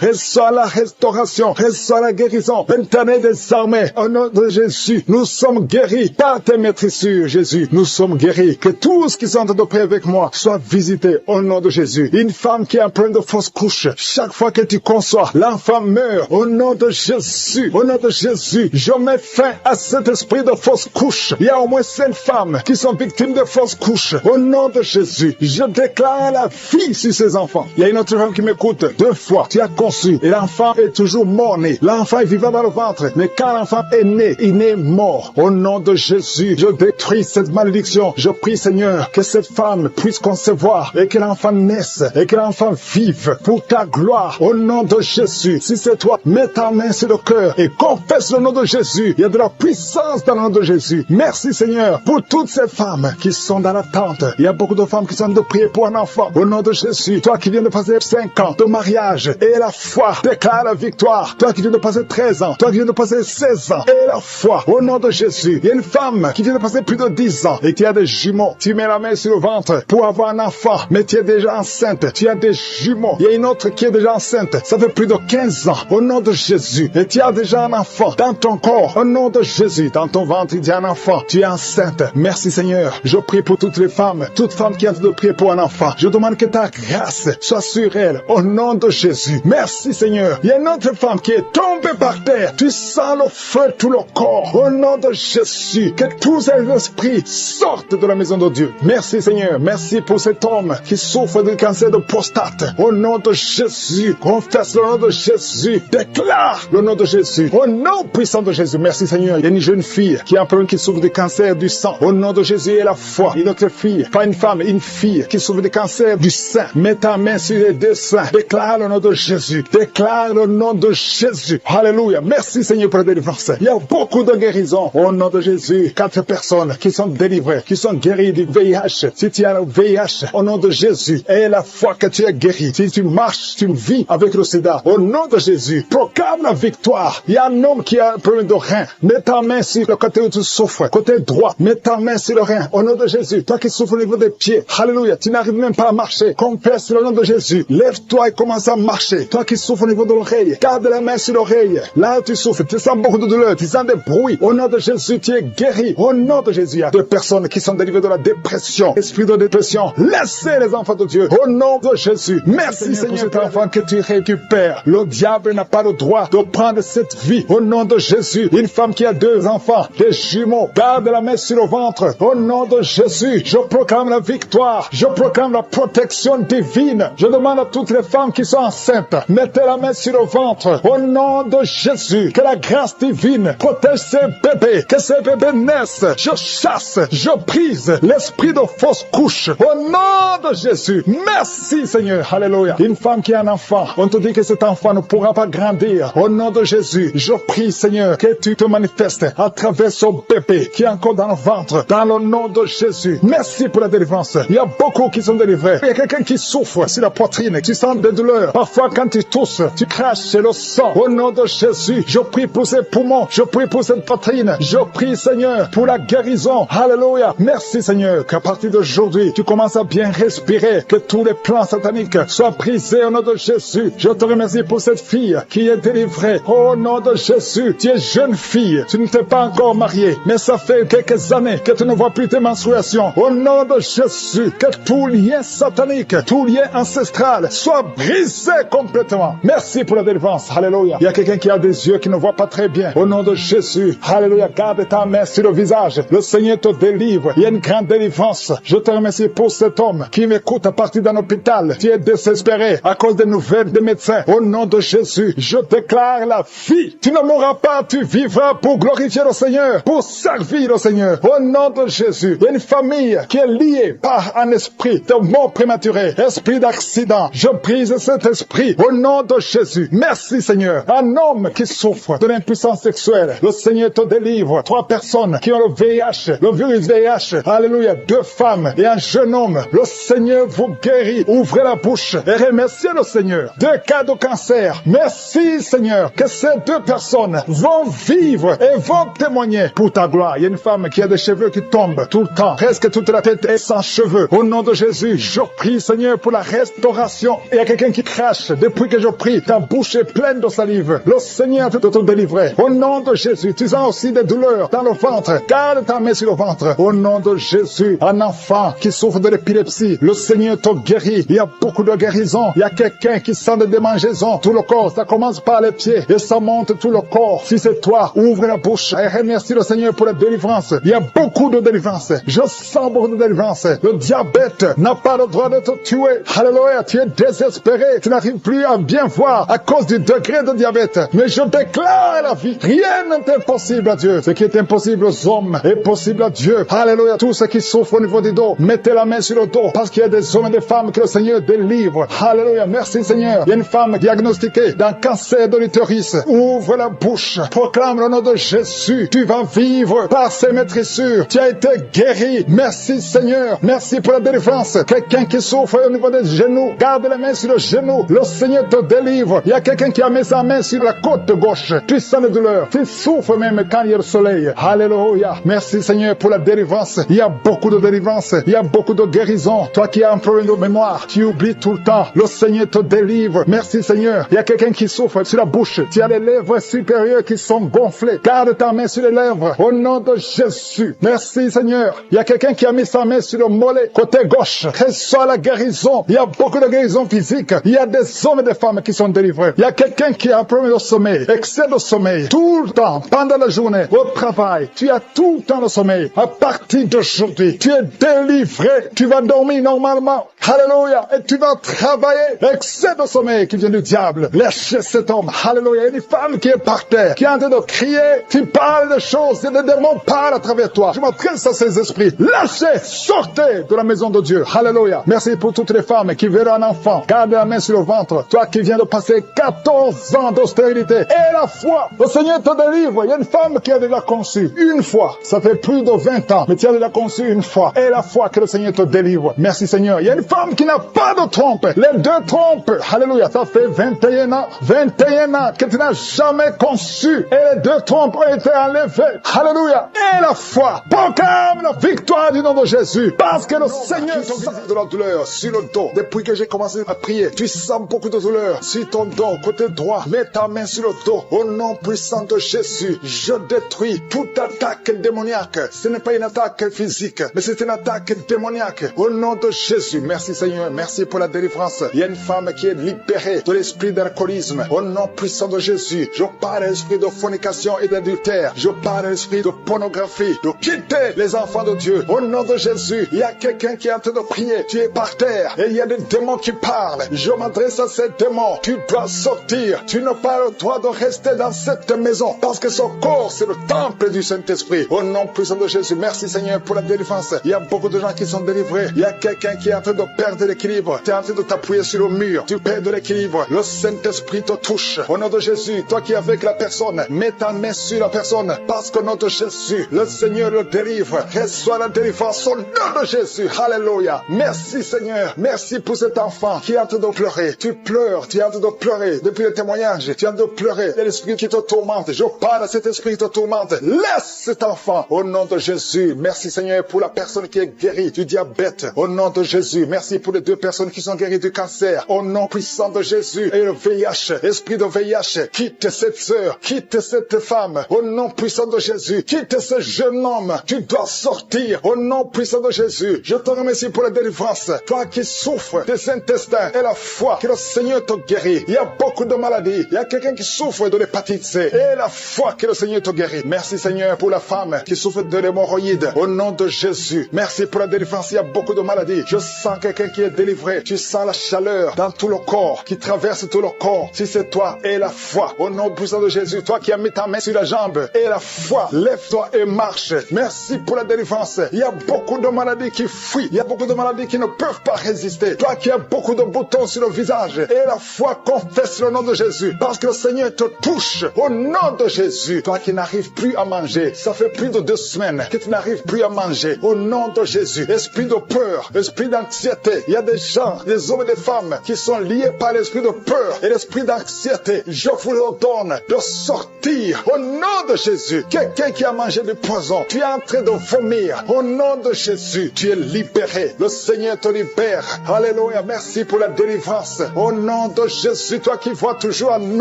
Reçois la restauration. Reçois la guérison. L'Éternel des armées, au nom de Jésus, nous sommes guéris par tes maîtrissures, Jésus. Nous sommes guéris. Que tous qui sont en train de prier avec moi soient visités au nom de Jésus. Une femme qui a un problème de fausse couche, chaque fois que tu conçois, l'enfant meurt. Au nom de Jésus, au nom de Jésus, je mets fin à cet esprit de fausse couche. Il y a au moins 5 femmes qui sont victimes de fausse couche. Au nom de Jésus, je déclare la vie sur ces enfants. Il y a une autre femme qui m'écoute. 2 fois, tu as conçu et l'enfant est toujours mort-né. L'enfant est vivant dans le ventre, mais quand l'enfant est né, il est mort. Au nom de Jésus, je détruis cette malédiction. Je prie, Seigneur, que cette femme puisse concevoir et que l'enfant naisse et que l'enfant vive pour ta gloire. Au nom de Jésus, si c'est toi, mets ta main sur le cœur et confesse le nom de Jésus. Il y a de la puissance dans le nom de Jésus. Merci, Seigneur, pour toutes ces femmes qui sont dans l'attente. Il y a beaucoup de femmes qui sont de prier pour un enfant. Au nom de Jésus, toi qui viens de passer 5 ans de mariage et la foi déclare la victoire. Toi qui viens de passer 13 ans, toi qui viens de passer 16 ans et la foi. Au nom de Jésus, il y a une femme qui vient de passer plus de 10 ans et qui a des jumeaux. Tu mets la main sur le ventre pour avoir un enfant, mais tu es déjà enceinte. Tu as des jumeaux. Il y a une autre qui est déjà enceinte. Ça fait plus de 15 ans. Au nom de Jésus. Et tu as déjà un enfant dans ton corps. Au nom de Jésus. Dans ton ventre, il y a un enfant. Tu es enceinte. Merci Seigneur. Je prie pour toutes les femmes. Toutes femmes qui ont de prier pour un enfant. Je demande que ta grâce soit sur elles. Au nom de Jésus. Merci Seigneur. Il y a une autre femme qui est tombée par terre. Tu sens le feu tout le corps. Au nom de Jésus. Que tous ces esprits sortent de la maison de Dieu. Merci Seigneur. Merci pour cet homme qui souffre du cancer de prostate. Au nom de Jésus. Confesse le nom de Jésus. Déclare le nom de Jésus. Au nom puissant de Jésus. Merci Seigneur. Il y a une jeune fille qui a un problème qui souffre du cancer du sang. Au nom de Jésus et la foi. Une autre fille, pas une femme, une fille qui souffre du cancer du sein. Mets ta main sur les 2 seins. Déclare le nom de Jésus. Déclare le nom de Jésus. Alléluia. Merci Seigneur pour la délivrance. Il y a beaucoup de guérisons. Au nom de Jésus. 4 personnes qui sont délivrées, qui sont guéries du VIH. Si tu as le VIH, au nom de Jésus, et la foi que tu es guéri. Si tu marches, tu vis avec le sida. Au nom de Jésus, proclame la victoire. Il y a un homme qui a un problème de rein. Mets ta main sur le côté où tu souffres. Côté droit, mets ta main sur le rein. Au nom de Jésus, toi qui souffres au niveau des pieds. Alléluia. Tu n'arrives même pas à marcher. Confesse le nom de Jésus. Lève-toi et commence à marcher. Toi qui souffres au niveau de l'oreille, garde la main sur l'oreille. Là où tu souffres, tu sens beaucoup de douleur, tu sens des bruits. Au nom de Jésus, tu es guéri. Au nom de Jésus, il y a 2 personnes qui sont délivrées de la dépression. Esprit de dépression, laissez les enfants de Dieu. Au nom de Jésus. Merci Seigneur pour cet enfant que tu récupères. Le diable n'a pas le droit de prendre cette vie. Au nom de Jésus. Une femme qui a 2 enfants, des jumeaux, garde la main sur le ventre. Au nom de Jésus, je proclame la victoire. Je proclame la protection divine. Je demande à toutes les femmes qui sont enceintes, mettez la main sur le ventre. Au nom de Jésus, que la grâce divine protège ces bébés, que ces bébés naissent. Je chasse, je brise l'esprit de fausse couche. Au nom de Jésus. Merci Seigneur. Alléluia. Une femme qui a un enfant, on te dit que cet enfant ne pourra pas grandir. Au nom de Jésus, je prie Seigneur que tu te manifestes à travers ce bébé qui est encore dans le ventre. Dans le nom de Jésus. Merci pour la délivrance. Il y a beaucoup qui se sont délivrés. Il y a quelqu'un qui souffre sur la poitrine, tu sens des douleurs. Parfois, quand tu tousses, tu craches le sang. Au nom de Jésus, je prie pour ces poumons, je prie pour cette poitrine. Je prie, Seigneur, pour la guérison. Alléluia. Merci, Seigneur, qu'à partir d'aujourd'hui, tu commences à bien respirer, que tous les plans sataniques soient brisés au nom de Jésus. Je te remercie pour cette fille qui est délivrée. Au nom de Jésus, tu es jeune fille, tu ne t'es pas encore mariée, mais ça fait quelques années que tu ne vois plus tes menstruations. Au nom de Jésus, que tout lien satanique, tout lien ancestral soit brisé complètement. Merci pour la délivrance. Alléluia. Il y a quelqu'un qui a des yeux qui ne voit pas très bien. Au nom de Jésus, alléluia, garde ta main sur le visage. Le Seigneur te délivre. Il y a une grande délivrance. Je te remercie pour cet homme qui m'écoute à partir d'un hôpital. Tu es désespéré à cause des nouvelles des médecins. Au nom de Jésus, je déclare la vie. Tu ne mourras pas, tu vivras pour glorifier le Seigneur, pour servir le Seigneur. Au nom de Jésus, il y a une famille qui est liée par un esprit de mort prématurée, esprit d'accident. Je brise cet esprit au nom de Jésus. Merci Seigneur. Un homme qui souffre de l'impuissance sexuelle, le Seigneur te délivre. 3 personnes qui ont le VIH, le virus VIH. Alléluia. 2 femmes et un jeune homme. Le Seigneur vous guérit. Ouvrez la bouche et remerciez le Seigneur. 2 cas de cancer. Merci Seigneur que ces 2 personnes vont vivre et vont témoigner pour ta gloire. Il y a une femme qui a des cheveux qui tombent tout le temps. Presque toute la tête est sans cheveux. Au nom de Jésus, je prie Seigneur pour la restauration. Il y a quelqu'un qui crache. Depuis que je prie, ta bouche est pleine de salive. Le Seigneur te délivrer. Au nom de Jésus, tu sens aussi des douleurs dans le ventre. Garde ta main sur le ventre. Au nom de Jésus, un enfant qui souffre de l'épilepsie, le Seigneur te guérit. Il y a beaucoup de guérisons. Il y a quelqu'un qui sent des démangeaisons. Tout le corps, ça commence par les pieds et ça monte tout le corps. Si c'est toi, ouvre la bouche et remercie le Seigneur pour la délivrance. Il y a beaucoup de délivrance. Je sens beaucoup de délivrance. Le diabète n'a pas le droit de te tuer. Alléluia, tu es désespéré. Tu n'arrives plus à bien voir à cause du degré de diabète. Mais je déclare la vie. Rien n'est impossible à Dieu. Ce qui est impossible aux hommes est possible à Dieu. Alléluia. Tous ceux qui souffrent au niveau du dos, mettez la main sur le dos parce qu'il y a des hommes et des femmes que le Seigneur délivre. Alléluia. Merci Seigneur. Il y a une femme diagnostiquée d'un cancer de l'utérus. Ouvre la bouche. Proclame le nom de Jésus. Tu vas vivre par ses maîtrissures. Tu as été guéri. Merci Seigneur. Merci pour la délivrance. Quelqu'un qui souffre au niveau des genoux, garde la main sur le genou. Le Seigneur te délivre. Il y a quelqu'un qui a mis sa main sur la côte gauche. Tu sens la douleur. Tu souffres même quand il y a le soleil. Alléluia. Merci Seigneur pour la délivrance. Il y a beaucoup de délivrance. Il y a beaucoup de guérison. Toi qui as un problème de mémoire, tu oublies tout le temps. Le Seigneur te délivre. Merci Seigneur. Il y a quelqu'un qui souffre sur la bouche. Tu as les lèvres supérieures qui sont gonflées. Garde ta main sur les lèvres. Au nom de Jésus. Merci Seigneur. Il y a quelqu'un qui a mis sa main sur le mollet côté gauche. Que soit la guérison. Il y a beaucoup de guérison physique. Il y a des hommes et des femmes qui sont délivrés. Il y a quelqu'un qui a un problème de sommeil. Excès de sommeil. Tout le temps. Pendant la journée. Au travail. Tu as tout le temps le sommeil. À partir d'aujourd'hui, tu es délivré. Tu vas dormir normalement. Alléluia. Et tu vas travailler. Excès de sommeil qui vient du diable. Lâchez cet homme. Alléluia. Il y a une femme qui est par terre, qui est en train de crier. Tu parles de choses et les démons parlent à travers toi. Je m'adresse à ces esprits. Lâchez. Sortez de la maison de Dieu. Alléluia. Merci pour toutes les femmes qui verront un enfant. Garde la main sur le ventre. Toi qui viens de passer 14 ans d'austérité. Et la foi. Le Seigneur te délivre. Il y a une femme qui a déjà conçu une fois. Ça fait plus de 20 ans. Mais tu as déjà conçu une fois. Et la foi que le Seigneur te délivre. Merci Seigneur. Il y a une femme qui n'a pas de trompe. Les 2 trompes. Alléluia. Ça fait 21 ans. 21 ans que tu n'as jamais conçu. Et les 2 trompes ont été enlevées. Alléluia. Et la foi. Proclame la victoire du nom de Jésus. Parce que le Seigneur te sent de la douleur sur le dos. Depuis que j'ai commencé à prier, tu sens beaucoup de douleur sur ton dos, côté droit. Mets ta main sur le dos. Au nom puissant de Jésus, je détruis toute attaque démoniaque. Ce n'est pas une attaque physique, mais c'est une attaque démoniaque. Au nom de Jésus, merci Seigneur, merci pour la délivrance. Il y a une femme qui est libérée de l'esprit d'alcoolisme. Au nom puissant de Jésus, je parle à l'esprit de fornication et d'adultère. Je parle à l'esprit de pornographie, de quitter les enfants de Dieu. Au nom de Jésus, il y a quelqu'un qui est en train de prier. Tu es par terre et il y a des démons qui parlent. Je m'adresse à ces démons. Tu dois sortir. Tu n'as pas le droit de rester dans cette maison parce que ce corps, c'est le temple du Saint-Esprit. Au nom puissant de Jésus, merci Seigneur pour la délivrance. Il y a beaucoup de gens qui sont délivrés. Il y a quelqu'un qui est en train de perdre l'équilibre. Tu es en train de t'appuyer sur le mur. Tu perds de l'équilibre. Le Saint-Esprit te touche. Au nom de Jésus, toi qui es avec la personne, mets ta main sur la personne. Parce qu'au nom de Jésus, le Seigneur le délivre. Reçois la délivrance au nom de Jésus. Alléluia. Merci Seigneur. Merci pour cet enfant qui est en train de pleurer. Tu pleures. Tu es en train de pleurer. Depuis le témoignage, tu es en train de pleurer. C'est l'esprit qui te tourmente. Je parle à cet esprit qui te tourmente. Laisse cet enfant. Au nom de Jésus. Merci Seigneur pour la personne qui est guérie du diabète. Au nom de Jésus. Merci pour les 2 personnes qui sont guéries du cancer. Au nom puissant de Jésus. Et le VIH, esprit de VIH, quitte cette sœur, quitte cette femme. Au nom puissant de Jésus. Quitte ce jeune homme. Tu dois sortir. Au nom puissant de Jésus. Je te remercie pour la délivrance. Toi qui souffres des intestins et la foi, que le Seigneur te guérit. Il y a beaucoup de maladies. Il y a quelqu'un qui souffre de l'hépatite C. Et la foi, que le Seigneur te guérit. Merci Seigneur pour la femme qui souffre de l'hémorroïde. Au nom de Jésus. Merci pour la délivrance. Il y a beaucoup de maladies. Je sens quelqu'un qui est délivré. Tu sens la chaleur dans tout le corps, qui traverse tout le corps. Si c'est toi, et la foi. Au nom puissant de Jésus. Toi qui as mis ta main sur la jambe, et la foi. Lève-toi et marche. Merci pour la délivrance. Il y a beaucoup de maladies qui fuient. Il y a beaucoup de maladies qui ne peuvent pas résister. Toi qui as beaucoup de boutons sur le visage, et la foi, confesse le nom de Jésus. Parce que le Seigneur te touche. Au nom de Jésus. Toi qui n'arrives plus à manger. Ça fait plus de 2 semaines que tu n'arrives plus à manger. Au nom de Jésus. Esprit de peur, esprit d'anxiété. Il y a des gens, des hommes et des femmes qui sont liés par l'esprit de peur et l'esprit d'anxiété. Je vous ordonne de sortir au nom de Jésus. Quelqu'un qui a mangé du poison, tu es en train de vomir. Au nom de Jésus, tu es libéré. Le Seigneur te libère. Alléluia. Merci pour la délivrance. Au nom de Jésus, toi qui vois toujours un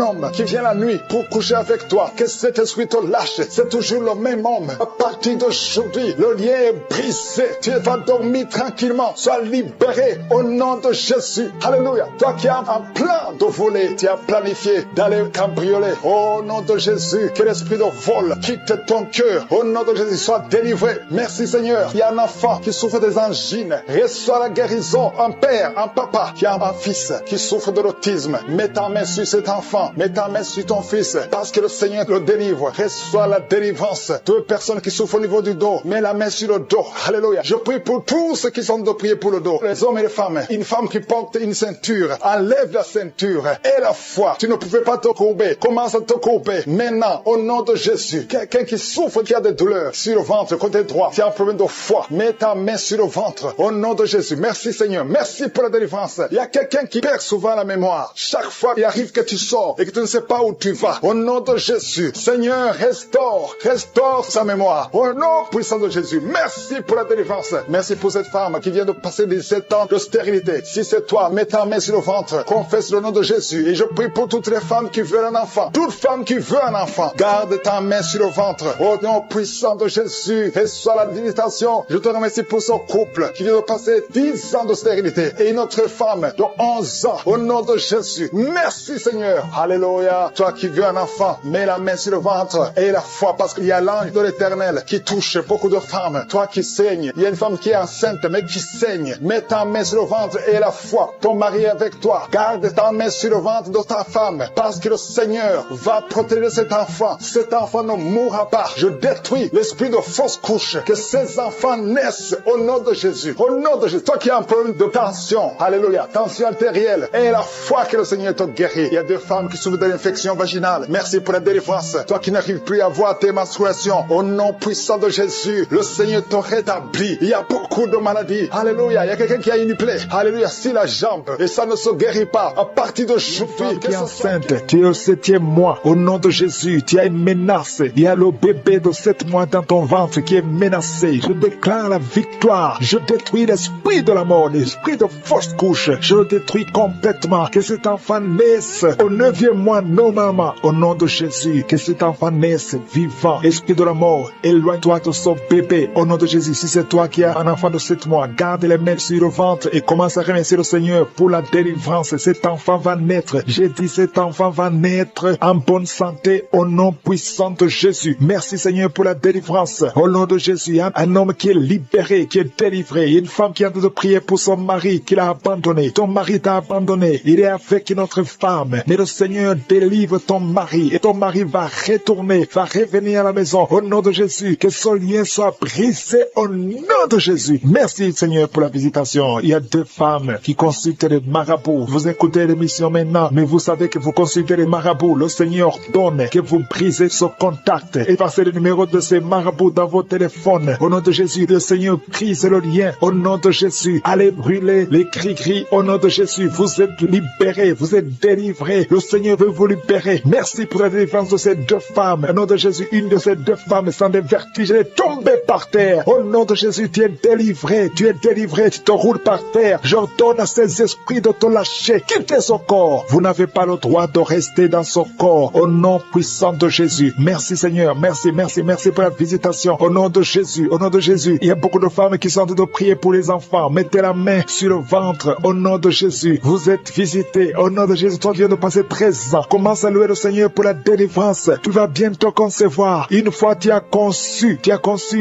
homme qui vient la nuit pour coucher avec toi, que cet esprit te lâche. C'est toujours le même homme. À partir d'aujourd'hui, le lien est brisé. Tu vas dormir tranquillement. Sois libéré au nom de Jésus. Alléluia. Toi qui as un plan de voler, tu as planifié d'aller cambrioler. Au nom de Jésus, que l'esprit de vol quitte ton cœur. Au nom de Jésus, sois délivré. Merci Seigneur. Il y a un enfant qui souffre des angines. Reçois la guérison. Un père, un papa qui a un fils qui souffre de l'autisme. Mets ta main sur cet enfant. Mets ta main sur ton fils. Parce que le Seigneur le délivre. Reçois la délivrance. 2 personnes qui souffrent au niveau du dos. Mets la main sur le dos. Alléluia. Je prie pour tous ceux qui sont de prier pour le dos. Les hommes et les femmes. Une femme qui porte une ceinture. Enlève la ceinture. Et la foi. Tu ne pouvais pas te courber. Commence à te courber. Maintenant, au nom de Jésus. Quelqu'un qui souffre, qui a des douleurs sur le ventre, côté droit. Tu as un problème de foi. Mets ta main sur le ventre. Au nom de Jésus. Merci Seigneur. Merci pour la délivrance. Il y a quelqu'un qui perd souvent la mémoire. Chaque fois, il arrive que tu sors et que tu ne sais pas où tu vas. Au nom de Jésus. Seigneur, restaure sa mémoire. Au nom puissant de Jésus. Merci pour la délivrance. Merci pour cette femme qui vient de passer 17 ans de stérilité. Si c'est toi, mets ta main sur le ventre. Confesse le nom de Jésus. Et je prie pour toutes les femmes qui veulent un enfant. Toute femme qui veut un enfant. Garde ta main sur le ventre. Au nom puissant de Jésus. Reçois la visitation. Je te remercie pour ce couple qui vient de passer 10 ans de stérilité. Et une autre femme de 11 ans. Au nom de Jésus. Merci Seigneur. Alléluia. Toi qui veux un enfant, mets la main sur le ventre. Et la foi, parce qu'il y a l'ange de l'Éternel qui touche beaucoup de femmes. Toi qui saignes. Il y a une femme qui est enceinte, mais qui saigne. Mets ta main sur le ventre et la foi. Ton mari est avec toi. Garde ta main sur le ventre de ta femme. Parce que le Seigneur va protéger cet enfant. Cet enfant ne mourra pas. Je détruis l'esprit de fausse couche. Que ces enfants naissent au nom de Jésus. Au nom de Jésus. Toi qui as un problème de tension. Alléluia. Tension artérielle. Et la foi que le Seigneur te guérit. Il y a 2 femmes qui souffrent de l'infection vaginale. Merci pour la délivrance. Toi qui n'arrives plus à voir tes menstruations. Au nom puissant de Jésus. Le Seigneur te rétablit. Il y a beaucoup de maladies. Alléluia. Il y a quelqu'un qui a une plaie. Alléluia. Si la jambe. Et ça ne se guérit pas. À partir d'aujourd'hui. Tu es enceinte. Tu es au 7e mois. Au nom de Jésus. Tu as une menace. Il y a le bébé de 7 mois dans ton ventre qui est menacé. Je déclare la victoire. Je détruis l'esprit de la mort. L'esprit de fausse couche. Je le détruis complètement. Que cet enfant naisse au 9e mois normalement. Au nom de Jésus. Que cet enfant naisse vivant. Esprit de la mort. Éloigne-toi de ce bébé. Au nom de Jésus. Si c'est toi qui as un enfant de 7 mois, garde les mains sur le ventre et commence à remercier le Seigneur pour la délivrance. Cet enfant va naître. J'ai dit cet enfant va naître en bonne santé au nom puissant de Jésus. Merci Seigneur pour la délivrance. Au nom de Jésus, un homme qui est libéré, qui est délivré. Une femme qui est en train de prier pour son mari qui l'a abandonné. Ton mari t'a abandonné. Il est avec une autre femme. Mais le Seigneur délivre ton mari et ton mari va retourner, va revenir à la maison. Au nom de Jésus, que son lien soit brisé au nom de Jésus. Merci Seigneur pour la visitation. l'émission. Il y a 2 femmes qui consultent les marabouts. Vous écoutez l'émission maintenant, mais vous savez que vous consultez les marabouts. Le Seigneur donne que vous brisez ce contact. Effacez le numéro de ces marabouts dans vos téléphones. Au nom de Jésus, le Seigneur brise le lien. Au nom de Jésus, allez brûler les cris-cris. Au nom de Jésus, vous êtes libérés, vous êtes délivrés. Le Seigneur veut vous libérer. Merci pour la délivrance de ces 2 femmes. Au nom de Jésus, une de ces 2 femmes sans des vertiges est tombée par terre. Au nom de Jésus, tu es délivré, tu te roules par terre. J'ordonne à ces esprits de te lâcher. Quittez son corps. Vous n'avez pas le droit de rester dans son corps. Au nom puissant de Jésus. Merci Seigneur, merci pour la visitation. Au nom de Jésus, il y a beaucoup de femmes qui sont en train de prier pour les enfants. Mettez la main sur le ventre. Au nom de Jésus, vous êtes visités. Au nom de Jésus, toi qui viens de passer 13 ans. Commence à louer le Seigneur pour la délivrance. Tu vas bientôt concevoir. Une fois tu as conçu,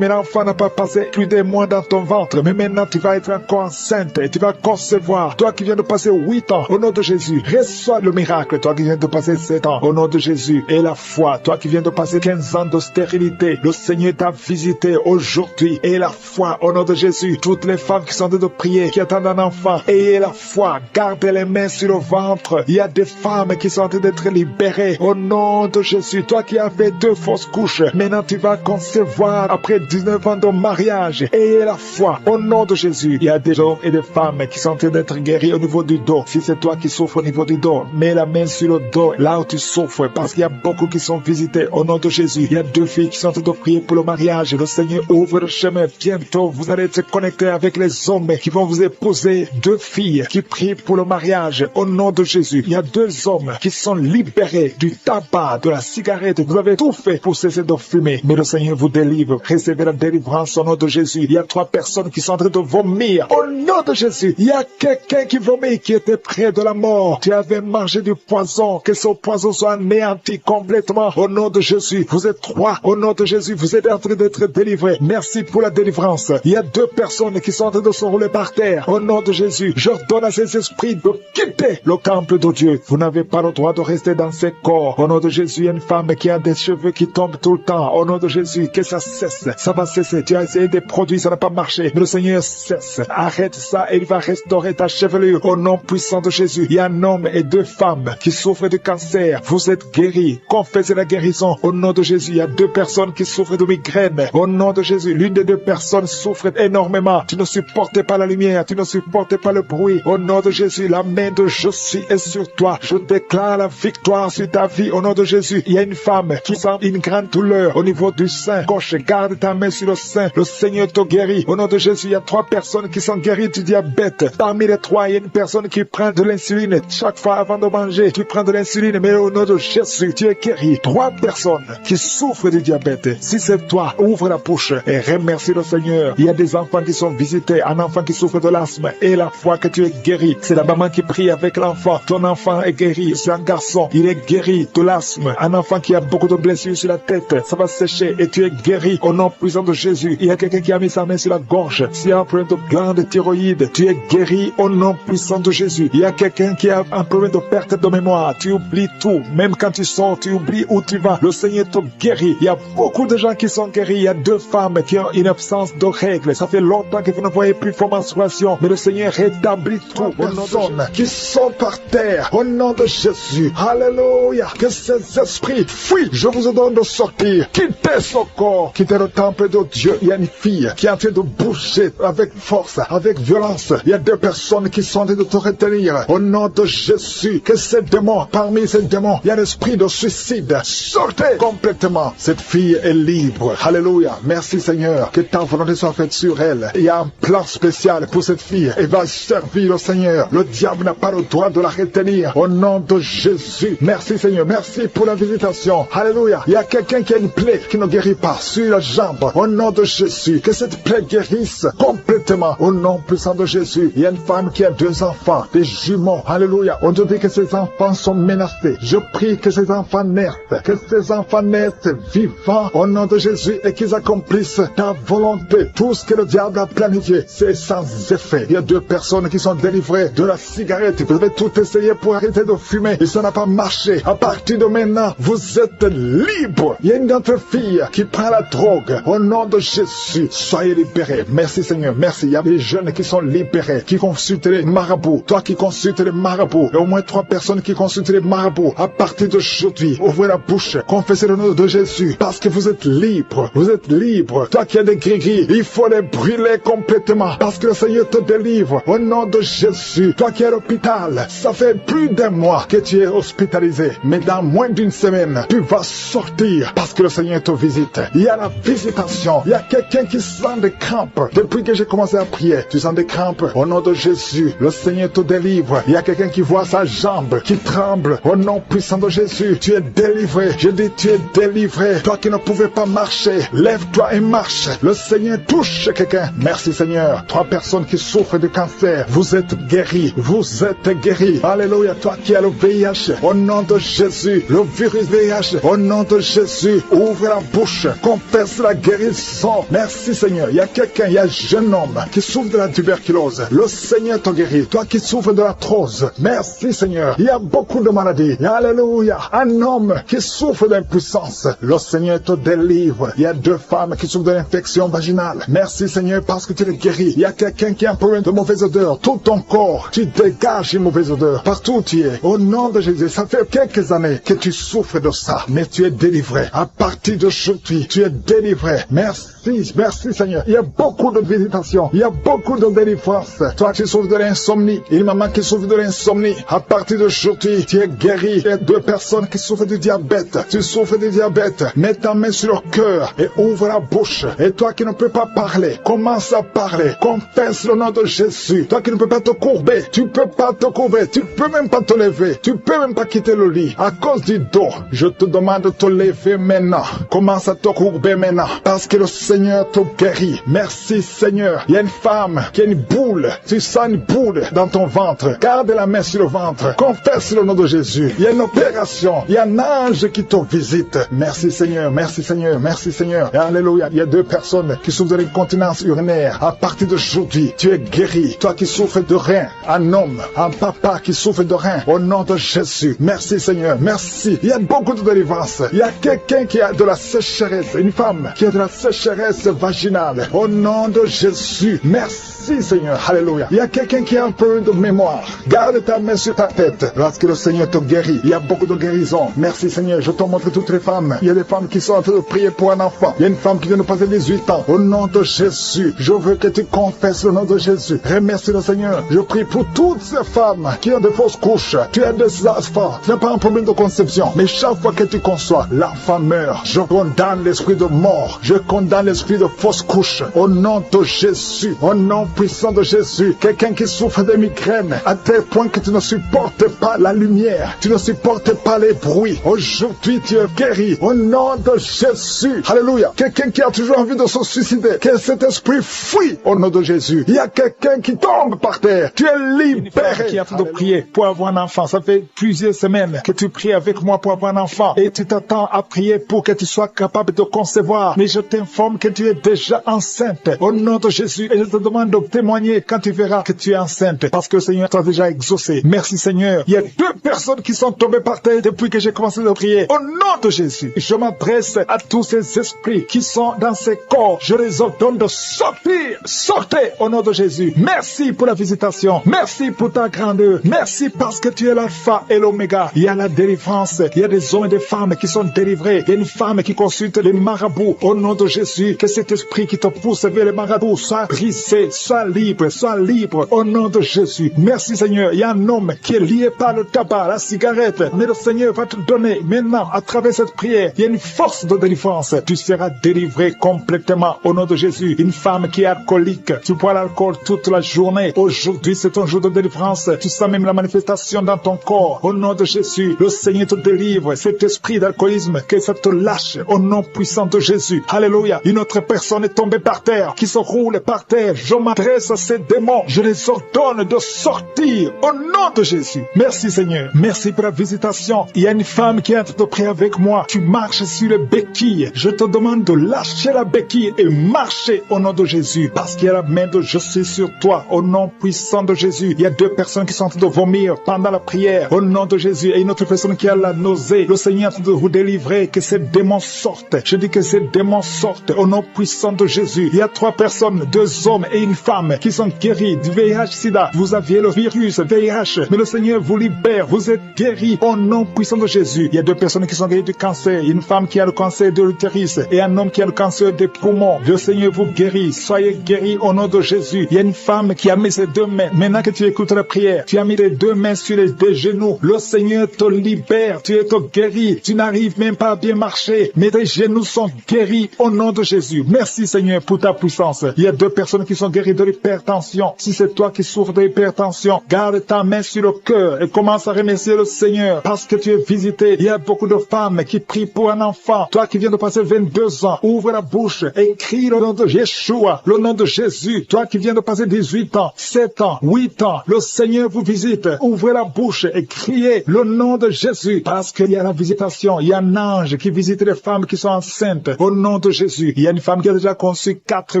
mais l'enfant n'a pas passé plus de mois dans ton ventre. Mais maintenant tu vas être encore enceinte et tu vas concevoir. Toi qui viens de passer 8 ans, au nom de Jésus, reçois le miracle. Toi qui viens de passer 7 ans, au nom de Jésus, et la foi. Toi qui viens de passer 15 ans de stérilité, le Seigneur t'a visité aujourd'hui. Et la foi, au nom de Jésus. Toutes les femmes qui sont en train de prier, qui attendent un enfant, ayez la foi. Gardez les mains sur le ventre. Il y a des femmes qui sont en train d'être libérées. Au nom de Jésus, toi qui as fait 2 fausses couches, maintenant tu vas concevoir après 19 ans de mariage. Ayez la foi. Au nom de Jésus, il y a des hommes et des femmes qui sont en train d'être guéris au niveau du dos. Si c'est toi qui souffres au niveau du dos, mets la main sur le dos, là où tu souffres, parce qu'il y a beaucoup qui sont visités. Au nom de Jésus, il y a 2 filles qui sont en train de prier pour le mariage. Le Seigneur ouvre le chemin. Bientôt, vous allez être connectés avec les hommes qui vont vous épouser. 2 filles qui prient pour le mariage. Au nom de Jésus, il y a 2 hommes qui sont libérés du tabac, de la cigarette. Vous avez tout fait pour cesser de fumer, mais le Seigneur vous délivre. Recevez la délivrance au nom de Jésus. Il y a 3 personnes qui sont en train de vomir. Au nom de Jésus, il y a quelqu'un qui vomit, qui était près de la mort. Tu avais mangé du poison. Que ce poison soit anéanti complètement. Au nom de Jésus, vous êtes 3. Au nom de Jésus, vous êtes en train d'être délivrés. Merci pour la délivrance. Il y a 2 personnes qui sont en train de se rouler par terre. Au nom de Jésus, j'ordonne à ces esprits de quitter le temple de Dieu. Vous n'avez pas le droit de rester dans ces corps. Au nom de Jésus, il y a une femme qui a des cheveux qui tombent tout le temps. Au nom de Jésus, que ça cesse. Ça va cesser. Tu as essayé des produits, ça n'a pas marché. Mais le Seigneur cesse. Arrête ça et il va restaurer ta chevelure. Au nom puissant de Jésus, il y a un homme et 2 femmes qui souffrent de cancer. Vous êtes guéris. Confessez la guérison. Au nom de Jésus, il y a 2 personnes qui souffrent de migraine. Au nom de Jésus, l'une des 2 personnes souffre énormément. Tu ne supportes pas la lumière. Tu ne supportes pas le bruit. Au nom de Jésus, la main de Jésus est sur toi. Je déclare la victoire sur ta vie. Au nom de Jésus, il y a une femme qui sent une grande douleur au niveau du sein gauche. Garde ta main sur le sein. Le Seigneur te guérit. Au nom de Jésus, il y a 3 personnes qui sont guéries du diabète. Parmi les 3, il y a une personne qui prend de l'insuline. Chaque fois avant de manger, tu prends de l'insuline. Mais au nom de Jésus, tu es guéri. 3 personnes qui souffrent du diabète. Si c'est toi, ouvre la bouche et remercie le Seigneur. Il y a des enfants qui sont visités. Un enfant qui souffre de l'asthme. Et la foi que tu es guéri. C'est la maman qui prie avec l'enfant. Ton enfant est guéri. C'est un garçon. Il est guéri de l'asthme. Un enfant qui a beaucoup de blessures sur la tête. Ça va sécher et tu es guéri au nom puissant de Jésus. Il y a quelqu'un qui a mis sa main sur la gorge. Si un problème de glande thyroïde, tu es guéri au nom puissant de Jésus. Il y a quelqu'un qui a un problème de perte de mémoire. Tu oublies tout. Même quand tu sors, tu oublies où tu vas. Le Seigneur te guérit. Il y a beaucoup de gens qui sont guéris. Il y a 2 femmes qui ont une absence de règles. Ça fait longtemps que vous ne voyez plus vos menstruations. Mais le Seigneur rétablit tout. Personnes qui sont par terre. Au nom de Jésus. Alléluia. Que ces esprits fuient. Je vous ordonne de sortir. Quittez ce corps. Quittez le temple de Dieu. Il y a une fille qui est en train de bouger avec force, avec violence. Il y a 2 personnes qui sont en train de te retenir. Au nom de Jésus. Que ces démons, parmi ces démons, il y a l'esprit de suicide. Sortez complètement. Cette fille est libre. Alléluia. Merci Seigneur. Que ta volonté soit faite sur elle. Il y a un plan spécial pour cette fille. Elle va servir le Seigneur. Le diable n'a pas le droit de la retenir. Au nom de Jésus. Merci Seigneur. Merci pour la visitation. Alléluia. Il y a quelqu'un qui a une plaie qui ne guérit pas sur la jambe. Au nom de Jésus. Que cette plaie guérisse complètement. Au nom puissant de Jésus. Il y a une femme qui a 2 enfants. Des jumeaux. Alléluia. On te dit que ces enfants sont menacés. Je prie que ces enfants naissent. Que ces enfants naissent vivants. Au nom de Jésus. Et qu'ils accomplissent ta volonté. Tout ce que le diable a planifié, c'est sans effet. Il y a 2 personnes qui sont délivrées de la cigarette. Vous avez tout essayé pour arrêter de fumer et ça n'a pas marché. À partir de maintenant, vous êtes libre. Il y a une autre fille qui prend la drogue. Au nom de Jésus, soyez libérés. Merci Seigneur, merci. Il y a des jeunes personnes qui sont libérées, qui consultent les marabouts. Toi qui consultes les marabouts, et au moins 3 personnes qui consultent les marabouts. À partir d'aujourd'hui, ouvrez la bouche, confessez le nom de Jésus, parce que vous êtes libre. Vous êtes libre. Toi qui as des gris-gris, il faut les brûler complètement, parce que le Seigneur te délivre. Au nom de Jésus, toi qui es à l'hôpital, ça fait plus d'un mois que tu es hospitalisé, mais dans moins d'une semaine, tu vas sortir, parce que le Seigneur te visite. Il y a la visitation. Il y a quelqu'un qui sent des crampes. Depuis que j'ai commencé à prier, tu sens des crampes. Au nom de Jésus, le Seigneur te délivre. Il y a quelqu'un qui voit sa jambe qui tremble. Au nom puissant de Jésus, tu es délivré. Je dis, tu es délivré. Toi qui ne pouvais pas marcher, lève-toi et marche. Le Seigneur touche quelqu'un. Merci Seigneur. 3 personnes qui souffrent de cancer, vous êtes guéris. Vous êtes guéris. Alléluia. Toi qui as le VIH, au nom de Jésus, le virus VIH, au nom de Jésus, ouvre la bouche, confesse la guérison. Merci Seigneur. Il y a quelqu'un, il y a un jeune homme qui souffre de la tuberculose. Le Seigneur te guérit. Toi qui souffres de l'arthrose, merci Seigneur. Il y a beaucoup de maladies. Alléluia. Un homme qui souffre d'impuissance, le Seigneur te délivre. Il y a 2 femmes qui souffrent de l'infection vaginale. Merci Seigneur parce que tu les guéris. Il y a quelqu'un qui a un problème de mauvaise odeur. Tout ton corps, tu dégages une mauvaise odeur. Partout où tu es. Au nom de Jésus, ça fait quelques années que tu souffres de ça, mais tu es délivré. À partir d'aujourd'hui, tu es délivré. Merci, merci Seigneur. Il y a beaucoup de visitations. Il y a beaucoup de délivrance. Toi, tu souffres de l'insomnie. Une maman qui souffre de l'insomnie. À partir d'aujourd'hui, tu es guéri. Il y a 2 personnes qui souffrent du diabète. Tu souffres du diabète. Mets ta main sur le cœur et ouvre la bouche. Et toi qui ne peux pas parler, commence à parler. Confesse le nom de Jésus. Toi qui ne peux pas te courber, tu peux pas te courber. Tu peux même pas te lever. Tu peux même pas quitter le lit. À cause du dos, je te demande de te lever maintenant. Commence à te courber maintenant. Parce que le Seigneur te guérit. Merci Seigneur. Il y a une femme qui a une boule. Tu sens une boule dans ton ventre. Garde la main sur le ventre. Confesse le nom de Jésus. Il y a une opération. Il y a un ange qui te visite. Merci Seigneur. Merci Seigneur. Merci Seigneur. Et alléluia. Il y a 2 personnes qui souffrent de l'incontinence urinaire. À partir d'aujourd'hui, tu es guéri. Toi qui souffres de rein. Un homme, un papa qui souffre de rein. Au nom de Jésus. Merci Seigneur. Merci. Il y a beaucoup de délivrance. Il y a quelqu'un qui a de la sécheresse. Une femme qui a de la sécheresse vaginale. Au nom de Jésus. Merci Seigneur. Alléluia. Il y a quelqu'un qui a un peu de mémoire. Garde ta main sur ta tête. Lorsque le Seigneur te guérit. Il y a beaucoup de guérison. Merci Seigneur. Je te montre toutes les femmes. Il y a des femmes qui sont en train de prier pour un enfant. Il y a une femme qui vient de passer 18 ans. Au nom de Jésus. Je veux que tu confesses le nom de Jésus. Remercie le Seigneur. Je prie pour toutes ces femmes qui ont de fausses couches. Tu as des enfants. Tu n'as pas un problème de conception. Mais chaque fois que tu conçois, l'enfant meurt. Je condamne l'esprit de mort. Je condamne l'esprit de fausse couche. Au nom de Jésus. Au nom puissant de Jésus. Quelqu'un qui souffre de migraines à tel point que tu ne supportes pas la lumière. Tu ne supportes pas les bruits. Aujourd'hui, tu es guéri. Au nom de Jésus. Alléluia. Quelqu'un qui a toujours envie de se suicider. Que cet esprit fuit au nom de Jésus. Il y a quelqu'un qui tombe par terre. Tu es libéré. Qui a fait de prier pour avoir un enfant. Ça fait plusieurs semaines que tu pries avec moi pour avoir un enfant. Et tu t'attends à prier pour que tu sois capable de concevoir. Mais je t'informe que tu es déjà enceinte. Au nom de Jésus. Et je te demande de témoigner quand tu verras que tu es enceinte. Parce que le Seigneur t'a déjà exaucé. Merci Seigneur. Il y a 2 personnes qui sont tombées par terre depuis que j'ai commencé à prier. Au nom de Jésus. Je m'adresse à tous ces esprits qui sont dans ces corps. Je les ordonne de sortir. Sortez au nom de Jésus. Merci pour la visitation. Merci pour ta grandeur. Merci parce que tu es l'alpha et l'oméga. Il y a la délivrance. Il y a des hommes et des femmes qui sont délivrés. Il y a une femme qui consulte les marabouts. Au nom de Jésus, que cet esprit qui te pousse vers les marabouts soit brisé, soit libre, soit libre. Au nom de Jésus. Merci Seigneur. Il y a un homme qui est lié par le tabac, la cigarette. Mais le Seigneur va te donner maintenant, à travers cette prière, il y a une force de délivrance. Tu seras délivré complètement au nom de Jésus. Une femme qui est alcoolique. Tu bois l'alcool toute la journée. Aujourd'hui, c'est un jour de délivrance. Tu sens même la manifestation dans ton corps. Au nom de Jésus, le Seigneur te délivre. Cet esprit d'alcoolisme, que ça te lâche au nom puissant de Jésus. Alléluia. Une autre personne est tombée par terre, qui se roule par terre. Je m'adresse à ces démons. Je les ordonne de sortir au nom de Jésus. Merci Seigneur. Merci pour la visitation. Il y a une femme qui est en train de prier avec moi. Tu marches sur les béquilles. Je te demande de lâcher la béquille et marcher au nom de Jésus. Parce qu'il y a la main de Jésus sur toi. Au nom puissant de Jésus. Il y a 2 personnes qui sont en train de vomir pendant la prière. Au nom de Jésus. Et une autre personne qui a la nausée. Le Seigneur est en train de vous délivrer. Que ces démons sortent. Je dis que ces démons sortent. Au nom puissant de Jésus. Il y a 3 personnes, 2 hommes et une femmes qui sont guéries du VIH-Sida. Vous aviez le virus VIH, mais le Seigneur vous libère. Vous êtes guéris au nom puissant de Jésus. Il y a 2 personnes qui sont guéries du cancer. Une femme qui a le cancer de l'utérus et un homme qui a le cancer des poumons. Le Seigneur vous guérit. Soyez guéris au nom de Jésus. Il y a une femme qui a mis ses 2 mains. Maintenant que tu écoutes la prière, tu as mis tes 2 mains sur les 2 genoux. Le Seigneur te libère. Tu es guéri. Tu n'arrives même pas à bien marcher, mais tes genoux sont guéris au nom de Jésus. Merci Seigneur pour ta puissance. Il y a 2 personnes qui sont guéries de l'hypertension. Si c'est toi qui souffres de l'hypertension, garde ta main sur le cœur et commence à remercier le Seigneur parce que tu es visité. Il y a beaucoup de femmes qui prient pour un enfant. Toi qui viens de passer 22 ans, ouvre la bouche et crie le nom de Yeshua, le nom de Jésus. Toi qui viens de passer 18 ans, 7 ans, 8 ans, le Seigneur vous visite. Ouvrez la bouche et criez le nom de Jésus parce qu'il y a la visitation. Il y a un ange qui visite les femmes qui sont enceintes au nom de Jésus. Il y a une femme qui a déjà conçu 4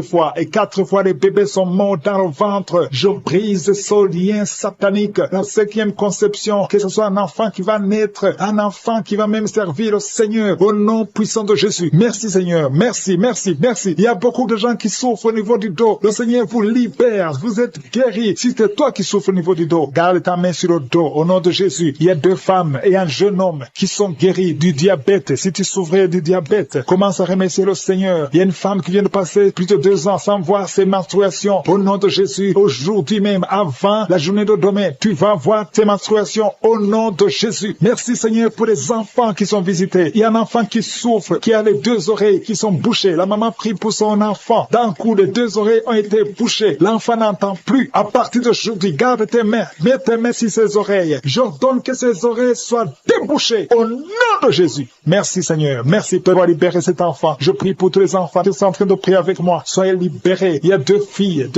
fois et 4 fois les bébés sont morts dans le ventre. Je brise ce lien satanique. La 5e conception, que ce soit un enfant qui va naître, un enfant qui va même servir le Seigneur au nom puissant de Jésus. Merci Seigneur. Merci, merci, merci. Il y a beaucoup de gens qui souffrent au niveau du dos. Le Seigneur vous libère. Vous êtes guéris. Si c'est toi qui souffres au niveau du dos, garde ta main sur le dos au nom de Jésus. Il y a 2 femmes et un jeune homme qui sont guéris du diabète. Si tu souffrais du diabète, commence à remercier le Seigneur. Il y a une femme qui vient de passer plus de 2 ans sans voir ses menstruations. Au nom de Jésus, aujourd'hui même, avant la journée de demain, tu vas voir tes menstruations au nom de Jésus. Merci Seigneur pour les enfants qui sont visités. Il y a un enfant qui souffre, qui a les 2 oreilles qui sont bouchées. La maman prie pour son enfant. D'un coup, les 2 oreilles ont été bouchées. L'enfant n'entend plus. À partir d'aujourd'hui, garde tes mains. Mets tes mains sur ses oreilles. J'ordonne que ses oreilles soient débouchées au nom de Jésus. Merci Seigneur. Merci pour libérer cet enfant. Je prie pour tous les enfants qui sont en train de prier avec moi. Soyez libérés. Il y a 2 filles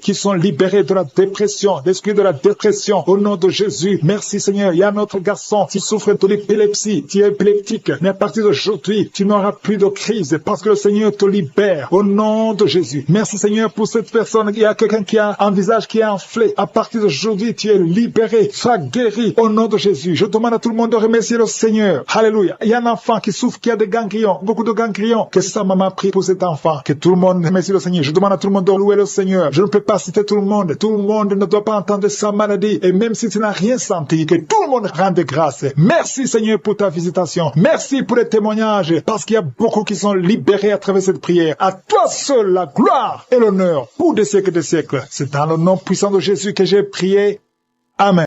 qui sont libérées de la dépression, l'esprit de la dépression au nom de Jésus. Merci Seigneur. Il y a un autre garçon qui souffre de l'épilepsie, qui est épileptique. Mais à partir d'aujourd'hui, tu n'auras plus de crise parce que le Seigneur te libère au nom de Jésus. Merci Seigneur pour cette personne. Il y a quelqu'un qui a un visage qui est enflé. À partir d'aujourd'hui, tu es libéré. Sois guéri au nom de Jésus. Je demande à tout le monde de remercier le Seigneur. Alléluia. Il y a un enfant qui souffre, qui a des ganglions, beaucoup de ganglions. Que sa maman prie pour cet enfant. Que tout le monde remercie le Seigneur. Je demande à tout le monde de louer le Seigneur. Je ne peux pas citer tout le monde. Tout le monde ne doit pas entendre sa maladie. Et même si tu n'as rien senti, que tout le monde rende grâce. Merci Seigneur pour ta visitation. Merci pour les témoignages. Parce qu'il y a beaucoup qui sont libérés à travers cette prière. À toi seul la gloire et l'honneur pour des siècles et des siècles. C'est dans le nom puissant de Jésus que j'ai prié. Amen.